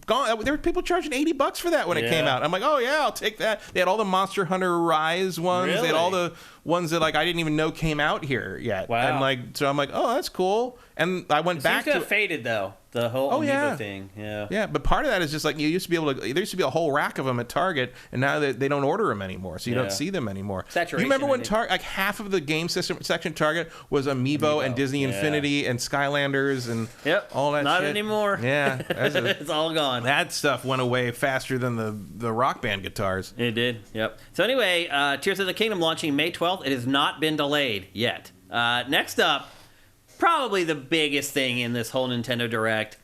gone. There were people charging $80 for that when it came out. I'm like, oh yeah, I'll take that. They had all the Monster Hunter Rise ones. Really? They had all the ones that like I didn't even know came out here yet. Wow. And like, so I'm like, oh, that's cool. And I went back to faded though. The whole amiibo thing, yeah. But part of that is just like there used to be a whole rack of them at Target, and now they don't order them anymore, so you don't see them anymore. Saturation, you remember when like half of the game system section at Target was amiibo and Disney Infinity and Skylanders and all that. Not shit. Anymore. Yeah, it's all gone. That stuff went away faster than the Rock Band guitars. It did. Yep. So anyway, Tears of the Kingdom launching May 12th. It has not been delayed yet. Next up, probably the biggest thing in this whole Nintendo Direct.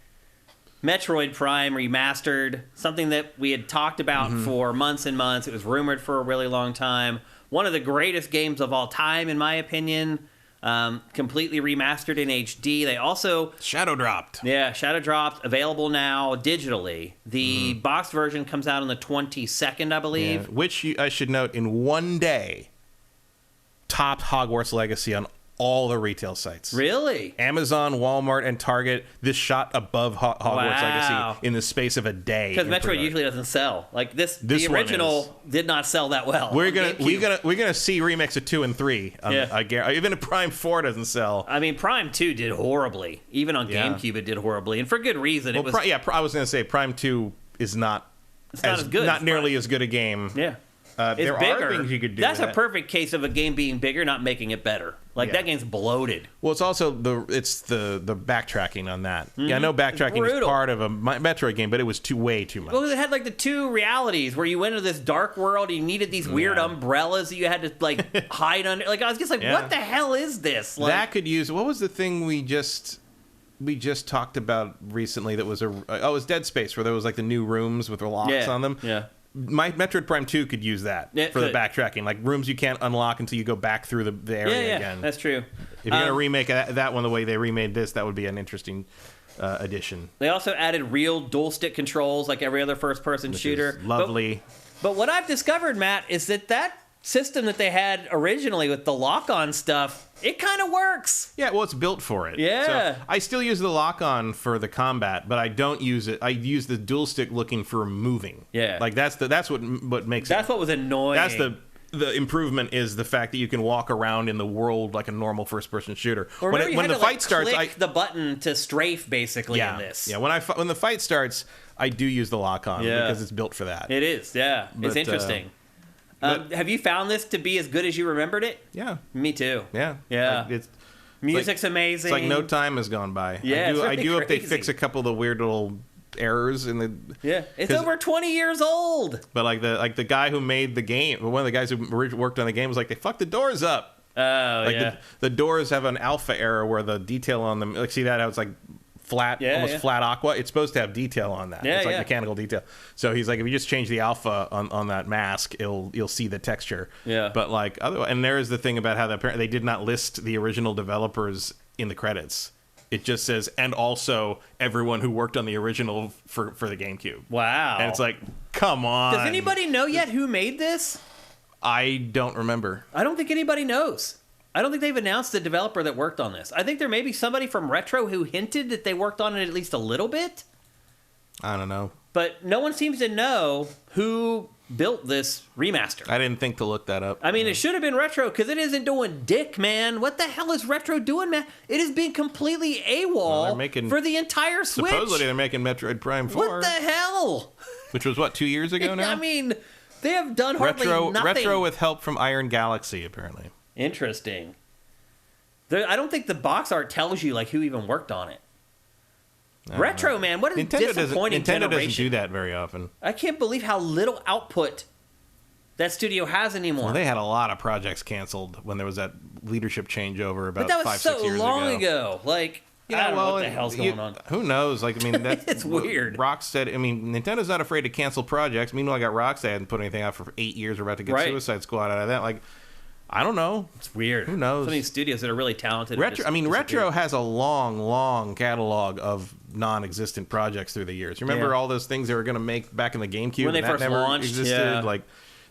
Metroid Prime Remastered, something that we had talked about for months and months. It was rumored for a really long time. One of the greatest games of all time, in my opinion. Completely remastered in HD. They also... Shadow dropped. Yeah, Shadow dropped. Available now digitally. The box version comes out on the 22nd, I believe. Yeah, which I should note, in one day, topped Hogwarts Legacy on all the retail sites. Really? Amazon, Walmart, and Target. This shot above Hogwarts Legacy in the space of a day. Because Metroid usually doesn't sell. Like the original did not sell that well. We're gonna see remakes of 2 and 3. Even if Prime 4 doesn't sell. I mean, Prime 2 did horribly. Even on GameCube, it did horribly, and for good reason. Well, I was gonna say Prime 2 is not as good. Not nearly as good a game. Yeah. There bigger. are things you could do. That's a perfect case of a game being bigger, not making it better. Like that game's bloated. Well, it's also the backtracking on that. Yeah, I know backtracking is part of a Metroid game, but it was way too much. Well, it had like the two realities where you went into this dark world and you needed these weird umbrellas that you had to like hide under. Like I was just like, what the hell is this? Like, that could use. What was the thing we just talked about recently? That was it was Dead Space, where there was like the new rooms with the locks on them. Yeah. My Metroid Prime 2 could use that for the backtracking, like rooms you can't unlock until you go back through the area again. That's true. If you're going to remake that one the way they remade this, that would be an interesting addition. They also added real dual stick controls like every other first-person shooter. Lovely. But what I've discovered, Matt, is that system that they had originally with the lock-on stuff, it kind of works. Yeah, well, it's built for it. Yeah. So I still use the lock-on for the combat, but I don't use it. I use the dual stick looking for moving. Yeah. Like that's what makes That's what was annoying. That's the improvement is the fact that you can walk around in the world like a normal first-person shooter. Or when the fight starts, click the button to strafe basically in this. Yeah, when the fight starts, I do use the lock-on because it's built for that. It is. Yeah, but, it's interesting. Have you found this to be as good as you remembered it? Yeah. Me too. Yeah. Yeah. Like music's amazing. It's like no time has gone by. Yeah, I do hope they fix a couple of the weird little errors in the. Yeah, it's over 20 years old. But like the guy who made the game, one of the guys who worked on the game was like, they fucked the doors up. Oh, like the doors have an alpha error where the detail on them, like see that how it's like flat, almost flat aqua. It's supposed to have detail on that. It's like mechanical detail. So he's like, if you just change the alpha on that mask, you'll see the texture. Yeah. But like otherwise, and there is the thing about how apparently they did not list the original developers in the credits. It just says, and also everyone who worked on the original for the GameCube. Wow. And it's like, come on. Does anybody know yet who made this? I don't remember. I don't think anybody knows. I don't think they've announced the developer that worked on this. I think there may be somebody from Retro who hinted that they worked on it at least a little bit. I don't know. But no one seems to know who built this remaster. I didn't think to look that up. I mean, it should have been Retro because it isn't doing dick, man. What the hell is Retro doing, man? It has been completely AWOL for the entire Switch. Supposedly they're making Metroid Prime 4. What the hell? Which was, 2 years ago now? I mean, they have done hardly nothing. Retro with help from Iron Galaxy, apparently. Interesting. I don't think the box art tells you like who even worked on it. Retro, man, what a disappointing Nintendo generation. doesn't do that very often. I can't believe how little output that studio has anymore. Well, they had a lot of projects canceled when there was that leadership changeover about 5-6 years ago. But that was so long ago. Like, I don't know what the hell's going on. Who knows? Like, I mean, that's it's weird. Rocksteady. I mean, Nintendo's not afraid to cancel projects. Meanwhile, I got Rocksteady hadn't put anything out for 8 years. We're about to get Suicide Squad out of that. Like, I don't know. It's weird. Who knows? Some of these studios that are really talented. Retro has a long catalog of non-existent projects through the years. Remember all those things they were going to make back in the GameCube when they and that first never launched? existed? Yeah. Like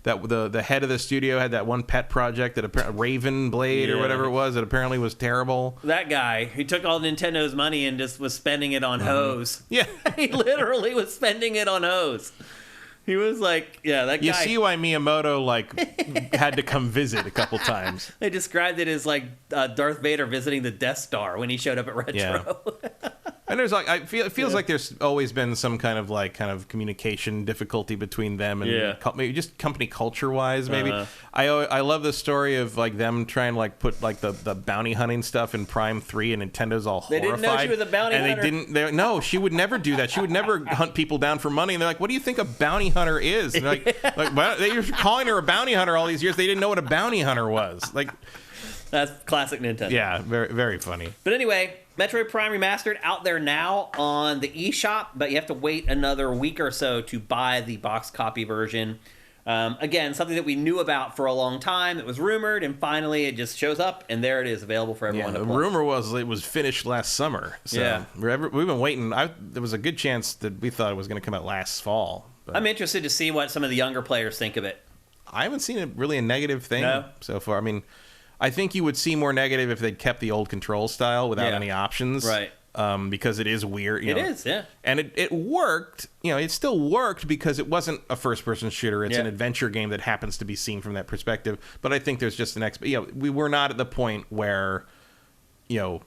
that, the head of the studio had that one pet project that Raven Blade or whatever it was that apparently was terrible. That guy, he took all Nintendo's money and just was spending it on hose. Yeah, he literally was spending it on hose. He was like, that guy. You see why Miyamoto had to come visit a couple times. They described it as like Darth Vader visiting the Death Star when he showed up at Retro. Yeah. And there's it feels like there's always been some kind of communication difficulty between them and maybe just company culture wise. Maybe I love the story of like them trying to put the bounty hunting stuff in Prime 3 and Nintendo's all horrified. They didn't know she was a bounty hunter. No, she would never do that. She would never hunt people down for money. And they're like, "What do you think a bounty hunter is?" And you're calling her a bounty hunter all these years. They didn't know what a bounty hunter was. Like, that's classic Nintendo. Yeah, very very funny. But anyway, Metroid Prime Remastered out there now on the eShop, but you have to wait another week or so to buy the box copy version. Again, something that we knew about for a long time. It was rumored, and finally it just shows up, and there it is, available for everyone to play. The rumor was it was finished last summer. So we've been waiting. There was a good chance that we thought it was going to come out last fall. But I'm interested to see what some of the younger players think of it. I haven't seen really a negative thing so far. I mean, I think you would see more negative if they'd kept the old control style without any options. Right. Because it is weird. It is, yeah. And it worked. It still worked because it wasn't a first-person shooter. It's an adventure game that happens to be seen from that perspective. But I think there's just we were not at the point where, Well,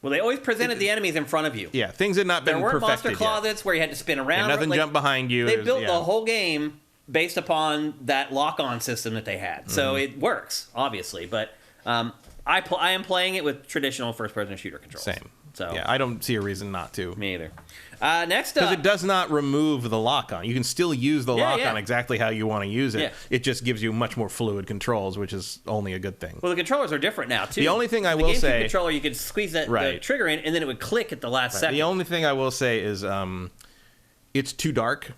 they always presented the enemies in front of you. Yeah, things had not been perfected There weren't monster closets where you had to spin around. Nothing jumped behind you. They built the whole game based upon that lock-on system that they had. So it works, obviously. But I am playing it with traditional first-person shooter controls. Same. So yeah, I don't see a reason not to. Me either. Next up, because it does not remove the lock-on. You can still use the lock-on exactly how you want to use it. Yeah. It just gives you much more fluid controls, which is only a good thing. Well, the controllers are different now too. The only thing I will say, the say, controller, you could squeeze the trigger in, and then it would click at the last second. The only thing I will say is, it's too dark.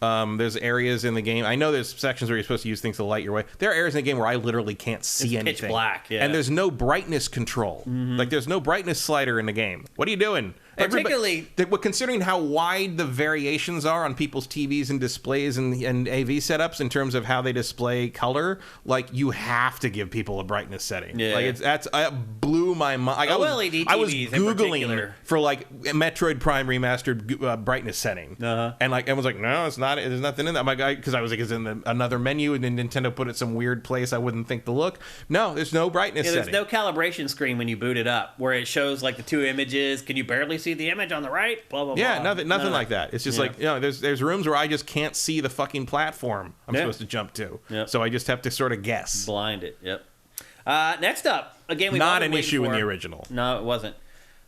There's areas in the game. I know there's sections where you're supposed to use things to light your way. There are areas in the game where I literally can't see anything. Pitch black, yeah. And there's no brightness control. Like, there's no brightness slider in the game. What are you doing? Particularly, considering how wide the variations are on people's TVs and displays and AV setups in terms of how they display color, like, you have to give people a brightness setting. Yeah. Like, that blew my mind. Like, OLED TVs I was Googling for, like, Metroid Prime Remastered brightness setting. And, like, everyone's like, no, it's not. There's nothing in that. My guy, because I was like, it's in another menu, and then Nintendo put it some weird place I wouldn't think to look. No, there's no brightness setting. There's no calibration screen when you boot it up where it shows, like, the two images. Can you barely see the image on the right? Blah, blah, blah. Yeah, nothing like that. It's just like, there's rooms where I just can't see the fucking platform I'm supposed to jump to. Yep. So I just have to sort of guess. Blind it, yep. Next up, a game we've not been an issue for. In the original. No, it wasn't.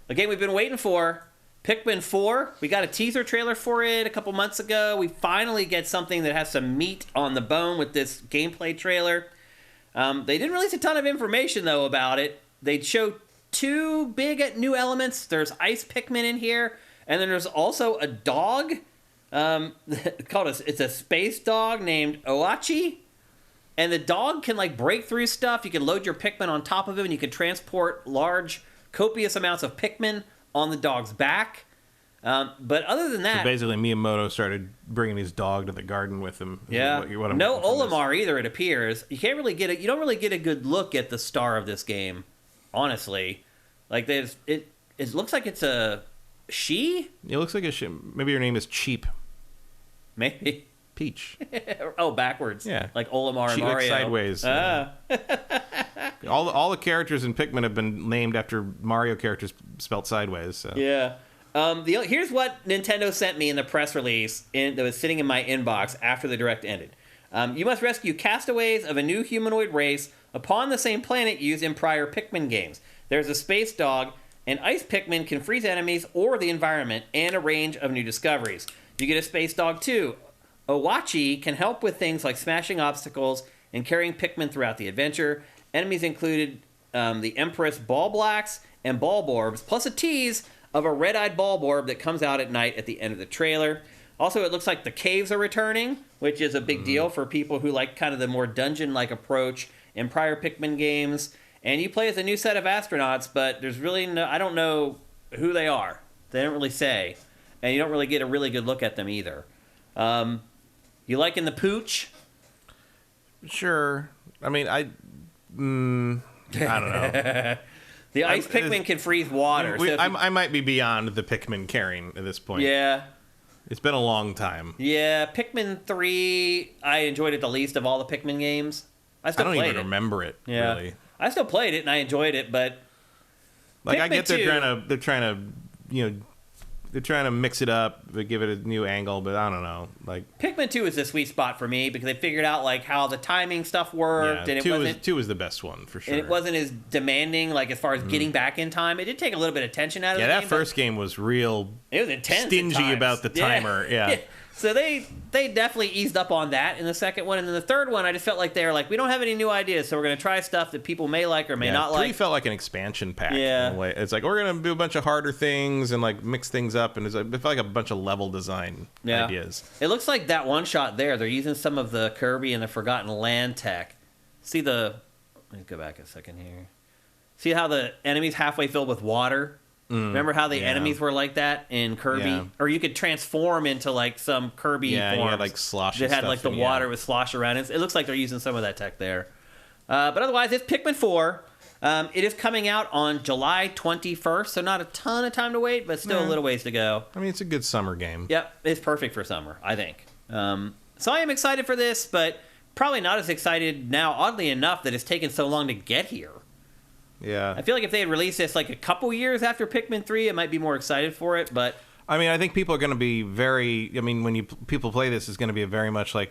A game we've been waiting for, Pikmin 4. We got a teaser trailer for it a couple months ago. We finally get something that has some meat on the bone with this gameplay trailer. They didn't release a ton of information, though, about it. They showed two big new elements. There's ice Pikmin in here, and then there's also a dog. It's a space dog named Oachi. And the dog can, like, break through stuff. You can load your Pikmin on top of him, and you can transport large, copious amounts of Pikmin on the dog's back. But other than that... So basically, Miyamoto started bringing his dog to the garden with him. Yeah. No Olimar either, it appears. You don't really get a good look at the star of this game, honestly. Like, it looks like it's a she? It looks like a she. Maybe her name is Cheap. Maybe. Peach. Oh, backwards. Yeah. Like Olimar and Mario. Like sideways. All the characters in Pikmin have been named after Mario characters spelt sideways. So. Yeah. Here's what Nintendo sent me in the press release that was sitting in my inbox after the Direct ended. You must rescue castaways of a new humanoid race upon the same planet used in prior Pikmin games. There's a space dog, and ice Pikmin can freeze enemies or the environment, and a range of new discoveries. You get a Space Dog too. Owachi can help with things like smashing obstacles and carrying Pikmin throughout the adventure. Enemies included the Empress Ballblacks and Bulborbs, plus a tease of a red-eyed Bulborb that comes out at night at the end of the trailer. Also, it looks like the caves are returning, which is a big deal for people who like kind of the more dungeon-like approach in prior Pikmin games. And you play as a new set of astronauts, but there's really no... I don't know who they are. They don't really say. And you don't really get a really good look at them either. You liking the pooch? Sure. I mean, I don't know. The ice Pikmin can freeze water. I might be beyond the Pikmin caring at this point. Yeah. It's been a long time. Yeah, Pikmin 3, I enjoyed it the least of all the Pikmin games. I don't even remember it, really. I still played it, and I enjoyed it, but... Like, Pikmin I get 2, they're trying to mix it up, give it a new angle, but I don't know. Like Pikmin 2 is the sweet spot for me, because they figured out, like, how the timing stuff worked, and it two was the best one, for sure. And it wasn't as demanding, like, as far as getting back in time. It did take a little bit of tension out of the game. Yeah, that first game was real... It was intense stingy about the timer, yeah. So they definitely eased up on that in the second one. And then the third one, I just felt like they were like, we don't have any new ideas, so we're going to try stuff that people may like or may not like. 3 felt like an expansion pack. Yeah. In a way. It's like, we're going to do a bunch of harder things and like mix things up. And it felt like a bunch of level design ideas. It looks like that one shot there, they're using some of the Kirby and the Forgotten Land tech. See let me go back a second here. See how the enemy's halfway filled with water? Remember how the enemies were like that in Kirby? Yeah. Or you could transform into like some Kirby forms. Yeah, you had like slosh that had like the water with slosh around it. It looks like they're using some of that tech there. But otherwise, it's Pikmin 4. It is coming out on July 21st, so not a ton of time to wait, but still a little ways to go. I mean, it's a good summer game. Yep, it's perfect for summer, I think. So I am excited for this, but probably not as excited now, oddly enough, that it's taken so long to get here. Yeah. I feel like if they had released this like a couple years after Pikmin 3, I might be more excited for it, but... I mean, I think people are going to be when people play this, it's going to be very much like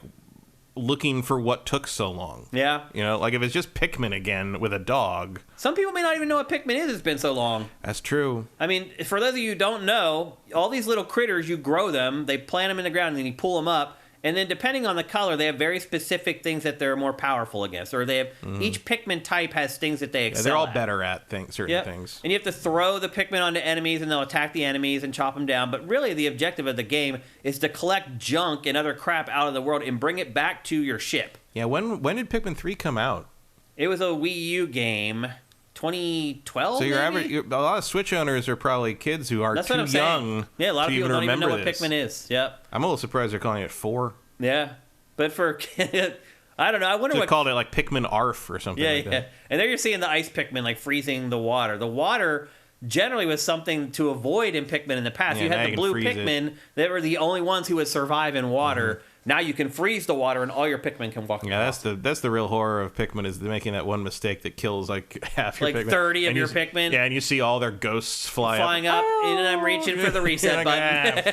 looking for what took so long. Yeah. You know, like if it's just Pikmin again with a dog. Some people may not even know what Pikmin is. It's been so long. That's true. I mean, for those of you who don't know, all these little critters, you grow them, they plant them in the ground, and then you pull them up. And then depending on the color, they have very specific things that they're more powerful against. Or they have each Pikmin type has things that they excel they're all at. better at certain things. And you have to throw the Pikmin onto enemies, and they'll attack the enemies and chop them down. But really, the objective of the game is to collect junk and other crap out of the world and bring it back to your ship. Yeah, when did Pikmin 3 come out? It was a Wii U game, 2012. So maybe? a lot of Switch owners are probably kids who are too young. Yeah, a lot of people don't even know what this. Pikmin is. Yep. I'm a little surprised they're calling it 4. Yeah, but for I don't know. I wonder what called it like Pikmin Arf or something. Yeah. That. And there you're seeing the ice Pikmin like freezing the water. The water generally was something to avoid in Pikmin in the past. You had the blue Pikmin that were the only ones who would survive in water. Now you can freeze the water, and all your Pikmin can walk across. Yeah, that's the real horror of Pikmin, is making that one mistake that kills like half your Pikmin. Like 30 of your Pikmin. Yeah, and you see all their ghosts flying up, and I'm reaching for the reset button.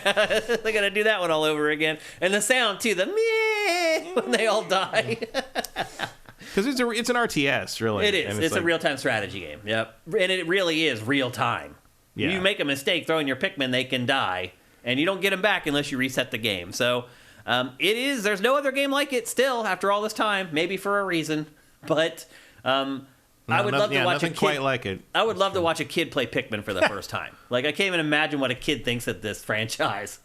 They're gonna do that one all over again, and the sound too, the meh when they all die. Because it's an RTS, really. It is. It's a real-time strategy game. Yep, and it really is real time. Yeah. You make a mistake throwing your Pikmin, they can die, and you don't get them back unless you reset the game. So. It is. There's no other game like it still after all this time. Maybe for a reason, but I would love to watch a kid. Quite like it. I would love to watch a kid play Pikmin for the first time. Like I can't even imagine what a kid thinks of this franchise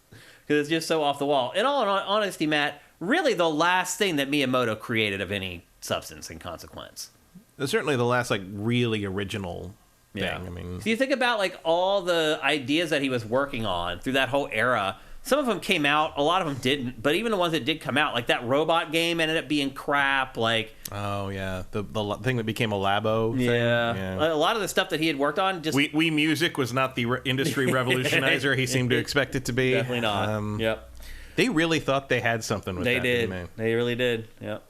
because it's just so off the wall. In all honesty, Matt, really the last thing that Miyamoto created of any substance and consequence. Certainly the last like really original thing. Yeah. I mean, so you think about like all the ideas that he was working on through that whole era. Some of them came out, a lot of them didn't, but even the ones that did come out, like that robot game ended up being crap, like... Oh, yeah, the thing that became a Labo thing. Yeah. A lot of the stuff that he had worked on just... Wii Music was not the industry revolutionizer he seemed to expect it to be. Definitely not, yep. They really thought they had something with that. They did. They really did, yep.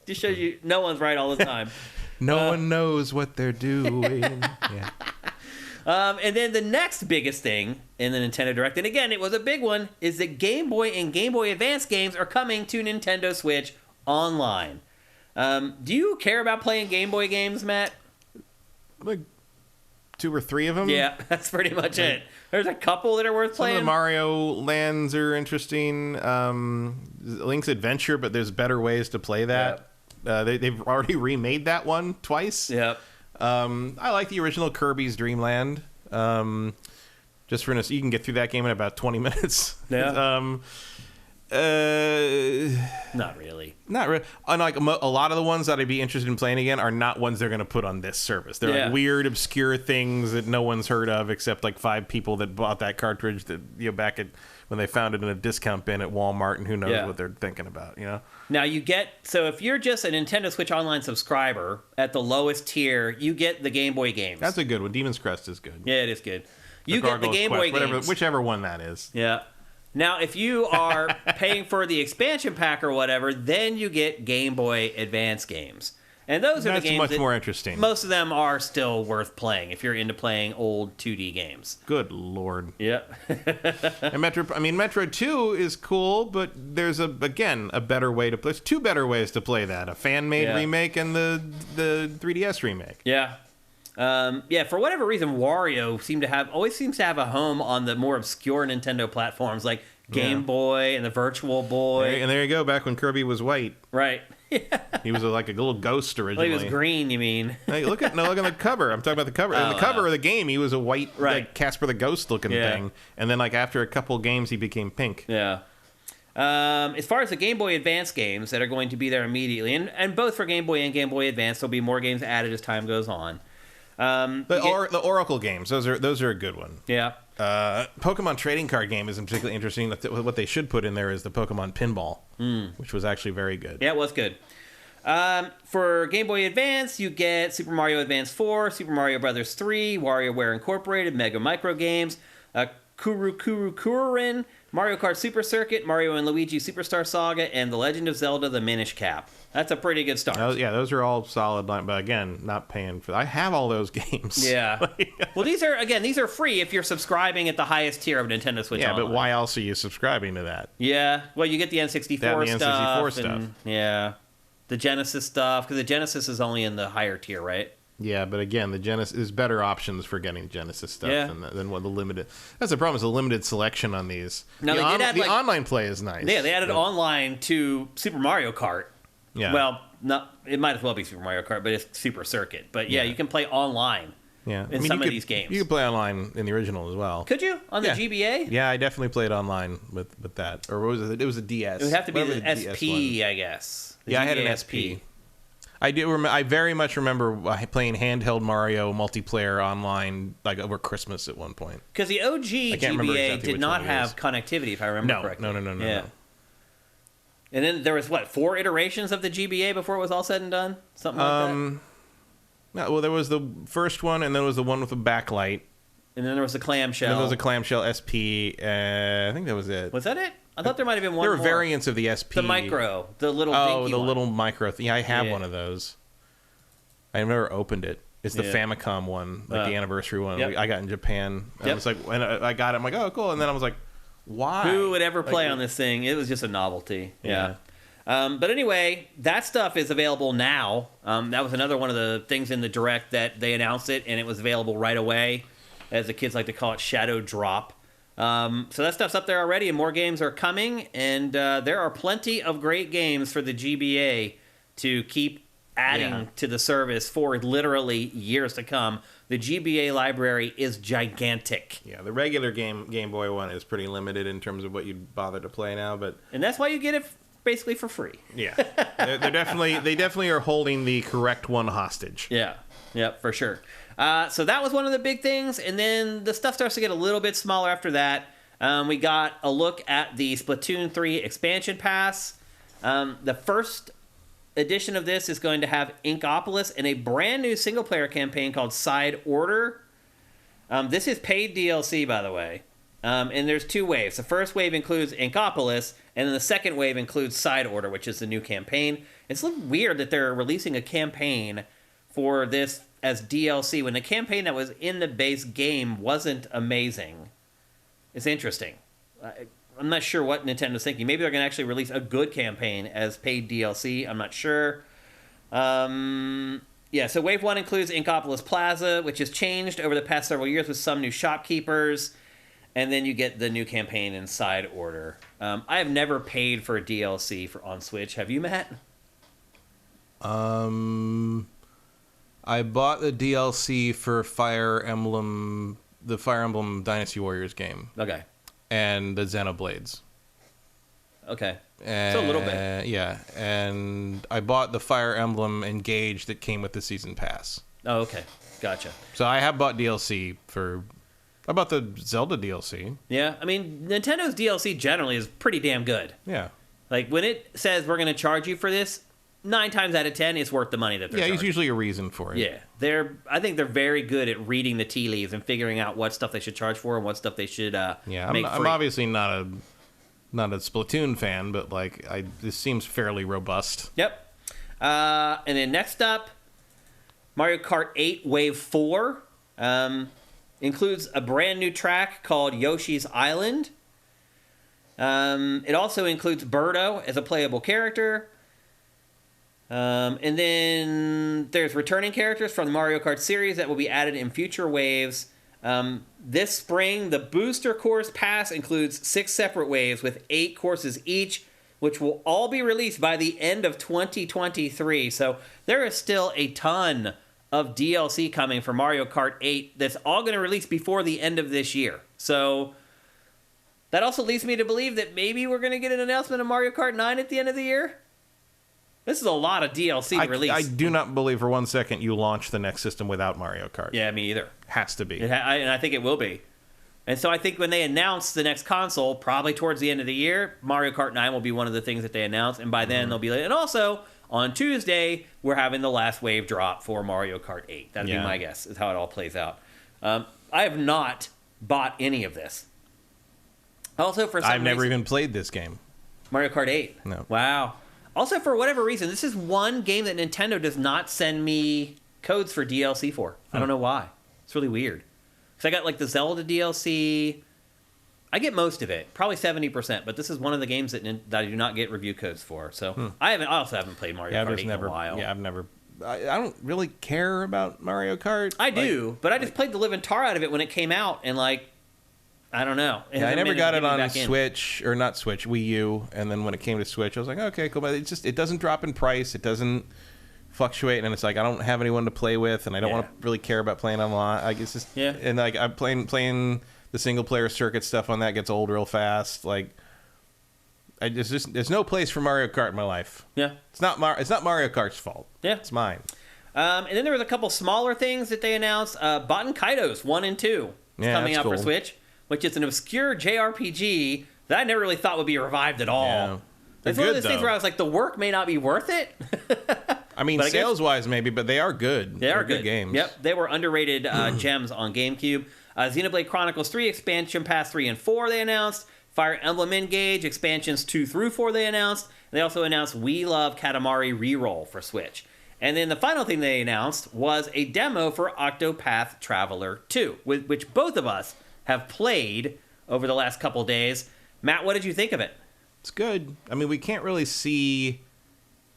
Just shows you no one's right all the time. No one knows what they're doing. Yeah. And then the next biggest thing in the Nintendo Direct, and again, it was a big one, is that Game Boy and Game Boy Advance games are coming to Nintendo Switch online. Do you care about playing Game Boy games, Matt? Like, 2 or 3 of them. Yeah, that's pretty much it. There's a couple that are worth playing. Some of the Mario lands are interesting. Link's Adventure, but there's better ways to play that. They've already remade that one twice. Yep. I like the original Kirby's Dream Land. Just for instance, you can get through that game in about 20 minutes. Yeah. Not really. Not really. Unlike a lot of the ones that I'd be interested in playing again are not ones they're going to put on this service. They're like weird, obscure things that no one's heard of except like 5 people that bought that cartridge that back at when they found it in a discount bin at Walmart, and who knows what they're thinking about. Now so if you're just a Nintendo Switch Online subscriber at the lowest tier, you get the Game Boy games. That's a good one. Demon's Crest is good. Yeah, it is good. You get the Game Boy games, whichever one that is. Yeah. Now, if you are paying for the expansion pack or whatever, then you get Game Boy Advance games. And those are the games that's much more interesting. Most of them are still worth playing if you're into playing old 2D games. Good Lord. Yep. And Metroid 2 is cool, but there's a better way to play. There's 2 better ways to play that. A fan-made remake and the 3DS remake. Yeah. For whatever reason, Wario always seems to have a home on the more obscure Nintendo platforms like Game Boy and the Virtual Boy. And there you go, back when Kirby was white. Right. He was like a little ghost originally. Well, he was green, you mean? Hey, look on the cover. I'm talking about the cover. On the cover of the game, he was a white, like Casper the Ghost looking thing. And then like after a couple games, he became pink. Yeah. As far as the Game Boy Advance games that are going to be there immediately, and both for Game Boy and Game Boy Advance, there'll be more games added as time goes on. The Oracle games, those are a good one. Yeah. Pokemon trading card game isn't particularly interesting. What they should put in there is the Pokemon Pinball, which was actually very good. Yeah, it was good. For Game Boy Advance, you get Super Mario Advance 4, Super Mario Bros. 3, WarioWare Incorporated, Mega Micro Games, Kuru Kurin, Mario Kart Super Circuit, Mario and Luigi Superstar Saga, and The Legend of Zelda: The Minish Cap. That's a pretty good start. Those are all solid, but again, not paying for. I have all those games. Yeah. Well, these are free if you're subscribing at the highest tier of Nintendo Switch Online. But why else are you subscribing to that? Yeah. Well, you get the N64 stuff. Yeah. The Genesis stuff, because the Genesis is only in the higher tier, right? Yeah, but again, the Genesis is better options for getting Genesis stuff than what the limited. That's the problem. Is the limited selection on these. Now the online play is nice. Yeah, they added online to Super Mario Kart. Yeah. Well, it might as well be Super Mario Kart, but it's Super Circuit. But you can play online. Yeah. In some of these games, you could play online in the original as well. Could you on the GBA? Yeah, I definitely played online with that. Or what was it? It was a DS. It would have to be the SP, I guess. I had an SP. I do. I very much remember playing handheld Mario multiplayer online, like over Christmas at one point. Because the OG GBA did not have connectivity, if I remember correctly. No. Yeah. And then there was 4 iterations of the GBA before it was all said and done, something like that. No, well, there was the first one, and then there was the one with the backlight, and then there was the clamshell. And then there was a clamshell SP. I think that was it. Was that it? I thought there might have been one more. There were variants of the SP. The micro, the little little micro thing. Yeah, I have one of those. I never opened it. It's the Famicom one, like the anniversary one. I got in Japan. I was like, when I got it, I'm like, oh, cool. And then I was like, why? Who would ever play on this thing? It was just a novelty. Yeah. But anyway, that stuff is available now. That was another one of the things in the Direct that they announced it, and it was available right away. As the kids like to call it, Shadow Drop. So that stuff's up there already, and more games are coming. And there are plenty of great games for the GBA to keep adding to the service for literally years to come. The GBA library is gigantic. Yeah, the regular Game Boy one is pretty limited in terms of what you'd bother to play now, and that's why you get it basically for free. Yeah, they definitely are holding the correct one hostage. Yeah, for sure. So that was one of the big things, and then the stuff starts to get a little bit smaller after that. We got a look at the Splatoon 3 expansion pass. The first edition of this is going to have Inkopolis and a brand new single-player campaign called Side Order. This is paid DLC, by the way. And there's 2 waves. The first wave includes Inkopolis, and then the second wave includes Side Order, which is the new campaign. It's a little weird that they're releasing a campaign for this as DLC when the campaign that was in the base game wasn't amazing. It's interesting. I'm not sure what Nintendo's thinking. Maybe they're going to actually release a good campaign as paid DLC. I'm not sure. Yeah, so Wave 1 includes Inkopolis Plaza, which has changed over the past several years with some new shopkeepers, and then you get the new campaign in Side Order. I have never paid for a DLC on Switch. Have you, Matt? I bought the DLC for the Fire Emblem Dynasty Warriors game. Okay. And the Xenoblades. Okay. So a little bit. Yeah, and I bought the Fire Emblem Engage that came with the season pass. Oh, okay. Gotcha. So I have bought DLC for... I bought the Zelda DLC. Yeah, I mean, Nintendo's DLC generally is pretty damn good. Yeah. Like, when it says we're going to charge you for this, 9 times out of 10, it's worth the money that they're charging. Yeah, there's usually a reason for it. Yeah. I think they're very good at reading the tea leaves and figuring out what stuff they should charge for and what stuff they should make free. I'm obviously not a Splatoon fan, but this seems fairly robust. Yep. And then next up, Mario Kart 8 Wave 4 includes a brand new track called Yoshi's Island. It also includes Birdo as a playable character. And then there's returning characters from the Mario Kart series that will be added in future waves. This spring, the Booster Course Pass includes 6 separate waves with 8 courses each, which will all be released by the end of 2023. So there is still a ton of DLC coming for Mario Kart 8 that's all going to release before the end of this year. So that also leads me to believe that maybe we're going to get an announcement of Mario Kart 9 at the end of the year. This is a lot of DLC to release. I do not believe for 1 second you launch the next system without Mario Kart. Yeah, me either. Has to be. And I think it will be. And so I think when they announce the next console, probably towards the end of the year, Mario Kart 9 will be one of the things that they announce. And by then, they'll be like... And also, on Tuesday, we're having the last wave drop for Mario Kart 8. That'd be my guess, is how it all plays out. I have not bought any of this. Also, for some I've never even played this game. Mario Kart 8? No. Wow. Also, for whatever reason, this is one game that Nintendo does not send me codes for DLC for. I don't know why. It's really weird. Because I got the Zelda DLC. I get most of it, probably 70%, but this is one of the games that I do not get review codes for. So I also haven't played Mario Kart 8 in a while. Yeah, I don't really care about Mario Kart. I do, but I just played the living tar out of it when it came out, and I don't know. I never got it on Switch, or not Switch, Wii U, and then when it came to Switch, I was like, okay, cool, but it doesn't drop in price, it doesn't fluctuate, and it's I don't have anyone to play with, and I don't want to really care about playing online. It's just, and I'm playing the single player circuit stuff on that gets old real fast. There's no place for Mario Kart in my life. Yeah, it's not Mario Kart's fault. Yeah, it's mine. And then there was a couple smaller things that they announced. Baten Kaitos 1 and 2 is coming out for Switch, which is an obscure JRPG that I never really thought would be revived at all. Yeah. It's one of those things where I was like, the work may not be worth it. I mean, sales-wise maybe, but they are good. They're good games. Yep, they were underrated gems on GameCube. Xenoblade Chronicles 3 Expansion Pass 3 and 4 they announced. Fire Emblem Engage Expansions 2 through 4 they announced. They also announced We Love Katamari Reroll for Switch. And then the final thing they announced was a demo for Octopath Traveler 2, which both of us have played over the last couple days. Matt, what did you think of it? It's good. I mean, we can't really see...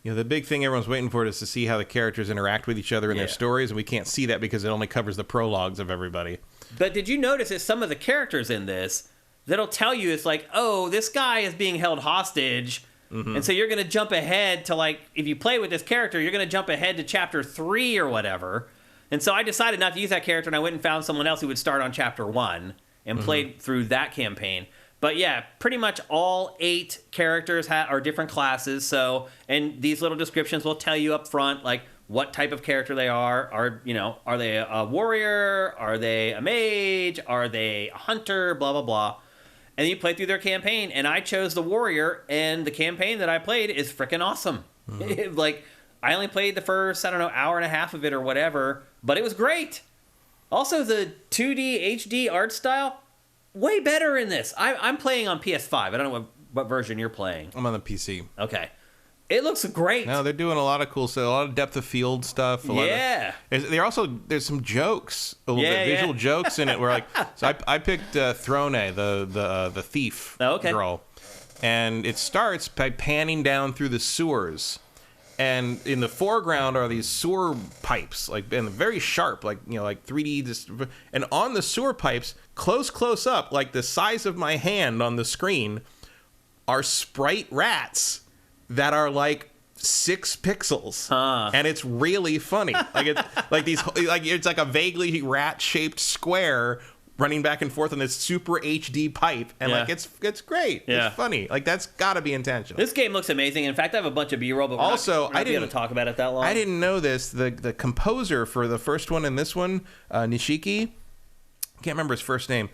the big thing everyone's waiting for is to see how the characters interact with each other in their stories, and we can't see that because it only covers the prologues of everybody. But did you notice that some of the characters in this, that'll tell you it's like, oh, this guy is being held hostage, and so you're going to jump ahead to, if you play with this character, you're going to jump ahead to Chapter 3 or whatever. And so I decided not to use that character, and I went and found someone else who would start on Chapter 1 and played through that campaign. But yeah, pretty much all 8 characters are different classes. So, and these little descriptions will tell you up front, what type of character they are. Are they a warrior? Are they a mage? Are they a hunter? Blah, blah, blah. And you play through their campaign, and I chose the warrior, and the campaign that I played is freaking awesome. I only played the first, hour and a half of it or whatever, but it was great. Also, the 2D HD art style, way better in this. I'm playing on PS5. I don't know what version you're playing. I'm on the PC. Okay. It looks great. No, they're doing a lot of cool stuff, a lot of depth of field stuff. There's some jokes, visual jokes in it. Where so I picked Throne, the thief girl, and it starts by panning down through the sewers, And in the foreground are these sewer pipes, like, and very sharp, like, you know, like 3D. And on the sewer pipes, close up, like the size of my hand on the screen, are sprite rats that are like 6 pixels, and it's really funny. Like it's like these, like it's like a vaguely rat-shaped square running back and forth on this super HD pipe, and like it's great. It's funny. Like that's got to be intentional. This game looks amazing. In fact, I have a bunch of B-roll, but we're not able to talk about it that long. I didn't know this. The composer for the first one and this one, Nishiki, can't remember his first name.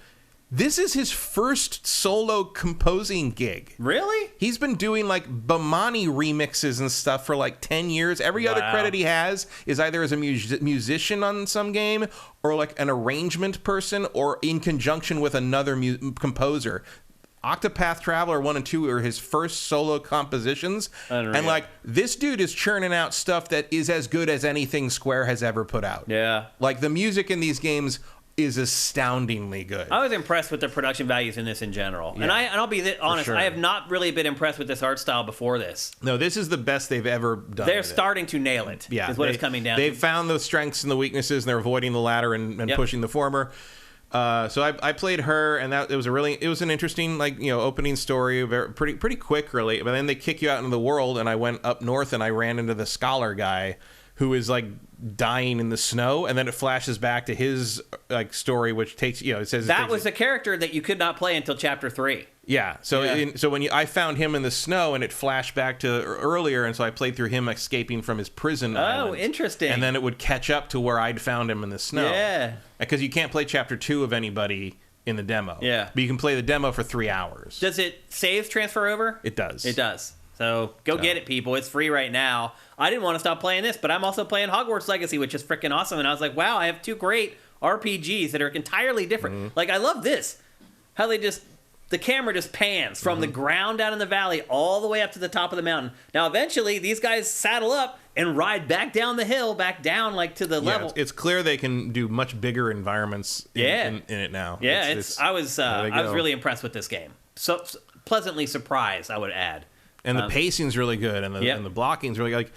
This is his first solo composing gig. Really? He's been doing like Bamani remixes and stuff for like 10 years. Every other credit he has is either as a musician on some game or like an arrangement person or in conjunction with another composer. Octopath Traveler 1 and 2 are his first solo compositions. Unreal. And like this dude is churning out stuff that is as good as anything Square has ever put out. Yeah. Like the music in these games is astoundingly good. I was impressed with the production values in this in general. Yeah. And I'll be honest, sure. I have not really been impressed with this art style before this. No, this is the best they've ever done. They're starting to nail it, is what it's coming down to. They've found the strengths and the weaknesses, and they're avoiding the latter and pushing the former. So I played her, and it was an interesting, like, you know, opening story, pretty quick, really. But then they kick you out into the world, and I went up north, and I ran into the scholar guy, who is like dying in the snow, and then it flashes back to his like story, which takes, you know, it says that was the character that you could not play until chapter 3. Yeah. So when I found him in the snow, and it flashed back to earlier, and so I played through him escaping from his prison. Oh, interesting. And then it would catch up to where I'd found him in the snow. Yeah. Because you can't play chapter 2 of anybody in the demo. Yeah. But you can play the demo for 3 hours. Does it saves transfer over? It does. It does. So go get it, people. It's free right now. I didn't want to stop playing this, but I'm also playing Hogwarts Legacy, which is freaking awesome. And I was like, wow, I have 2 great RPGs that are entirely different. Mm-hmm. Like, I love this. How the camera just pans from the ground down in the valley all the way up to the top of the mountain. Now, eventually, these guys saddle up and ride back down the hill, back down, like, to the level. It's clear they can do much bigger environments in it now. Yeah, I was really impressed with this game. So pleasantly surprised, I would add. And the pacing's really good, and the blocking's really good.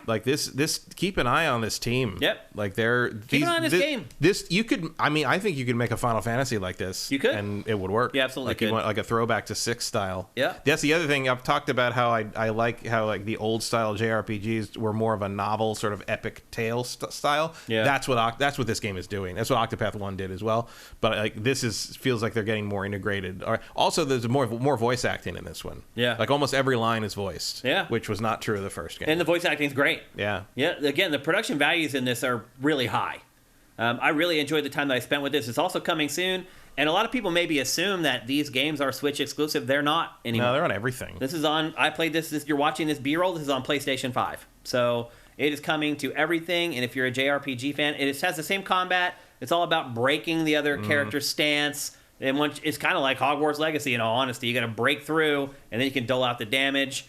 Like this. Keep an eye on this team. Yep. Like they're keep an eye on this game. You could. I mean, I think you could make a Final Fantasy like this. You could, and it would work. Yeah, absolutely. Like you want like a throwback to 6 style. Yeah. That's the other thing I've talked about. How I like how like the old style JRPGs were more of a novel sort of epic tale style. Yeah. That's what this game is doing. That's what Octopath 1 did as well. But like feels like they're getting more integrated. Also, there's more voice acting in this one. Yeah. Like almost every line is voiced. Yeah. Which was not true of the first game. And the voice acting's great. Yeah. Yeah. Again, the production values in this are really high. I really enjoyed the time that I spent with this. It's also coming soon, and a lot of people maybe assume that these games are Switch exclusive. They're not anymore. No, they're on everything. This is on. I played this. You're watching this B-roll. This is on PlayStation 5, so it is coming to everything. And if you're a JRPG fan, it has the same combat. It's all about breaking the other character's stance. And it's kind of like Hogwarts Legacy. In all honesty, you got to break through, and then you can dole out the damage.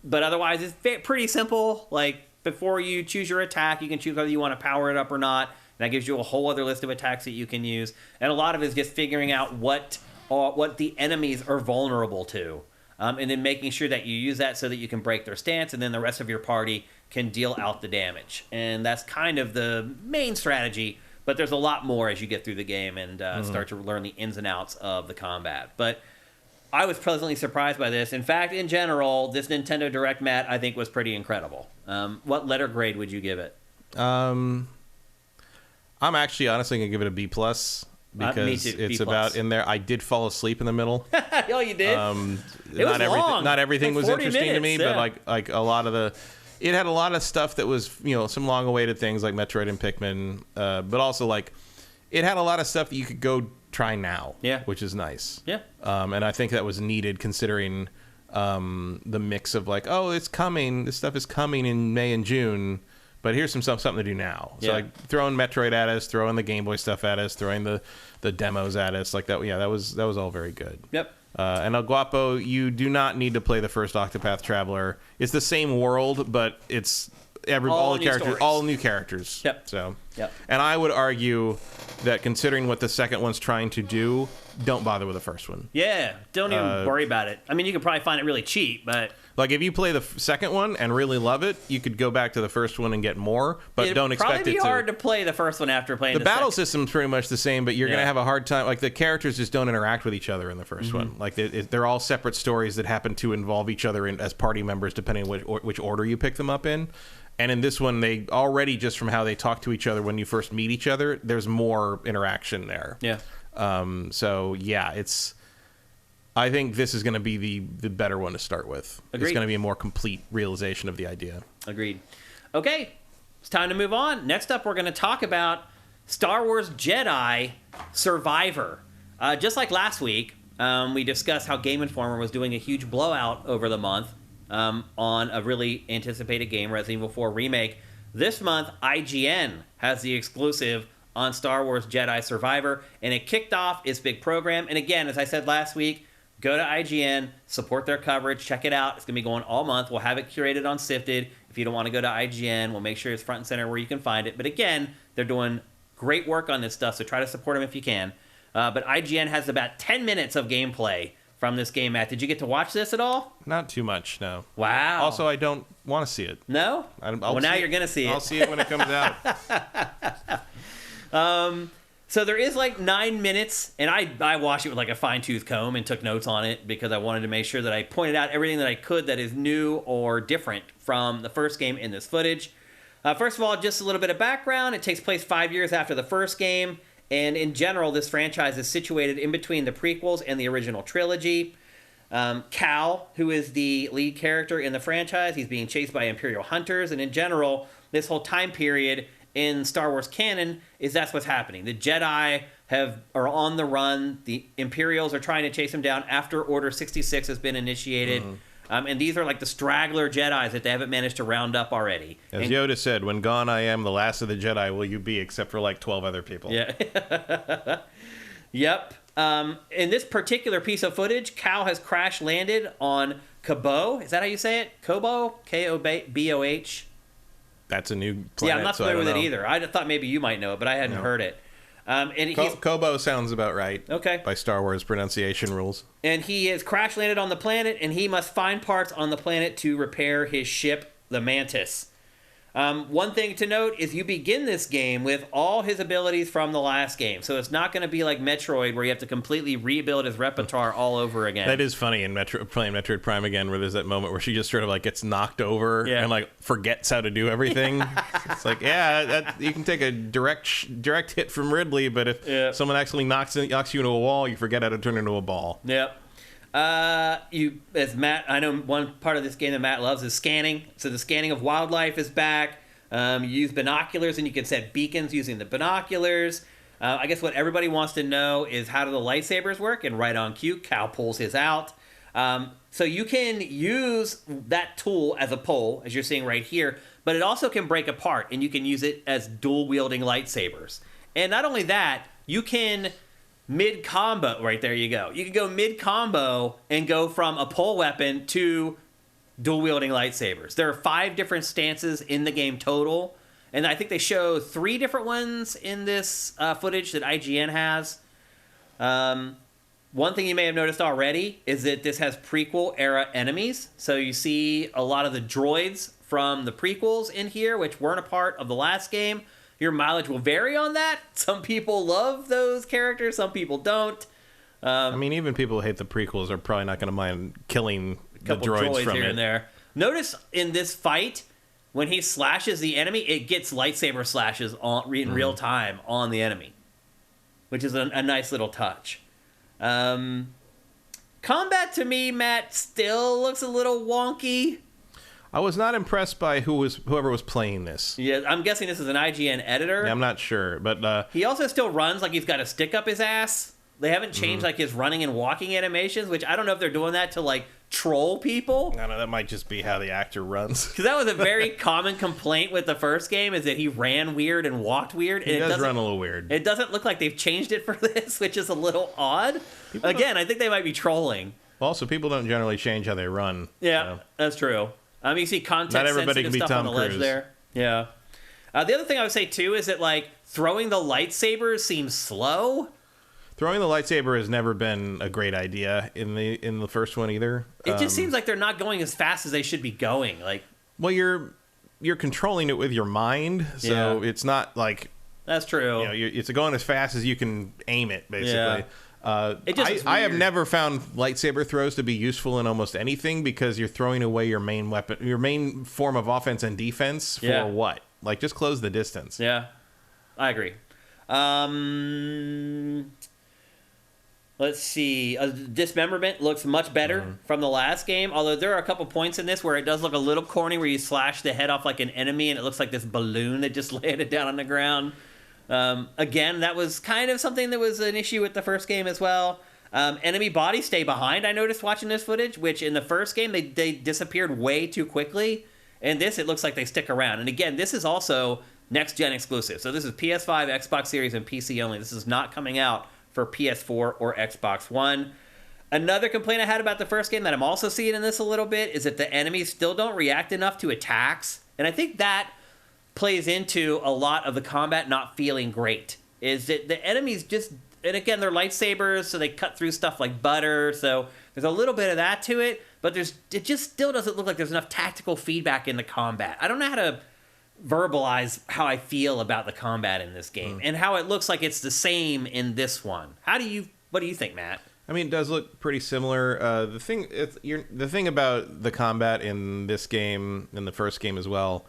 But otherwise, it's pretty simple. Like, before you choose your attack, you can choose whether you want to power it up or not. And that gives you a whole other list of attacks that you can use. And a lot of it is just figuring out what the enemies are vulnerable to. And then making sure that you use that so that you can break their stance, and then the rest of your party can deal out the damage. And that's kind of the main strategy. But there's a lot more as you get through the game and start to learn the ins and outs of the combat. But I was pleasantly surprised by this. In fact, in general, this Nintendo Direct, Matt, I think was pretty incredible. What letter grade would you give it? I'm actually honestly going to give it a B+, because it's B+. About in there. I did fall asleep in the middle. Oh, you did? It was long. Not everything was interesting to me, but like a lot of it had a lot of stuff that was, you know, some long-awaited things like Metroid and Pikmin, but also like it had a lot of stuff that you could go try now, which is nice. Yeah. And I think that was needed considering the mix of like, oh, it's coming, this stuff is coming in May and June, but here's something to do now. So like throwing Metroid at us, throwing the Game Boy stuff at us, throwing the demos at us, like that. Yeah, that was all very good. Yep. And El Guapo, you do not need to play the first Octopath Traveler. It's the same world, but it's all the characters, all new characters. Yep. So. Yep. And I would argue that considering what the second one's trying to do, don't bother with the first one. Yeah, don't even worry about it. I mean, you can probably find it really cheap, but Like, if you play the second one and really love it, you could go back to the first one and get more, but don't expect it to. It'd probably be hard to play the first one after playing the battle system's pretty much the same, but you're going to have a hard time. Like, the characters just don't interact with each other in the first one. Like, they're all separate stories that happen to involve each other as party members, depending on which order you pick them up in. And in this one, they already, just from how they talk to each other when you first meet each other, there's more interaction there. Yeah. So, yeah, I think this is going to be the better one to start with. Agreed. It's going to be a more complete realization of the idea. Agreed. Okay, it's time to move on. Next up, we're going to talk about Star Wars Jedi Survivor. Just like last week, we discussed how Game Informer was doing a huge blowout over the month on a really anticipated game, Resident Evil 4 Remake. This month, IGN has the exclusive on Star Wars Jedi Survivor, and it kicked off its big program. And again, as I said last week, go to IGN, support their coverage, check it out. It's going to be going all month. We'll have it curated on Sifted. If you don't want to go to IGN, we'll make sure it's front and center where you can find it. But again, they're doing great work on this stuff, so try to support them if you can. But IGN has about 10 minutes of gameplay from this game, Matt. Did you get to watch this at all? Not too much, no. Wow. Also, I don't want to see it. No? Well, now you're going to see it. I'll see it when it comes out. So there is like 9 minutes, and I watched it with like a fine-tooth comb and took notes on it because I wanted to make sure that I pointed out everything that I could that is new or different from the first game in this footage. First of all, just a little bit of background. It takes place 5 years after the first game, and in general, this franchise is situated in between the prequels and the original trilogy. Cal, who is the lead character in the franchise, he's being chased by Imperial hunters, and in general, this whole time period in Star Wars canon that's what's happening. The Jedi are on the run. The Imperials are trying to chase them down after Order 66 has been initiated. And these are like the straggler Jedis that they haven't managed to round up already. As Yoda said, when gone I am, the last of the Jedi will you be, except for like 12 other people. Yeah. Yep. In this particular piece of footage, Cal has crash landed on Koboh. Is that how you say it? Koboh? Koboh? That's a new planet. Yeah, I'm not familiar with it either. I thought maybe you might know it, but I hadn't heard it. Koboh sounds about right. Okay. By Star Wars pronunciation rules. And he has crash landed on the planet, and he must find parts on the planet to repair his ship, the Mantis. One thing to note is you begin this game with all his abilities from the last game. So it's not going to be like Metroid where you have to completely rebuild his repertoire all over again. That is funny in playing Metroid Prime again, where there's that moment where she just sort of like gets knocked over and like forgets how to do everything. It's like, you can take a direct hit from Ridley, but if someone actually knocks you into a wall, you forget how to turn into a ball. Yep. As Matt, I know one part of this game that Matt loves is scanning. So the scanning of wildlife is back. You use binoculars, and you can set beacons using the binoculars. I guess what everybody wants to know is how do the lightsabers work? And right on cue, Cal pulls his out. So you can use that tool as a pole, as you're seeing right here, but it also can break apart, and you can use it as dual-wielding lightsabers. And not only that, you can mid-combo, right there you go. You can go mid-combo and go from a pole weapon to dual-wielding lightsabers. There are 5 different stances in the game total, and I think they show 3 different ones in this footage that IGN has. One thing you may have noticed already is that this has prequel-era enemies. So you see a lot of the droids from the prequels in here, which weren't a part of the last game. Your mileage will vary on that. Some people love those characters, some people don't. I mean, even people who hate the prequels are probably not going to mind killing the droids from here it. And there. Notice in this fight, when he slashes the enemy, it gets lightsaber slashes in real time on the enemy, which is a nice little touch. Combat to me, Matt, still looks a little wonky. I was not impressed by whoever was playing this. Yeah, I'm guessing this is an IGN editor. Yeah, I'm not sure, but he also still runs like he's got a stick up his ass. They haven't changed like his running and walking animations, which I don't know if they're doing that to like troll people. I don't know, that might just be how the actor runs. Because that was a very common complaint with the first game, is that he ran weird and walked weird. And he does run a little weird. It doesn't look like they've changed it for this, which is a little odd. Again, I think they might be trolling. Also, people don't generally change how they run. Yeah, that's true. You see context-sensitive stuff on the ledge there. Yeah. The other thing I would say, too, is that, like, throwing the lightsabers seems slow. Throwing the lightsaber has never been a great idea in the first one either. It just seems like they're not going as fast as they should be going. Like, well, you're controlling it with your mind, so it's not like that's true. It's going as fast as you can aim it, basically. Yeah. I have never found lightsaber throws to be useful in almost anything because you're throwing away your main weapon, your main form of offense and defense for what? Like, just close the distance. Yeah, I agree. Let's see. Dismemberment looks much better from the last game, although there are a couple points in this where it does look a little corny, where you slash the head off like an enemy and it looks like this balloon that just landed down on the ground. Again, that was kind of something that was an issue with the first game as well. Enemy bodies stay behind, I noticed watching this footage, which in the first game, they disappeared way too quickly. In this, it looks like they stick around. And again, this is also next-gen exclusive. So this is PS5, Xbox Series, and PC only. This is not coming out for PS4 or Xbox One. Another complaint I had about the first game that I'm also seeing in this a little bit is that the enemies still don't react enough to attacks. And I think that plays into a lot of the combat not feeling great, is that the enemies just, and again, they're lightsabers, so they cut through stuff like butter, so there's a little bit of that to it, but it just still doesn't look like there's enough tactical feedback in the combat. I don't know how to verbalize how I feel about the combat in this game, and how it looks like it's the same in this one. What do you think, Matt? I mean, it does look pretty similar. The thing about the combat in this game, in the first game as well,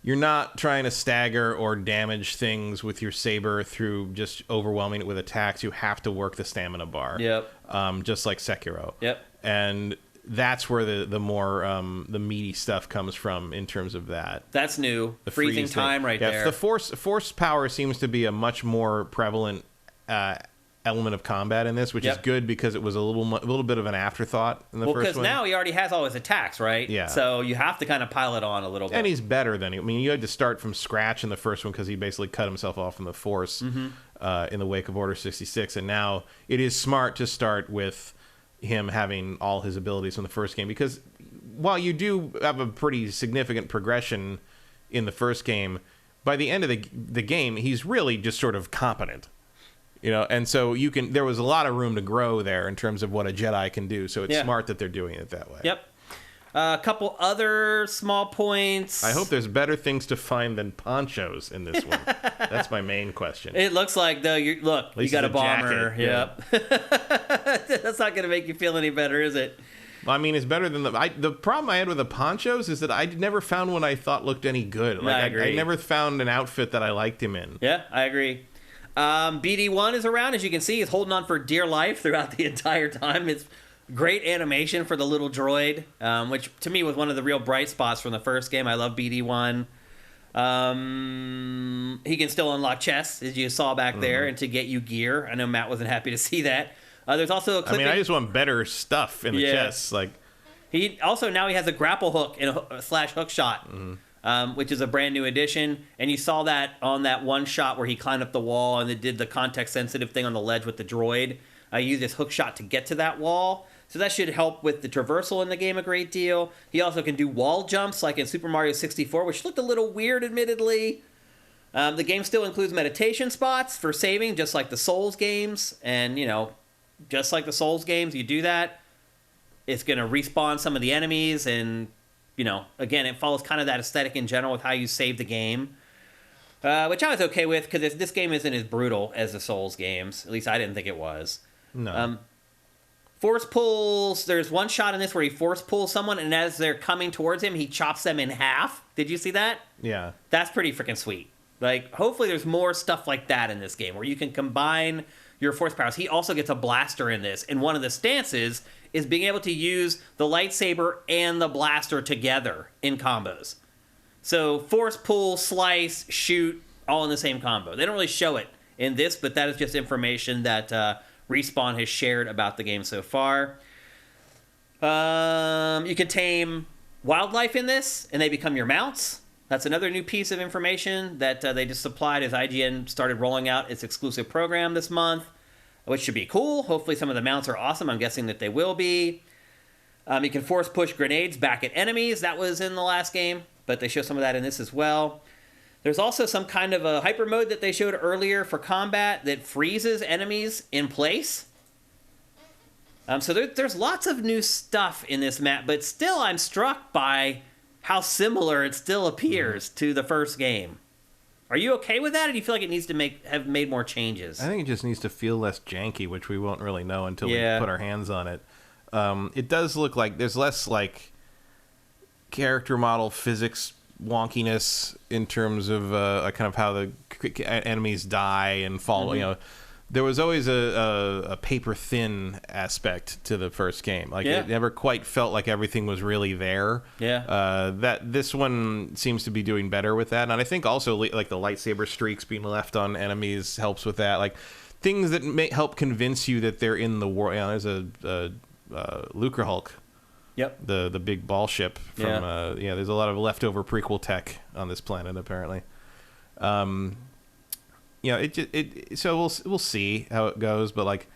you're not trying to stagger or damage things with your saber through just overwhelming it with attacks. You have to work the stamina bar. Yep. Just like Sekiro. Yep. And that's where the more the meaty stuff comes from in terms of that. That's new. The freezing time right there. The force power seems to be a much more prevalent element of combat in this, which is good because it was a little bit of an afterthought in the first one. Well, because now he already has all his attacks, right? Yeah. So you have to kind of pile it on a little bit. And he's better than I mean, you had to start from scratch in the first one because he basically cut himself off from the Force in the wake of Order 66, and now it is smart to start with him having all his abilities from the first game, because while you do have a pretty significant progression in the first game, by the end of the game, he's really just sort of competent. And so there was a lot of room to grow there in terms of what a Jedi can do. So it's smart that they're doing it that way. Yep. A couple other small points. I hope there's better things to find than ponchos in this one. That's my main question. It looks like, though, you got a bomber. Jacket. Yep. That's not going to make you feel any better, is it? I mean, it's better than the problem I had with the ponchos is that I never found one I thought looked any good. Like, I agree. I never found an outfit that I liked him in. Yeah, I agree. BD1 is around, as you can see. He's holding on for dear life throughout the entire time. It's great animation for the little droid, which to me was one of the real bright spots from the first game. I love BD1. He can still unlock chests, as you saw back there, and to get you gear. I know Matt wasn't happy to see that. There's also a clipping. I just want better stuff in the chests. Like, he has a grapple hook and a slash hook shot. Which is a brand new addition, and you saw that on that one shot where he climbed up the wall and it did the context sensitive thing on the ledge with the droid. I used this hook shot to get to that wall, so that should help with the traversal in the game a great deal. He also can do wall jumps like in Super Mario 64, which looked a little weird, admittedly. The game still includes meditation spots for saving, just like the Souls games, and just like the Souls games, you do that, it's going to respawn some of the enemies, and again, it follows kind of that aesthetic in general with how you save the game, which I was okay with because this game isn't as brutal as the Souls games. At least I didn't think it was. No. Force pulls. There's one shot in this where he force pulls someone, and as they're coming towards him, he chops them in half. Did you see that? Yeah. That's pretty freaking sweet. Like, hopefully there's more stuff like that in this game where you can combine your force powers. He also gets a blaster in this, and one of the stances is being able to use the lightsaber and the blaster together in combos. So force pull, slice, shoot, all in the same combo. They don't really show it in this, but that is just information that Respawn has shared about the game so far. You can tame wildlife in this, and they become your mounts. That's another new piece of information that they just supplied as IGN started rolling out its exclusive program this month, which should be cool. Hopefully some of the mounts are awesome. I'm guessing that they will be. You can force push grenades back at enemies. That was in the last game, but they show some of that in this as well. There's also some kind of a hyper mode that they showed earlier for combat that freezes enemies in place. So there's lots of new stuff in this map, but still I'm struck by how similar it still appears to the first game. Are you okay with that, or do you feel like it needs to have made more changes? I think it just needs to feel less janky, which we won't really know until we put our hands on it. It does look like there's less like character model physics wonkiness in terms of kind of how the enemies die and fall. You know, there was always a paper thin aspect to the first game. Like it never quite felt like everything was really there. That this one seems to be doing better with that, and I think also like the lightsaber streaks being left on enemies helps with that. Like things that may help convince you that they're in the world. You know, there's a Lucre Hulk. Yep. The big ball ship from there's a lot of leftover prequel tech on this planet apparently. So we'll see how it goes, but like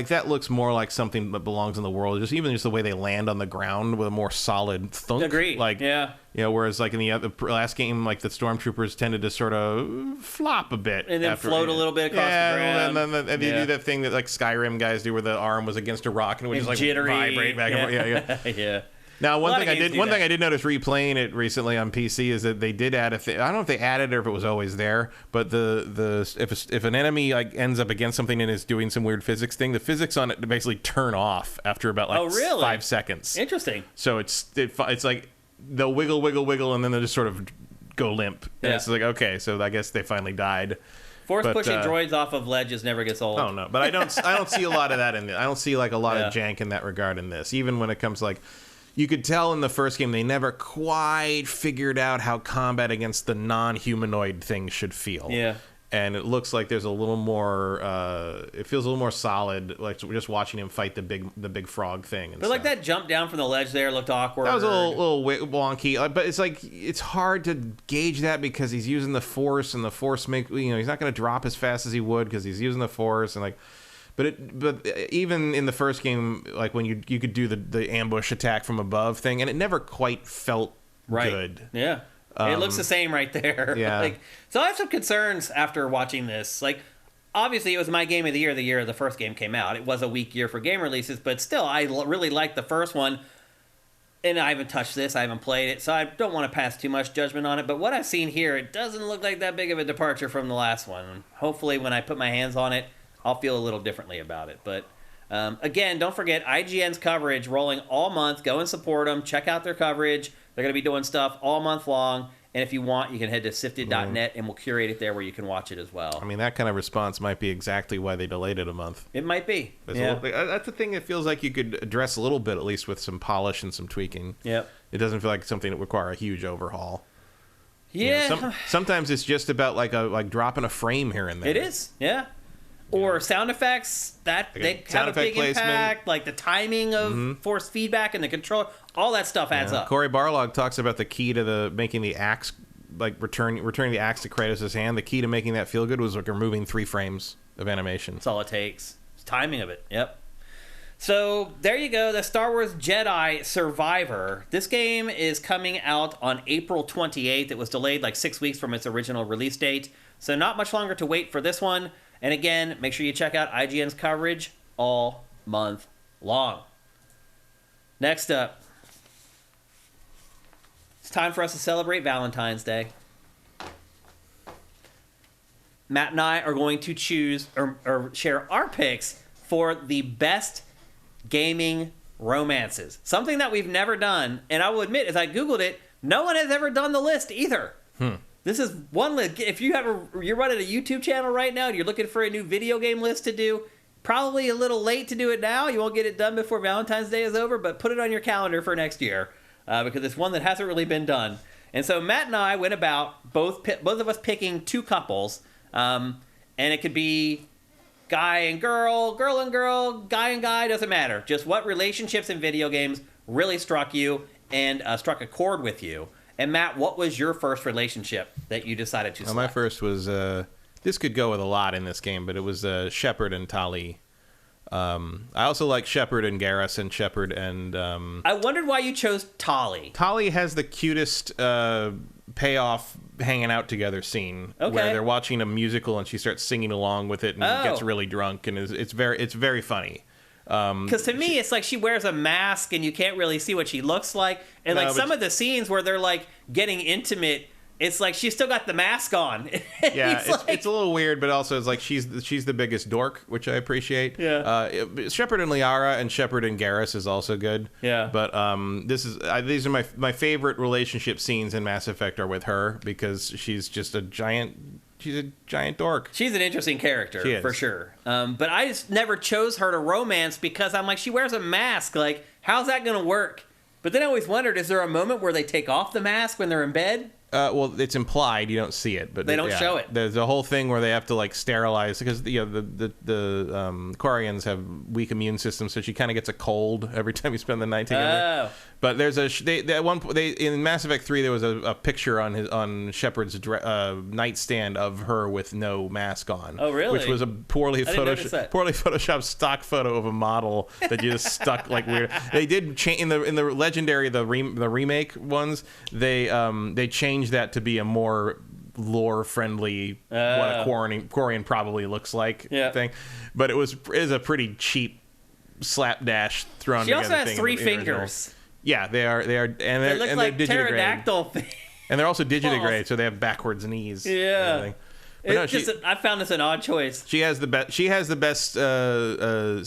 that looks more like something that belongs in the world. Just the way they land on the ground with a more solid thunk. Agreed. Like whereas like in the last game, like the stormtroopers tended to sort of flop a bit and then float a little bit across the ground. And then they do that thing that like Skyrim guys do, where the arm was against a rock and it would just like jittery. Vibrate back and forth. Yeah. Now, one thing I did notice replaying it recently on PC is that they did add I don't know if they added it or if it was always there, but if an enemy like ends up against something and is doing some weird physics thing, the physics on it basically turn off after about 5 seconds. Interesting. So it's like they'll wiggle, and then they'll just sort of go limp. And it's like, okay, so I guess they finally died. Pushing droids off of ledges never gets old. Oh no, but I don't see a lot of that in this. I don't see like a lot of jank in that regard in this. Even when it comes to like. You could tell in the first game they never quite figured out how combat against the non-humanoid thing should feel. Yeah. And it looks like there's a little more. It feels a little more solid, like we're just watching him fight the big frog thing. But like that jump down from the ledge there looked awkward. That was a little wonky. But it's like it's hard to gauge that because he's using the Force, and the Force he's not going to drop as fast as he would because he's using the Force, and like. But even in the first game, like when you could do the ambush attack from above thing, and it never quite felt good. Yeah, it looks the same right there. Yeah. So I have some concerns after watching this. Like, obviously, it was my game of the year the first game came out. It was a weak year for game releases, but still, I really liked the first one. And I haven't touched this. I haven't played it, so I don't want to pass too much judgment on it. But what I've seen here, it doesn't look like that big of a departure from the last one. Hopefully, when I put my hands on it, I'll feel a little differently about it. But again, don't forget IGN's coverage rolling all month. Go and support them. Check out their coverage. They're going to be doing stuff all month long. And if you want, you can head to sifted.net and we'll curate it there where you can watch it as well. I mean, that kind of response might be exactly why they delayed it a month. It might be. That's the thing that feels like you could address a little bit, at least with some polish and some tweaking. Yep. It doesn't feel like something that would require a huge overhaul. Yeah. Sometimes it's just about like dropping a frame here and there. It is, yeah. Or sound effects, they have a big impact, like the timing of force feedback and the control, all that stuff adds up. Corey Barlog talks about the key to making the axe, like returning the axe to Kratos' hand. The key to making that feel good was like removing 3 frames of animation. That's all it takes. It's timing of it. Yep. So there you go, the Star Wars Jedi Survivor. This game is coming out on April 28th. It was delayed like 6 weeks from its original release date, so not much longer to wait for this one. And again, make sure you check out IGN's coverage all month long. Next up, it's time for us to celebrate Valentine's Day. Matt and I are going to choose or share our picks for the best gaming romances. Something that we've never done. And I will admit, as I Googled it, no one has ever done the list either. This is one list. If you're running a YouTube channel right now and you're looking for a new video game list to do, probably a little late to do it now. You won't get it done before Valentine's Day is over, but put it on your calendar for next year because it's one that hasn't really been done. And so Matt and I went about both of us picking 2 couples, and it could be guy and girl, girl and girl, guy and guy, doesn't matter. Just what relationships in video games really struck you and struck a chord with you. And Matt, what was your first relationship that you decided to select? My first was, this could go with a lot in this game, but it was Shepard and Tali I also like Shepard and Garrus and Shepard and... I wondered why you chose Tali. Tali has the cutest payoff hanging out together scene where they're watching a musical and she starts singing along with it and gets really drunk, and it's very funny. Because to me, it's like she wears a mask and you can't really see what she looks like. And like some of the scenes where they're like getting intimate, it's like she's still got the mask on. Yeah, it's a little weird, but also it's like she's the biggest dork, which I appreciate. Yeah. Shepard and Liara and Shepard and Garrus is also good. Yeah. But these are my favorite relationship scenes in Mass Effect are with her, because she's just a giant dork. She's an interesting character, for sure. But I just never chose her to romance because I'm like, she wears a mask. Like, how's that going to work? But then I always wondered, is there a moment where they take off the mask when they're in bed? Well, it's implied. You don't see it, but they don't show it. There's a whole thing where they have to like sterilize, because the Quarians have weak immune systems, so she kind of gets a cold every time you spend the night together. Oh. But there's in Mass Effect 3 there was a picture on Shepard's nightstand of her with no mask on. Oh, really? Which was a poorly photoshopped stock photo of a model that just stuck like weird. They did change in the Legendary the remake ones. They changed that to be a more lore-friendly what a Quarian probably looks like thing. But it was a pretty cheap slapdash thrown together. She also has thing 3 fingers. Yeah, they are, and they look like pterodactyl things. And they're also digitigrade, so they have backwards knees. Yeah. I found this an odd choice. She has the best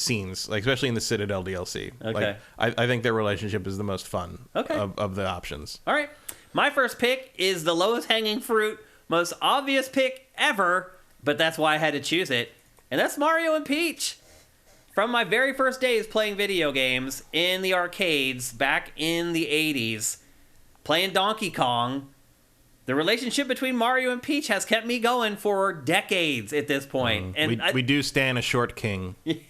scenes, like especially in the Citadel DLC. Okay. Like, I think their relationship is the most fun. Okay. Of the options. All right. My first pick is the lowest hanging fruit, most obvious pick ever, but that's why I had to choose it, and that's Mario and Peach. From my very first days playing video games in the arcades back in the 80s, playing Donkey Kong, the relationship between Mario and Peach has kept me going for decades at this point. And we do stand a short king. It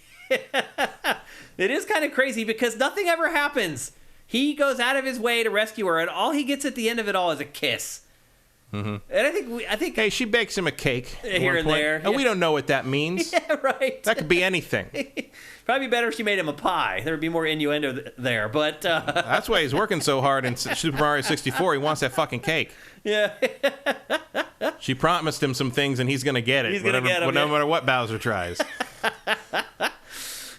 is kind of crazy because nothing ever happens. He goes out of his way to rescue her, and all he gets at the end of it all is a kiss. Mm-hmm. And I think hey, she bakes him a cake here and there, and we don't know what that means. Yeah, right. That could be anything. Probably better if she made him a pie. There would be more innuendo there, but that's why he's working so hard in Super Mario 64. He wants that fucking cake. Yeah. She promised him some things, and he's gonna get it. He's gonna get them, no matter what Bowser tries.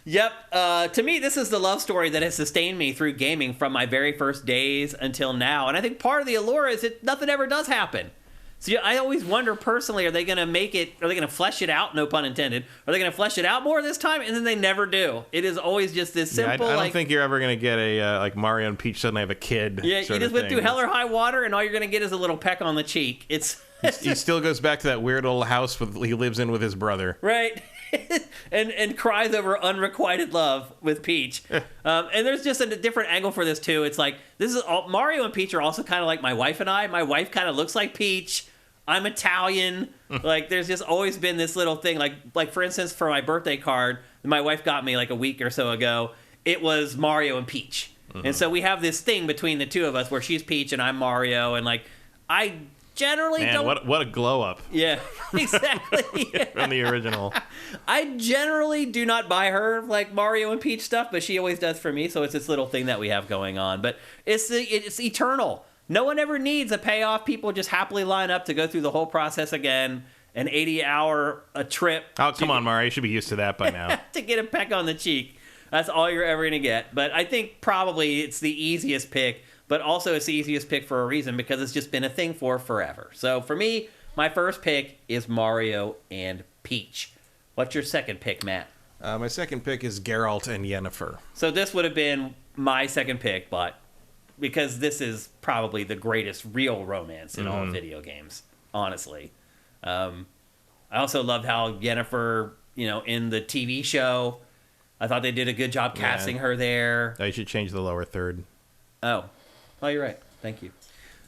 Yep. To me, this is the love story that has sustained me through gaming from my very first days until now. And I think part of the allure is that nothing ever does happen. So I always wonder personally, are they going to make it, are they going to flesh it out, no pun intended, are they going to flesh it out more this time? And then they never do. It is always just this simple. I don't think you're ever going to get a, like Mario and Peach suddenly have a kid. Yeah, you just went through hell or high water, and all you're going to get is a little peck on the cheek. He still goes back to that weird little house he lives in with his brother. Right. and cries over unrequited love with Peach. And there's just a different angle for this too. It's like Mario and Peach are also kind of like my wife and I. My wife kind of looks like Peach. I'm Italian. Like there's just always been this little thing. Like for instance, for my birthday card, my wife got me like a week or so ago. It was Mario and Peach, and so we have this thing between the two of us where she's Peach and I'm Mario, and like I generally don't. What a glow up. Yeah, exactly. From the original. I generally do not buy her like Mario and Peach stuff, but she always does for me. So it's this little thing that we have going on. But it's eternal. No one ever needs a payoff. People just happily line up to go through the whole process again. An 80-hour trip. Oh, come on, Mario. You should be used to that by now. To get a peck on the cheek. That's all you're ever going to get. But I think probably it's the easiest pick. But also it's the easiest pick for a reason because it's just been a thing for forever. So for me, my first pick is Mario and Peach. What's your second pick, Matt? My second pick is Geralt and Yennefer. So this would have been my second pick, but because this is probably the greatest real romance in all of video games, honestly. I also loved how Yennefer, in the TV show, I thought they did a good job casting her there. Oh, you should change the lower third. Oh, you're right. Thank you.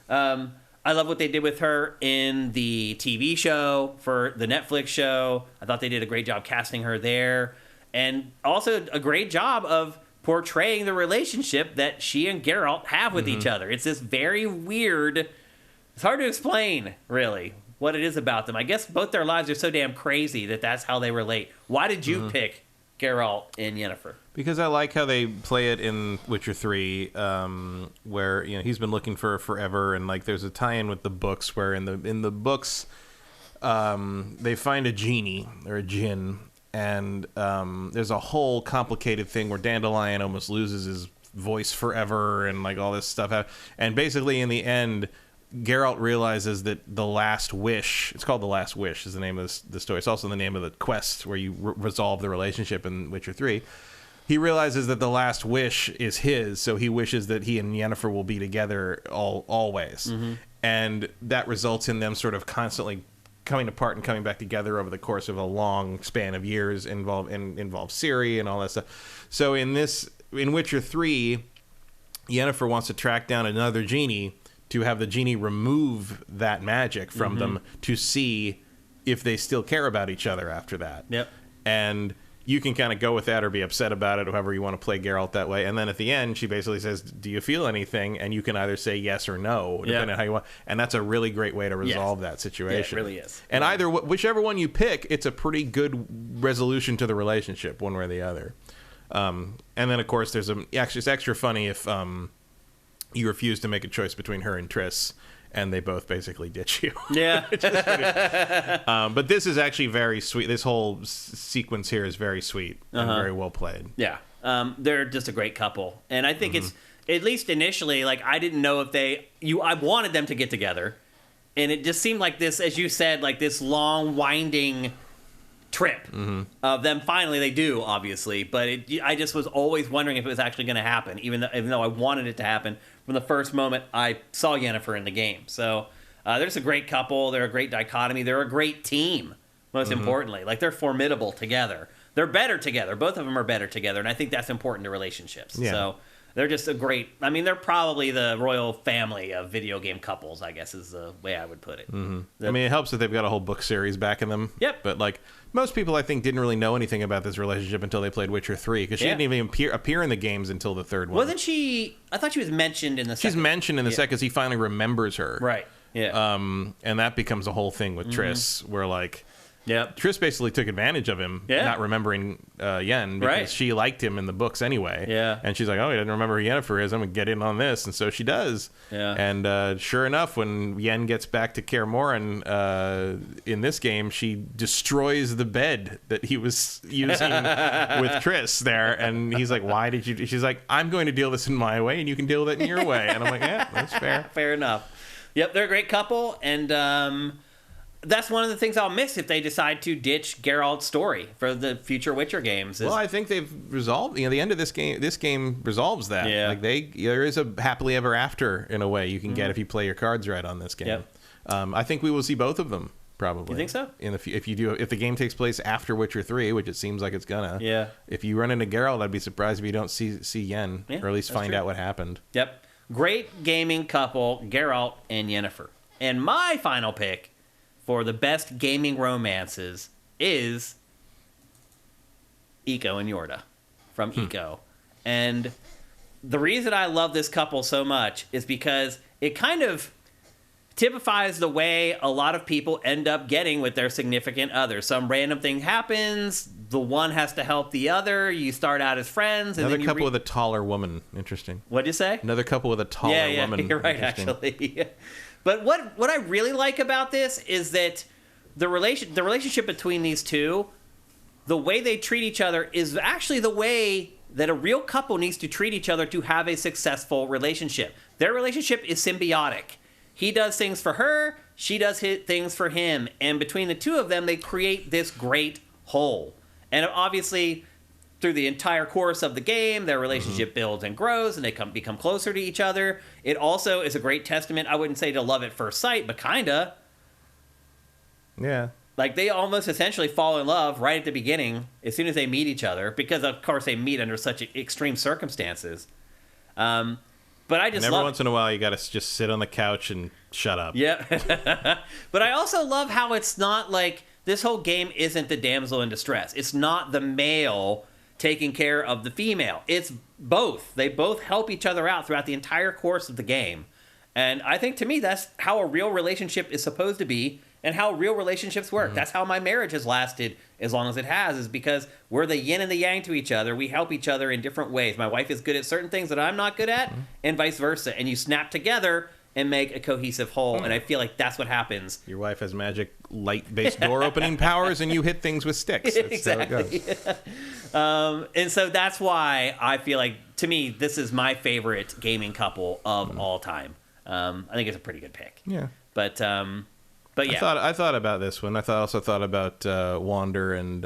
I love what they did with her in the TV show for the Netflix show. I thought they did a great job casting her there. And also a great job of portraying the relationship that she and Geralt have with each other. It's this very weird... It's hard to explain, really, what it is about them. I guess both their lives are so damn crazy that that's how they relate. Why did you pick Geralt and Yennefer? Because I like how they play it in Witcher 3, where he's been looking for her forever, and like there's a tie-in with the books where in the books they find a genie or a djinn, and there's a whole complicated thing where Dandelion almost loses his voice forever and like all this stuff. And basically in the end, Geralt realizes that the last wish, it's called The Last Wish is the name of the story. It's also the name of the quest where you resolve the relationship in Witcher 3. He realizes that the last wish is his, so he wishes that he and Yennefer will be together always. Mm-hmm. And that results in them sort of constantly coming apart and coming back together over the course of a long span of years, involve Ciri and all that stuff. So in Witcher 3, Yennefer wants to track down another genie to have the genie remove that magic from them to see if they still care about each other after that. Yep. And you can kind of go with that or be upset about it, or however you want to play Geralt that way. And then at the end, she basically says, do you feel anything? And you can either say yes or no, depending on how you want. And that's a really great way to resolve that situation. Yeah, it really is. And whichever one you pick, it's a pretty good resolution to the relationship, one way or the other. And then, of course, it's extra funny if you refuse to make a choice between her and Triss, and they both basically ditch you. Yeah. But this is actually very sweet. This whole sequence here is very sweet and very well played. Yeah. They're just a great couple. And I think it's, at least initially, like, I didn't know if I wanted them to get together. And it just seemed like this, as you said, like this long, winding trip of them. Finally, they do, obviously. But I just was always wondering if it was actually going to happen, even though I wanted it to happen from the first moment I saw Yennefer in the game. So they're just a great couple. They're a great dichotomy. They're a great team, most importantly. Like, they're formidable together. They're better together. Both of them are better together, and I think that's important to relationships. Yeah. So they're just a great... I mean, they're probably the royal family of video game couples, I guess is the way I would put it. Mm-hmm. I mean, it helps that they've got a whole book series backing them. Yep. But, like, most people, I think, didn't really know anything about this relationship until they played Witcher 3, because she didn't even appear in the games until the third one. Wasn't she... I thought she was mentioned in the second. She's mentioned in the second because he finally remembers her. Right. Yeah. And that becomes a whole thing with Triss, where, like... Yep. Triss basically took advantage of him not remembering Yen, because she liked him in the books anyway. Yeah. And she's like, oh, he doesn't remember who Yennefer is. I'm going to get in on this. And so she does. Yeah. And sure enough, when Yen gets back to Kaer Morhen in this game, she destroys the bed that he was using with Triss there. And he's like, why did you... She's like, I'm going to deal this in my way, and you can deal with it in your way. And I'm like, yeah, that's fair. Fair enough. Yep, they're a great couple, and... that's one of the things I'll miss if they decide to ditch Geralt's story for the future Witcher games. Well, I think they've resolved. The end of this game resolves that. Yeah. Like there is a happily ever after in a way you can get if you play your cards right on this game. Yep. I think we will see both of them probably. You think so? If the game takes place after Witcher 3, which it seems like it's gonna. Yeah. If you run into Geralt, I'd be surprised if you don't see Yen, or at least find out what happened. Yep. Great gaming couple, Geralt and Yennefer. And my final pick for the best gaming romances is Eiko and Yorda from Eiko. And the reason I love this couple so much is because it kind of typifies the way a lot of people end up getting with their significant other. Some random thing happens, the one has to help the other, you start out as friends. And Another couple with a taller woman. Interesting. What'd you say? Another couple with a taller woman. Yeah, you're right, actually. But what I really like about this is that the relationship between these two, the way they treat each other is actually the way that a real couple needs to treat each other to have a successful relationship. Their relationship is symbiotic. He does things for her, she does things for him, and between the two of them, they create this great whole. And obviously, through the entire course of the game, their relationship builds and grows, and they become closer to each other. It also is a great testament, I wouldn't say to love at first sight, but kinda. Yeah. Like, they almost essentially fall in love right at the beginning, as soon as they meet each other, because, of course, they meet under such extreme circumstances. But I just every once in a while, you got to just sit on the couch and shut up. Yeah. But I also love how it's not like, this whole game isn't the damsel in distress. It's not the male taking care of the female. It's both. They both help each other out throughout the entire course of the game. And I think, to me, that's how a real relationship is supposed to be and how real relationships work. That's how my marriage has lasted as long as it has, is because we're the yin and the yang to each other. We help each other in different ways. My wife is good at certain things that I'm not good at, and vice versa. And you snap together and make a cohesive whole. And I feel like that's what happens. Your wife has magic light-based door opening powers, and you hit things with sticks. That's Exactly. how it goes. And so that's why I feel like, to me, this is my favorite gaming couple of all time. I think it's a pretty good pick. Yeah. But yeah. I thought about this one. I also thought about Wander and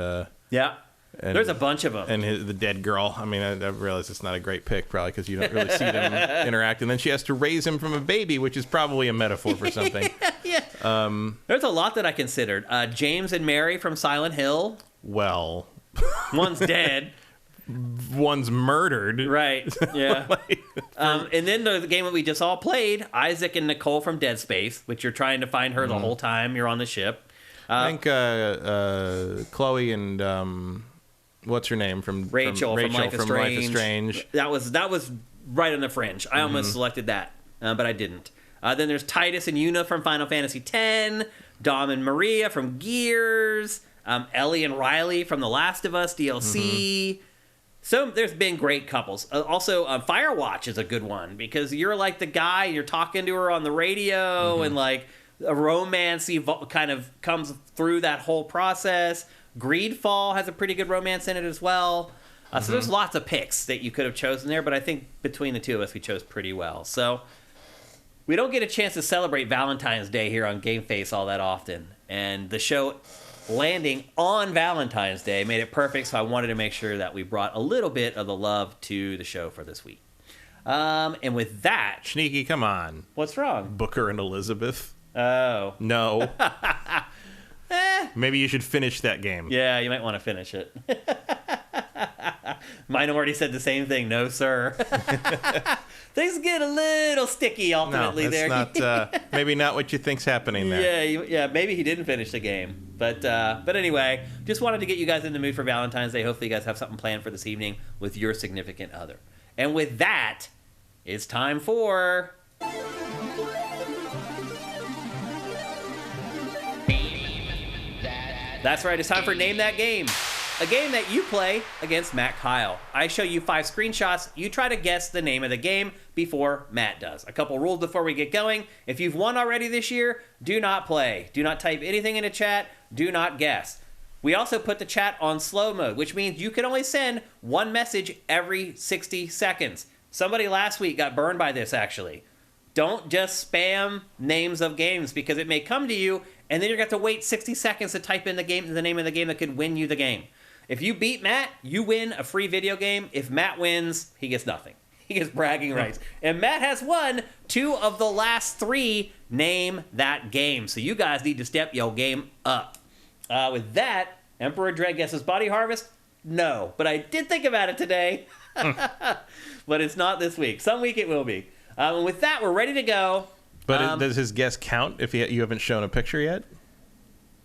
Yeah. and There's a bunch of them. and the dead girl. I mean, I realize it's not a great pick, probably because you don't really see them interact. And then she has to raise him from a baby, which is probably a metaphor for something. Yeah. There's a lot that I considered. James and Mary from Silent Hill. Well, One's dead. one's murdered. Right. Yeah. And then the game that we just all played, Isaac and Nicole from Dead Space, which you're trying to find her the whole time you're on the ship. I think Chloe and what's her name from Rachel from Life is Strange. That was right on the fringe. I almost selected that, but I didn't. Then there's Titus and Yuna from Final Fantasy X, Dom and Maria from Gears, Ellie and Riley from The Last of Us DLC. So there's been great couples. Also, Firewatch is a good one because you're like the guy, you're talking to her on the radio, and like a romance kind of comes through that whole process. Greedfall has a pretty good romance in it as well. So there's lots of picks that you could have chosen there, but I think between the two of us, we chose pretty well. So we don't get a chance to celebrate Valentine's Day here on GameFace all that often. And the show landing on Valentine's Day made it perfect, so I wanted to make sure that we brought a little bit of the love to the show for this week. And with that... Sneaky, come on. What's wrong? Booker and Elizabeth. Oh. No. Maybe you should finish that game. Yeah, you might want to finish it. Minority said the same thing. No, sir. Things get a little sticky ultimately there. Not, maybe not what you think's happening there. Yeah, maybe he didn't finish the game. But anyway, just wanted to get you guys in the mood for Valentine's Day. Hopefully you guys have something planned for this evening with your significant other. And with that, it's time for... That's right, it's time for Name That Game. A game that you play against Matt Kyle. I show you 5 screenshots. You try to guess the name of the game before Matt does. A couple rules before we get going. If you've won already this year, do not play. Do not type anything in the chat. Do not guess. We also put the chat on slow mode, which means you can only send one message every 60 seconds. Somebody last week got burned by this, actually. Don't just spam names of games because it may come to you and then you're going to have to wait 60 seconds to type in the name of the game that could win you the game. If you beat Matt, you win a free video game. If Matt wins, he gets nothing. He gets bragging rights. And Matt has won 2 of the last 3 Name That Game. So you guys need to step your game up. With that, Emperor Dread guesses Body Harvest? No. But I did think about it today. But it's not this week. Some week it will be. And with that, we're ready to go. But does his guess count if you haven't shown a picture yet?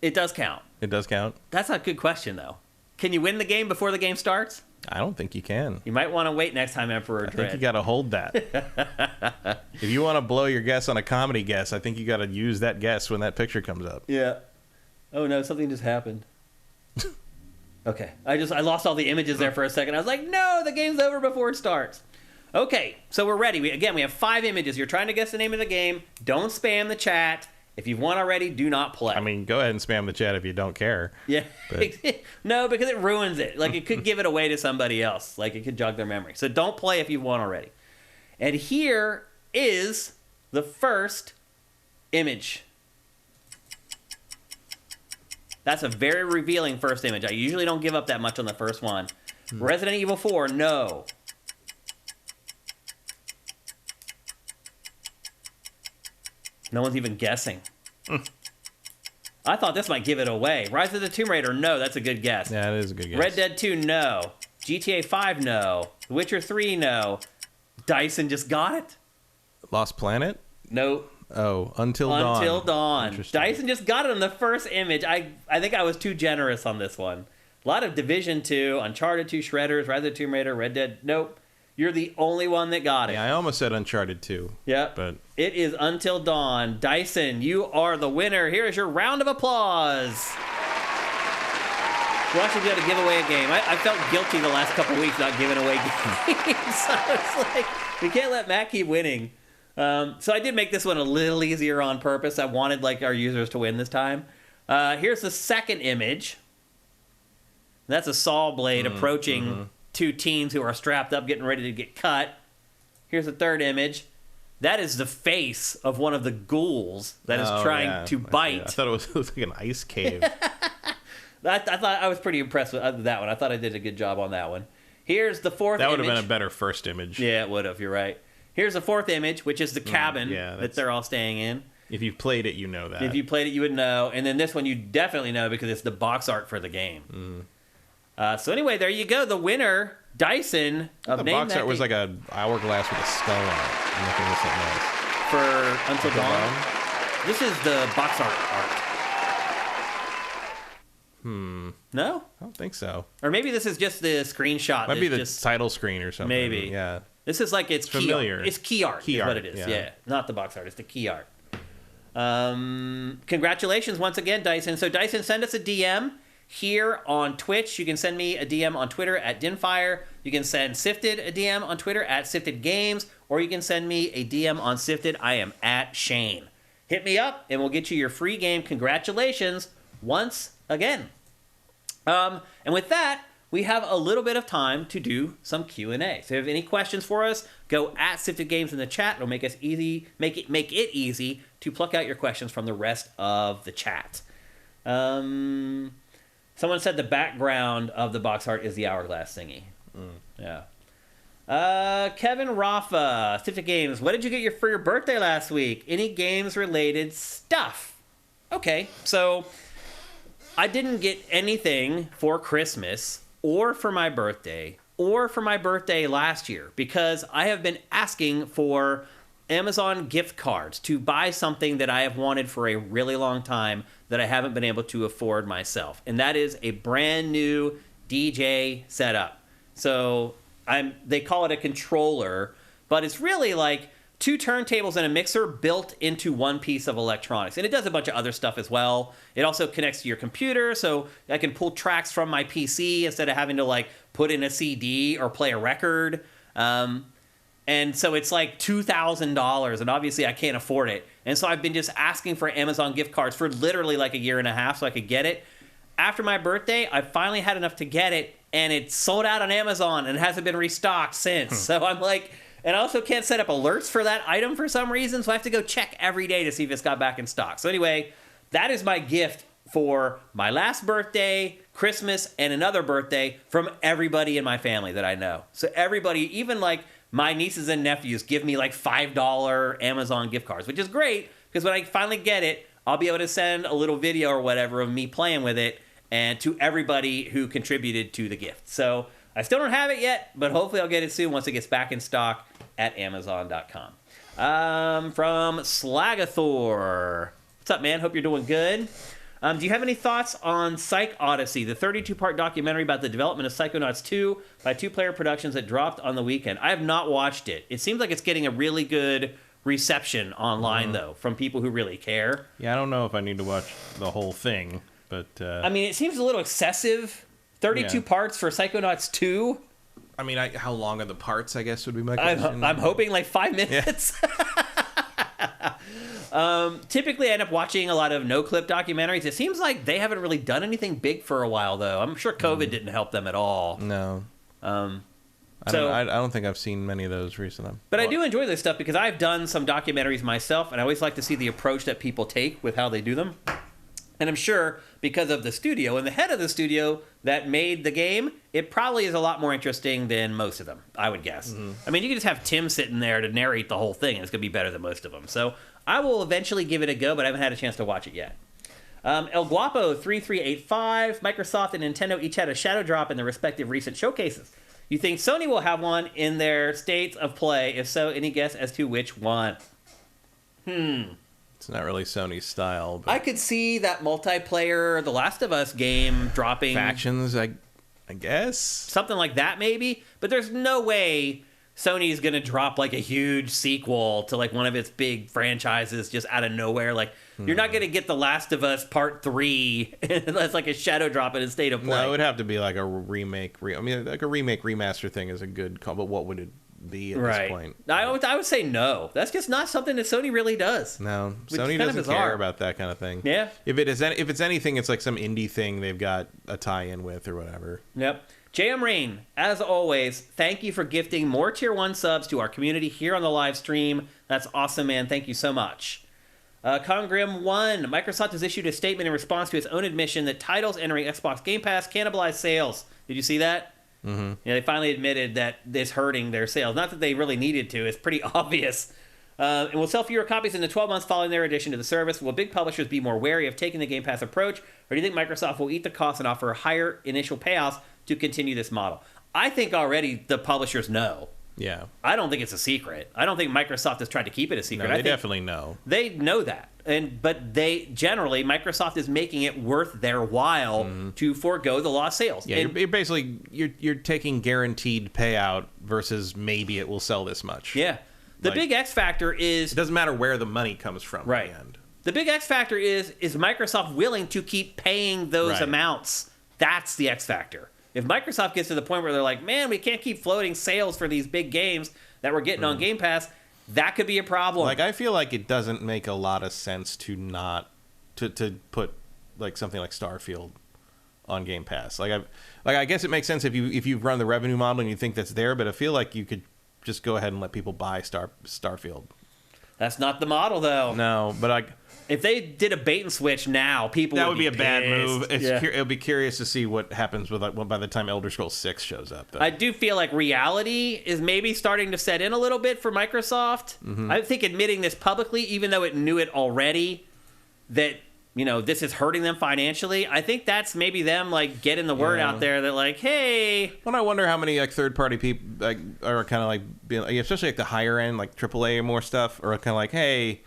It does count. It does count? That's a good question, though. Can you win the game before the game starts? I don't think you can. You might want to wait next time, Emperor Dread. I think you got to hold that. If you want to blow your guess on a comedy guess, I think you got to use that guess when that picture comes up. Yeah. Oh, no, something just happened. Okay. I lost all the images there for a second. I was like, no, the game's over before it starts. Okay, so we're ready. We have 5 images. You're trying to guess the name of the game. Don't spam the chat. If you've won already, do not play. I mean, go ahead and spam the chat if you don't care. Yeah. No, because it ruins it. Like, it could give it away to somebody else. Like, it could jog their memory. So don't play if you've won already. And here is the first image. That's a very revealing first image. I usually don't give up that much on the first one. Resident Evil 4, no. No one's even guessing. I thought this might give it away. Rise of the Tomb Raider, no. That's a good guess. Yeah, it is a good guess. Red Dead 2, no. GTA 5, no. The Witcher 3, no. Dyson just got it? Lost Planet? Nope. Oh, Until Dawn. Until Dawn. Dyson just got it on the first image. I think I was too generous on this one. A lot of Division 2, Uncharted 2, Shredders, Rise of the Tomb Raider, Red Dead, nope. You're the only one that got it. Yeah, I almost said Uncharted 2. Yep. But it is Until Dawn. Dyson, you are the winner. Here is your round of applause. We'll actually be able to give away a game. I felt guilty the last couple weeks not giving away games. So it's like, we can't let Matt keep winning. So I did make this one a little easier on purpose. I wanted like our users to win this time. Here's the second image. That's a saw blade approaching two teens who are strapped up, getting ready to get cut. Here's the third image. That is the face of one of the ghouls that is trying to bite. I thought it was like an ice cave. I thought I was pretty impressed with that one. I thought I did a good job on that one. Here's the fourth image. That would have been a better first image. Yeah, it would have. You're right. Here's the fourth image, which is the cabin that they're all staying in. If you've played it, you know that. If you played it, you would know. And then this one, you definitely know because it's the box art for the game. So anyway, there you go. The winner, Dyson. The box art was like an hourglass with a skull on it. I'm looking at something else. For Until Dawn. This is the box art. No? I don't think so. Or maybe this is just the screenshot. Might be the title screen or something. Maybe. Yeah. This is like it's familiar. It's key art. Is what it is. Yeah. Not the box art. It's the key art. Congratulations once again, Dyson. So Dyson, send us a DM here on Twitch. You can send me a DM on Twitter at Dinfire. You can send Sifted a DM on Twitter at Sifted Games, or you can send me a DM on Sifted. I am at Shane. Hit me up, and we'll get you your free game. Congratulations once again. And with that, we have a little bit of time to do some Q&A. So if you have any questions for us, go at Sifted Games in the chat. It'll make it easy to pluck out your questions from the rest of the chat. Someone said the background of the box art is the hourglass thingy. Yeah. Kevin Rafa, Sifted Games. What did you get for your birthday last week? Any games related stuff? Okay, so I didn't get anything for Christmas or for my birthday last year because I have been asking for Amazon gift cards to buy something that I have wanted for a really long time that I haven't been able to afford myself. And that is a brand new DJ setup. So they call it a controller, but it's really like two turntables and a mixer built into one piece of electronics. And it does a bunch of other stuff as well. It also connects to your computer, so I can pull tracks from my PC instead of having to like put in a CD or play a record. And so it's like $2,000, and obviously I can't afford it. And so I've been just asking for Amazon gift cards for literally like a year and a half so I could get it. After my birthday, I finally had enough to get it, and it sold out on Amazon and it hasn't been restocked since. So I'm like... And I also can't set up alerts for that item for some reason, so I have to go check every day to see if it's got back in stock. So anyway, that is my gift for my last birthday, Christmas, and another birthday from everybody in my family that I know. So everybody, even like my nieces and nephews, give me like $5 Amazon gift cards, which is great, because when I finally get it, I'll be able to send a little video or whatever of me playing with it and to everybody who contributed to the gift. So I still don't have it yet, but hopefully I'll get it soon once it gets back in stock at Amazon.com. From Slagathor. What's up, man? Hope you're doing good. Do you have any thoughts on Psych Odyssey, the 32-part documentary about the development of Psychonauts 2 by Two Player Productions that dropped on the weekend? I have not watched it. It seems like it's getting a really good reception online, though, from people who really care. Yeah, I don't know if I need to watch the whole thing, but... I mean, it seems a little excessive. 32 parts for Psychonauts 2? I mean, how long are the parts, I guess, would be my question. I'm hoping like 5 minutes. Yeah. Typically, I end up watching a lot of no-clip documentaries. It seems like they haven't really done anything big for a while, though. I'm sure COVID didn't help them at all. No. I don't think I've seen many of those recently. But I do enjoy this stuff because I've done some documentaries myself, and I always like to see the approach that people take with how they do them. And I'm sure because of the studio and the head of the studio that made the game, it probably is a lot more interesting than most of them, I would guess. I mean, you can just have Tim sitting there to narrate the whole thing, and it's going to be better than most of them. So I will eventually give it a go, but I haven't had a chance to watch it yet. El Guapo 3385, Microsoft and Nintendo each had a shadow drop in their respective recent showcases. You think Sony will have one in their states of play? If so, any guess as to which one? It's not really Sony's style. But I could see that multiplayer The Last of Us game dropping. Factions, I guess. Something like that, maybe. But there's no way Sony's gonna drop like a huge sequel to like one of its big franchises just out of nowhere. Like you're not gonna get The Last of Us Part 3 unless like a shadow drop in a state of play. No, it would have to be like a remake. I mean, like a remake remaster thing is a good call, but what would it be at this point? I would say no. That's just not something that Sony really does. No, Sony doesn't care about that kind of thing. Yeah. If it's anything, it's like some indie thing they've got a tie-in with or whatever. Yep. JM Rain, as always, thank you for gifting more Tier 1 subs to our community here on the live stream. That's awesome, man. Thank you so much. Congrim 1, Microsoft has issued a statement in response to its own admission that titles entering Xbox Game Pass cannibalize sales. Did you see that? Mm-hmm. Yeah, they finally admitted that this hurting their sales. Not that they really needed to. It's pretty obvious. And will sell fewer copies in the 12 months following their addition to the service. Will big publishers be more wary of taking the Game Pass approach, or do you think Microsoft will eat the cost and offer higher initial payouts to continue this model? I think already the publishers know. Yeah. I don't think it's a secret. I don't think Microsoft has tried to keep it a secret. No, they definitely know. They know that. But Microsoft is making it worth their while to forego the lost sales. Yeah, you're basically you're taking guaranteed payout versus maybe it will sell this much. Yeah. The big X factor is... It doesn't matter where the money comes from right. at the end. The big X factor is Microsoft willing to keep paying those amounts? That's the X factor. If Microsoft gets to the point where they're like, man, we can't keep floating sales for these big games that we're getting on Game Pass, that could be a problem. Like, I feel like it doesn't make a lot of sense to put like something like Starfield on Game Pass. I guess it makes sense if you run the revenue model and you think that's there, but I feel like you could just go ahead and let people buy Starfield. That's not the model, though. No, but if they did a bait and switch now, people would be a pissed. bad move. It'll be curious to see what happens with by the time Elder Scrolls 6 shows up. Though. I do feel like reality is maybe starting to set in a little bit for Microsoft. Mm-hmm. I think admitting this publicly, even though it knew it already, that this is hurting them financially. I think that's maybe them like getting the word out there that like, hey. Well, I wonder how many like third party people are kind of like being, especially like the higher end like AAA or more stuff, or kind of like, hey,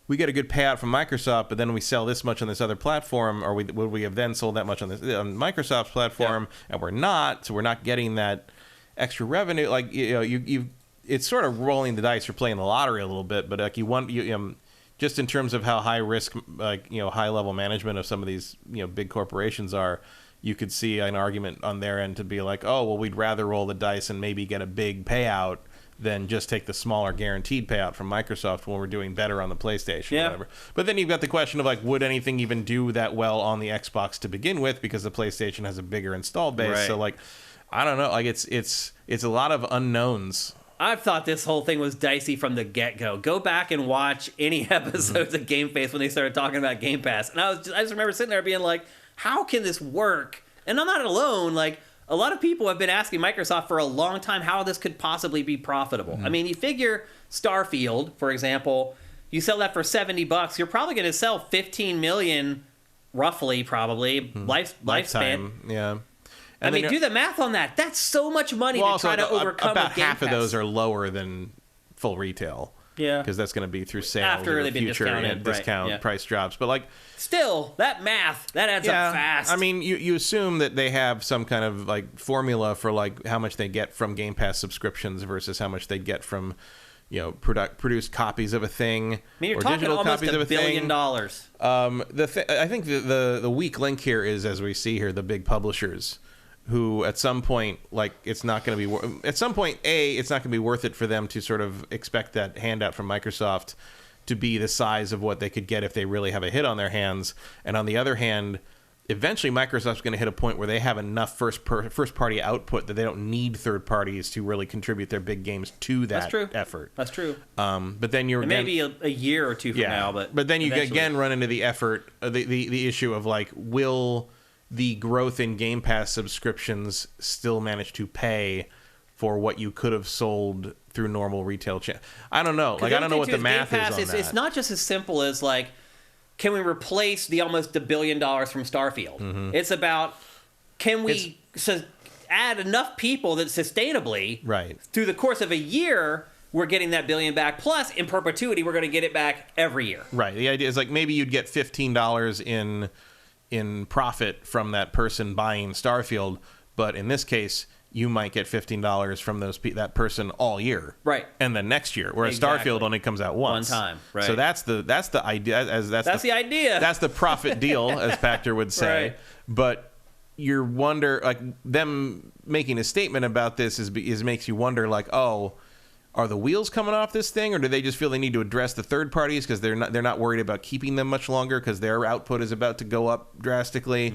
we get a good payout from Microsoft, but then we sell this much on this other platform, or would we have then sold that much on Microsoft's platform, and we're not, so we're not getting that extra revenue. Like it's sort of rolling the dice or playing the lottery a little bit, but like just in terms of how high risk, high level management of some of these, big corporations are, you could see an argument on their end to be like, oh, well, we'd rather roll the dice and maybe get a big payout than just take the smaller guaranteed payout from Microsoft when we're doing better on the PlayStation or whatever. But then you've got the question of like, would anything even do that well on the Xbox to begin with, because the PlayStation has a bigger install base. Right. So like, I don't know, like it's a lot of unknowns. I've thought this whole thing was dicey from the get-go. Go back and watch any episodes of GameFace when they started talking about Game Pass. And I just remember sitting there being like, how can this work? And I'm not alone. Like, a lot of people have been asking Microsoft for a long time how this could possibly be profitable. I mean, you figure Starfield, for example, you sell that for $70, you're probably going to sell 15 million, roughly, probably, lifespan. Yeah. And do the math on that. That's so much money to try to overcome about a Game half Pass. Of those are lower than full retail. Yeah. Because that's going to be through sales after they've been future discounted. Discount price drops. But like, still, that math, that adds up fast. I mean, you assume that they have some kind of like formula for like how much they get from Game Pass subscriptions versus how much they get from produced copies of a thing. I mean, you're or talking digital almost copies $1 of a billion. I think the weak link here is, as we see here, the big publishers, who at some point, like, it's not going to be at some point, it's not going to be worth it for them to sort of expect that handout from Microsoft to be the size of what they could get if they really have a hit on their hands. And on the other hand, eventually Microsoft's going to hit a point where they have enough first party output that they don't need third parties to really contribute their big games to that effort. That's true. But then you're maybe a year or two from now, but then you again run into the effort, the issue of like, will the growth in Game Pass subscriptions still manage to pay for what you could have sold through normal retail channel? I don't know. Like, I don't know what the math is on that. It's not just as simple as like, can we replace the almost $1 billion from Starfield? Mm-hmm. It's about, can we add enough people that sustainably, through the course of a year, we're getting that $1 billion back. Plus, in perpetuity, we're going to get it back every year. Right. The idea is like, maybe you'd get $15 in profit from that person buying Starfield, but in this case, you might get $15 from that person all year, right? And then next year, whereas Exactly. Starfield only comes out once, one time, right? So that's the idea. That's the idea. That's the profit deal, as Pachter would say. Right. But you wonder, like, them making a statement about this is makes you wonder, like, oh, are the wheels coming off this thing, or do they just feel they need to address the third parties because they're not worried about keeping them much longer because their output is about to go up drastically?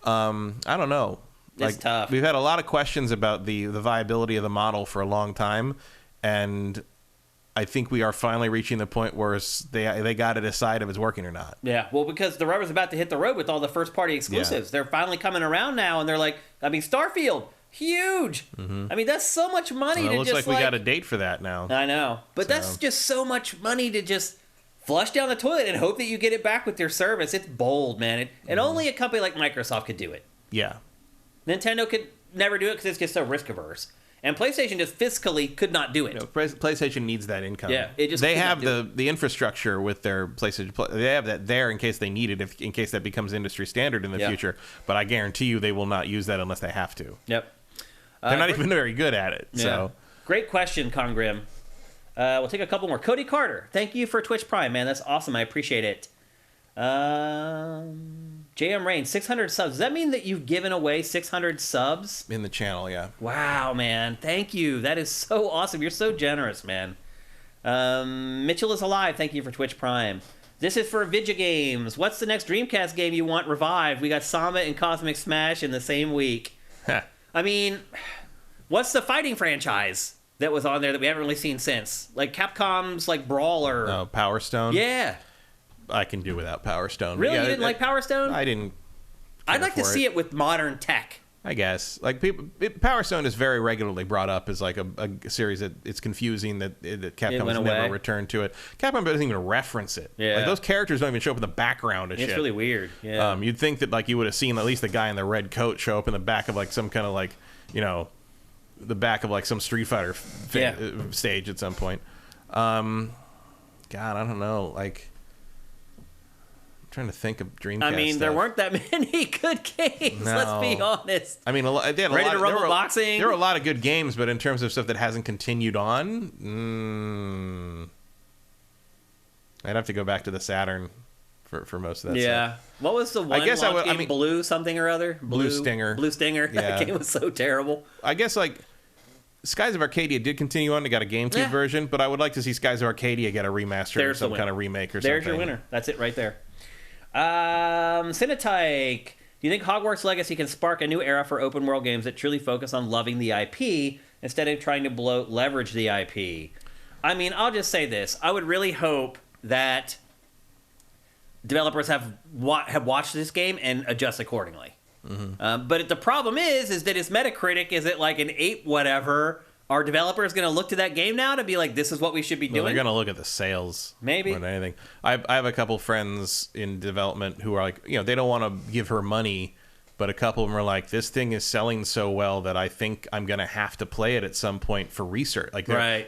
I don't know. It's tough. We've had a lot of questions about the viability of the model for a long time, and I think we are finally reaching the point where they got to decide if it's working or not. Yeah, well, because the rubber's about to hit the road with all the first-party exclusives. They're finally coming around now, and they're like, I mean, Starfield, huge. I mean, that's so much money to It looks just like we got a date for that now. I know, but that's just so much money to just flush down the toilet and hope that you get it back with your service. It's bold, man. And only a company like Microsoft could do it. Yeah. Nintendo could never do it because it's just so risk-averse. And PlayStation just fiscally could not do it. PlayStation needs that income. Yeah, it just they could have not the infrastructure with their PlayStation. They have that there in case they need it, in case that becomes industry standard in the future. But I guarantee you, they will not use that unless they have to. Yep. They're not even very good at it. Yeah. So Great question, Congrim. We'll take a couple more. Cody Carter, thank you for Twitch Prime, man. That's awesome. I appreciate it. JM Rain, 600 subs. Does that mean that you've given away 600 subs? in the channel, yeah. Wow, man. Thank you. That is so awesome. You're so generous, man. Mitchell is alive. Thank you for Twitch Prime. This is for Vidya Games. What's the next Dreamcast game you want revived? We got Samba and Cosmic Smash in the same week. I mean, what's the fighting franchise that was on there that we haven't really seen since? Like Capcom's like Brawler. Oh, Power Stone? Yeah. I can do without Power Stone. Really? Yeah, You didn't like Power Stone? I didn't. I'd like to see it with modern tech. I guess, like, Power Stone is very regularly brought up as like a series that it's confusing that Capcom has never returned to it. Capcom doesn't even reference it. Yeah, like, those characters don't even show up in the background. It's really weird. Yeah, you'd think that like you would have seen at least the guy in the red coat show up in the back of like some kind of like, you know, the back of like some Street Fighter stage at some point. God, I don't know, like. Trying to think of Dreamcast. I mean, there weren't that many good games. No. Let's be honest. I mean, they had Ready to Rumble Boxing. There were a lot of good games, but in terms of stuff that hasn't continued on, I'd have to go back to the Saturn for most of that. Yeah. Stuff. What was the one? I guess I mean, Blue something or other. Blue Stinger. Blue Stinger. Yeah. That game was so terrible. I guess like Skies of Arcadia did continue on. They got a GameCube version, but I would like to see Skies of Arcadia get a remaster or some kind of remake or something. There's your winner. That's it right there. Cinetyke, do you think Hogwarts Legacy can spark a new era for open world games that truly focus on loving the IP instead of trying to leverage the IP? I mean, I'll just say this. I would really hope that developers have watched this game and adjust accordingly. But the problem is that its Metacritic is at like an 8 whatever. Are developers going to look to that game now to be like, this is what we should be doing? They're going to look at the sales. Maybe. More than anything. I have a couple friends in development who are like, you know, they don't want to give her money, but a couple of them are like, this thing is selling so well that I think I'm going to have to play it at some point for research. Like, their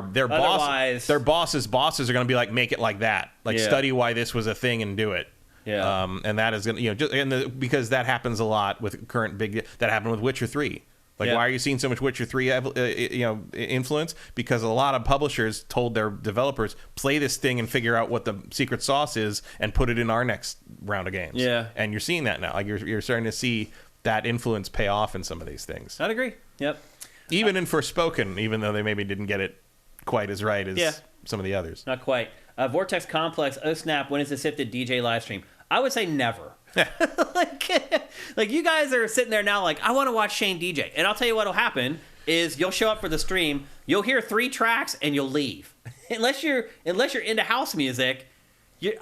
bosses are going to be like, make it like that. Like, study why this was a thing and do it. Yeah. And that is going to, you know, because that happens a lot with current that happened with Witcher 3. Like, why are you seeing so much Witcher 3 influence? Because a lot of publishers told their developers, play this thing and figure out what the secret sauce is and put it in our next round of games. Yeah. And you're seeing that now. Like, you're starting to see that influence pay off in some of these things. I'd agree. Yep. Even in Forspoken, even though they maybe didn't get it quite as right as some of the others. Not quite. Vortex Complex, oh snap, when is the Sifted DJ live stream? I would say never. like you guys are sitting there now like, I want to watch Shane DJ. And I'll tell you what'll happen is you'll show up for the stream, you'll hear 3 tracks, and you'll leave. unless you're into house music,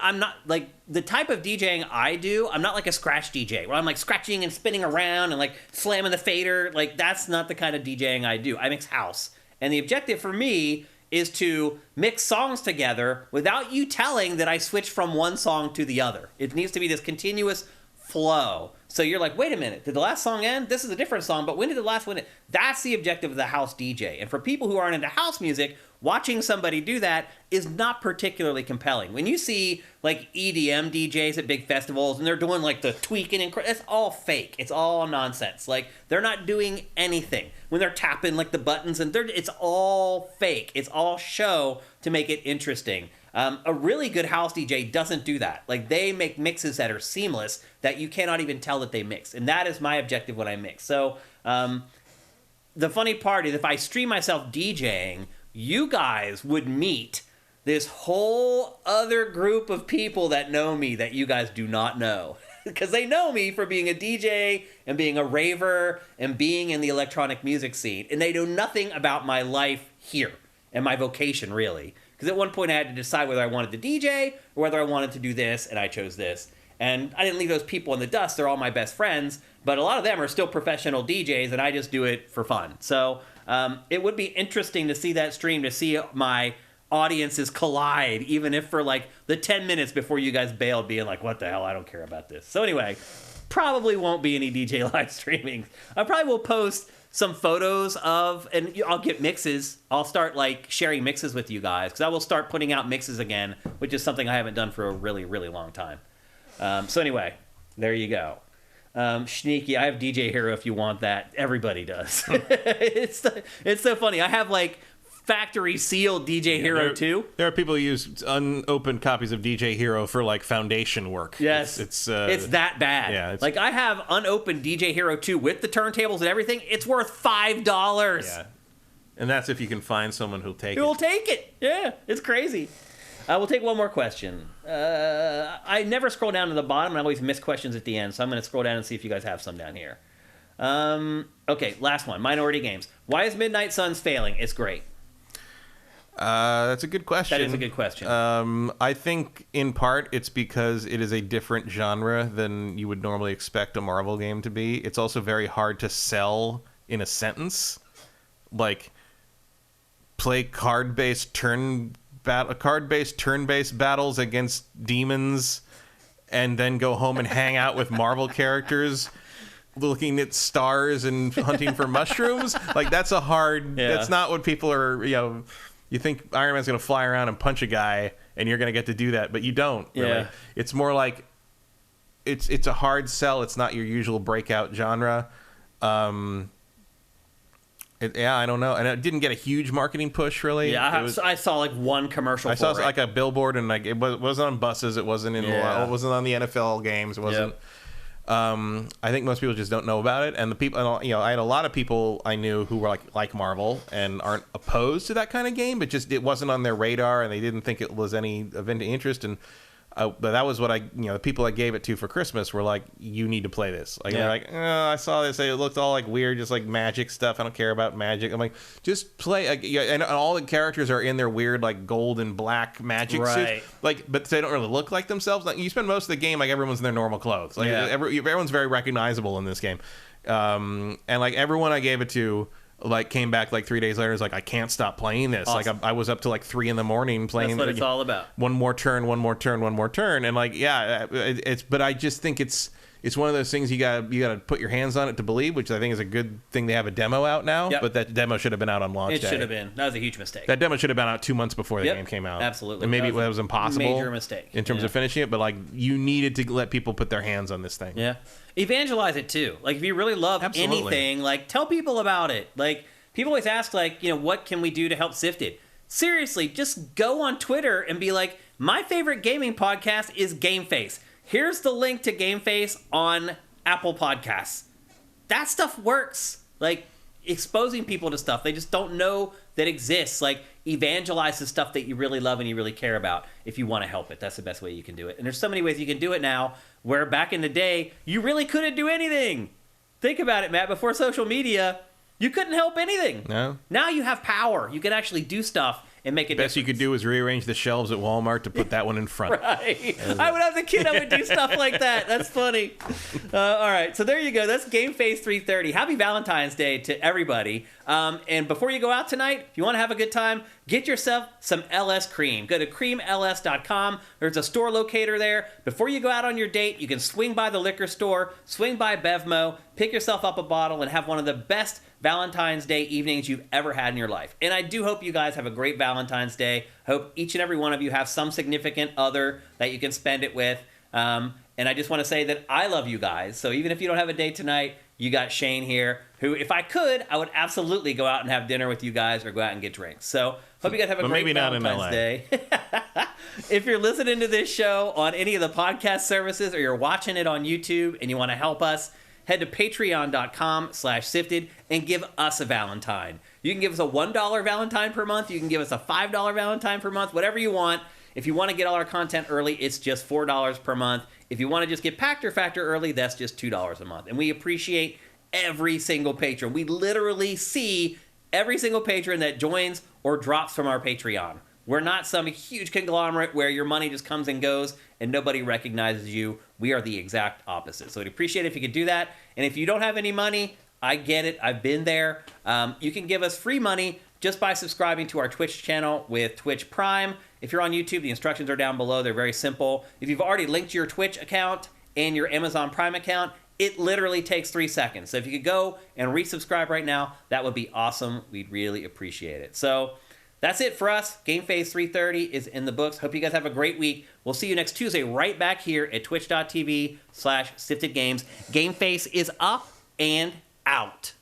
I'm not, like, the type of DJing I do, I'm not like a scratch DJ, where I'm like scratching and spinning around and like slamming the fader. Like, that's not the kind of DJing I do. I mix house. And the objective for me is to mix songs together without you telling that I switched from one song to the other. It needs to be this continuous flow. So you're like, wait a minute, did the last song end? This is a different song, but when did the last one end? That's the objective of the house DJ. And for people who aren't into house music, watching somebody do that is not particularly compelling. When you see like EDM DJs at big festivals and they're doing like the tweaking and it's all fake. It's all nonsense. Like they're not doing anything. When they're tapping like the buttons and it's all fake. It's all show to make it interesting. A really good house DJ doesn't do that. Like they make mixes that are seamless that you cannot even tell that they mix. And that is my objective when I mix. So the funny part is if I stream myself DJing, you guys would meet this whole other group of people that know me that you guys do not know. Because they know me for being a DJ and being a raver and being in the electronic music scene. And they know nothing about my life here and my vocation, really. Because at one point I had to decide whether I wanted to DJ or whether I wanted to do this, and I chose this. And I didn't leave those people in the dust. They're all my best friends. But a lot of them are still professional DJs, and I just do it for fun. So it would be interesting to see that stream, to see my audiences collide, even if for like the 10 minutes before you guys bailed, being like, what the hell, I don't care about this. So anyway, probably won't be any DJ live streaming. I probably will post some photos of, and I'll get mixes. I'll start like sharing mixes with you guys, because I will start putting out mixes again, which is something I haven't done for a really, really long time. So anyway, there you go. Sneaky, I have DJ Hero if you want that. Everybody does. It's so funny. I have like factory sealed DJ Hero 2. There are people who use unopened copies of DJ Hero for like foundation work. Yes, it's that bad. Yeah, like I have unopened DJ Hero 2 with the turntables and everything. It's worth $5. Yeah, and that's if you can find someone who'll take it. Who will take it? Yeah, it's crazy. We'll take one more question. I never scroll down to the bottom, and I always miss questions at the end, so I'm going to scroll down and see if you guys have some down here. Okay, last one. Minority Games. Why is Midnight Suns failing? It's great. That's a good question. That is a good question. I think in part it's because it is a different genre than you would normally expect a Marvel game to be. It's also very hard to sell in a sentence. Like, play card-based turn-based battles against demons and then go home and hang out with Marvel characters looking at stars and hunting for mushrooms. Like, that's a hard... Yeah. That's not what people are, You think Iron Man's going to fly around and punch a guy, and you're going to get to do that, but you don't, really. Yeah. It's more like... It's a hard sell. It's not your usual breakout genre. I don't know. And it didn't get a huge marketing push, really. Yeah, I saw like one commercial for it. I saw like a billboard, and like it wasn't on buses. It wasn't in. It wasn't on the NFL games. It wasn't. Yep. I think most people just don't know about it. And the people, I had a lot of people I knew who were like Marvel and aren't opposed to that kind of game, but just it wasn't on their radar, and they didn't think it was any of any interest. And but that was what the people I gave it to for Christmas were like, you need to play this. Like, they're like, I saw this. It looked all like weird, just like magic stuff. I don't care about magic. I'm like, just play. And all the characters are in their weird like gold and black magic suits. Like, but they don't really look like themselves. Like, you spend most of the game like everyone's in their normal clothes. Like everyone's very recognizable in this game. And like everyone I gave it to, like, came back like 3 days later. It's like, I can't stop playing this. Awesome. Like I was up to like 3 a.m. playing. That's what it's all about. One more turn, and like, but I just think it's one of those things you gotta put your hands on it to believe, which I think is a good thing. They have a demo out now, but that demo should have been out on launch day. It should have been. That was a huge mistake. That demo should have been out 2 months before the game came out. Absolutely. And maybe it was impossible. Major mistake in terms of finishing it, but like, you needed to let people put their hands on this thing. Yeah. Evangelize it too. Like, if you really love anything, like, tell people about it. Like, people always ask, like, what can we do to help Sifted? Seriously, just go on Twitter and be like, my favorite gaming podcast is GameFace. Here's the link to GameFace on Apple Podcasts. That stuff works. Like, exposing people to stuff they just don't know that exists. Like, evangelize the stuff that you really love and you really care about if you want to help it. That's the best way you can do it. And there's so many ways you can do it now, where back in the day, you really couldn't do anything. Think about it, Matt. Before social media, you couldn't help anything. No. Now you have power. You can actually do stuff, and make a Best you could do is rearrange the shelves at Walmart to put that one in front. Right. I would have the kid. I would do stuff like that. That's funny. All right. So there you go. That's GameFace 330. Happy Valentine's Day to everybody. And before you go out tonight, if you want to have a good time, get yourself some LS Cream. Go to creamls.com. There's a store locator there. Before you go out on your date, you can swing by the liquor store, swing by Bevmo, pick yourself up a bottle, and have one of the best Valentine's Day evenings you've ever had in your life. And I do hope you guys have a great Valentine's Day. I hope each and every one of you have some significant other that you can spend it with. And I just want to say that I love you guys. So even if you don't have a date tonight, you got Shane here, who, if I could, I would absolutely go out and have dinner with you guys or go out and get drinks. So hope you guys have a great Valentine's Day. If you're listening to this show on any of the podcast services or you're watching it on YouTube and you want to help us, head to patreon.com/sifted and give us a Valentine. You can give us a $1 Valentine per month. You can give us a $5 Valentine per month, whatever you want. If you want to get all our content early, it's just $4 per month. If you want to just get Pack or Factor early, that's just $2 a month. And we appreciate every single patron. We literally see every single patron that joins or drops from our Patreon. We're not some huge conglomerate where your money just comes and goes and nobody recognizes you. We are the exact opposite. So we'd appreciate it if you could do that. And if you don't have any money, I get it. I've been there. You can give us free money just by subscribing to our Twitch channel with Twitch Prime. If you're on YouTube, the instructions are down below. They're very simple. If you've already linked your Twitch account and your Amazon Prime account, it literally takes 3 seconds. So if you could go and resubscribe right now, that would be awesome. We'd really appreciate it. So that's it for us. GameFace 330 is in the books. Hope you guys have a great week. We'll see you next Tuesday right back here at twitch.tv/siftedgames. GameFace is up and out.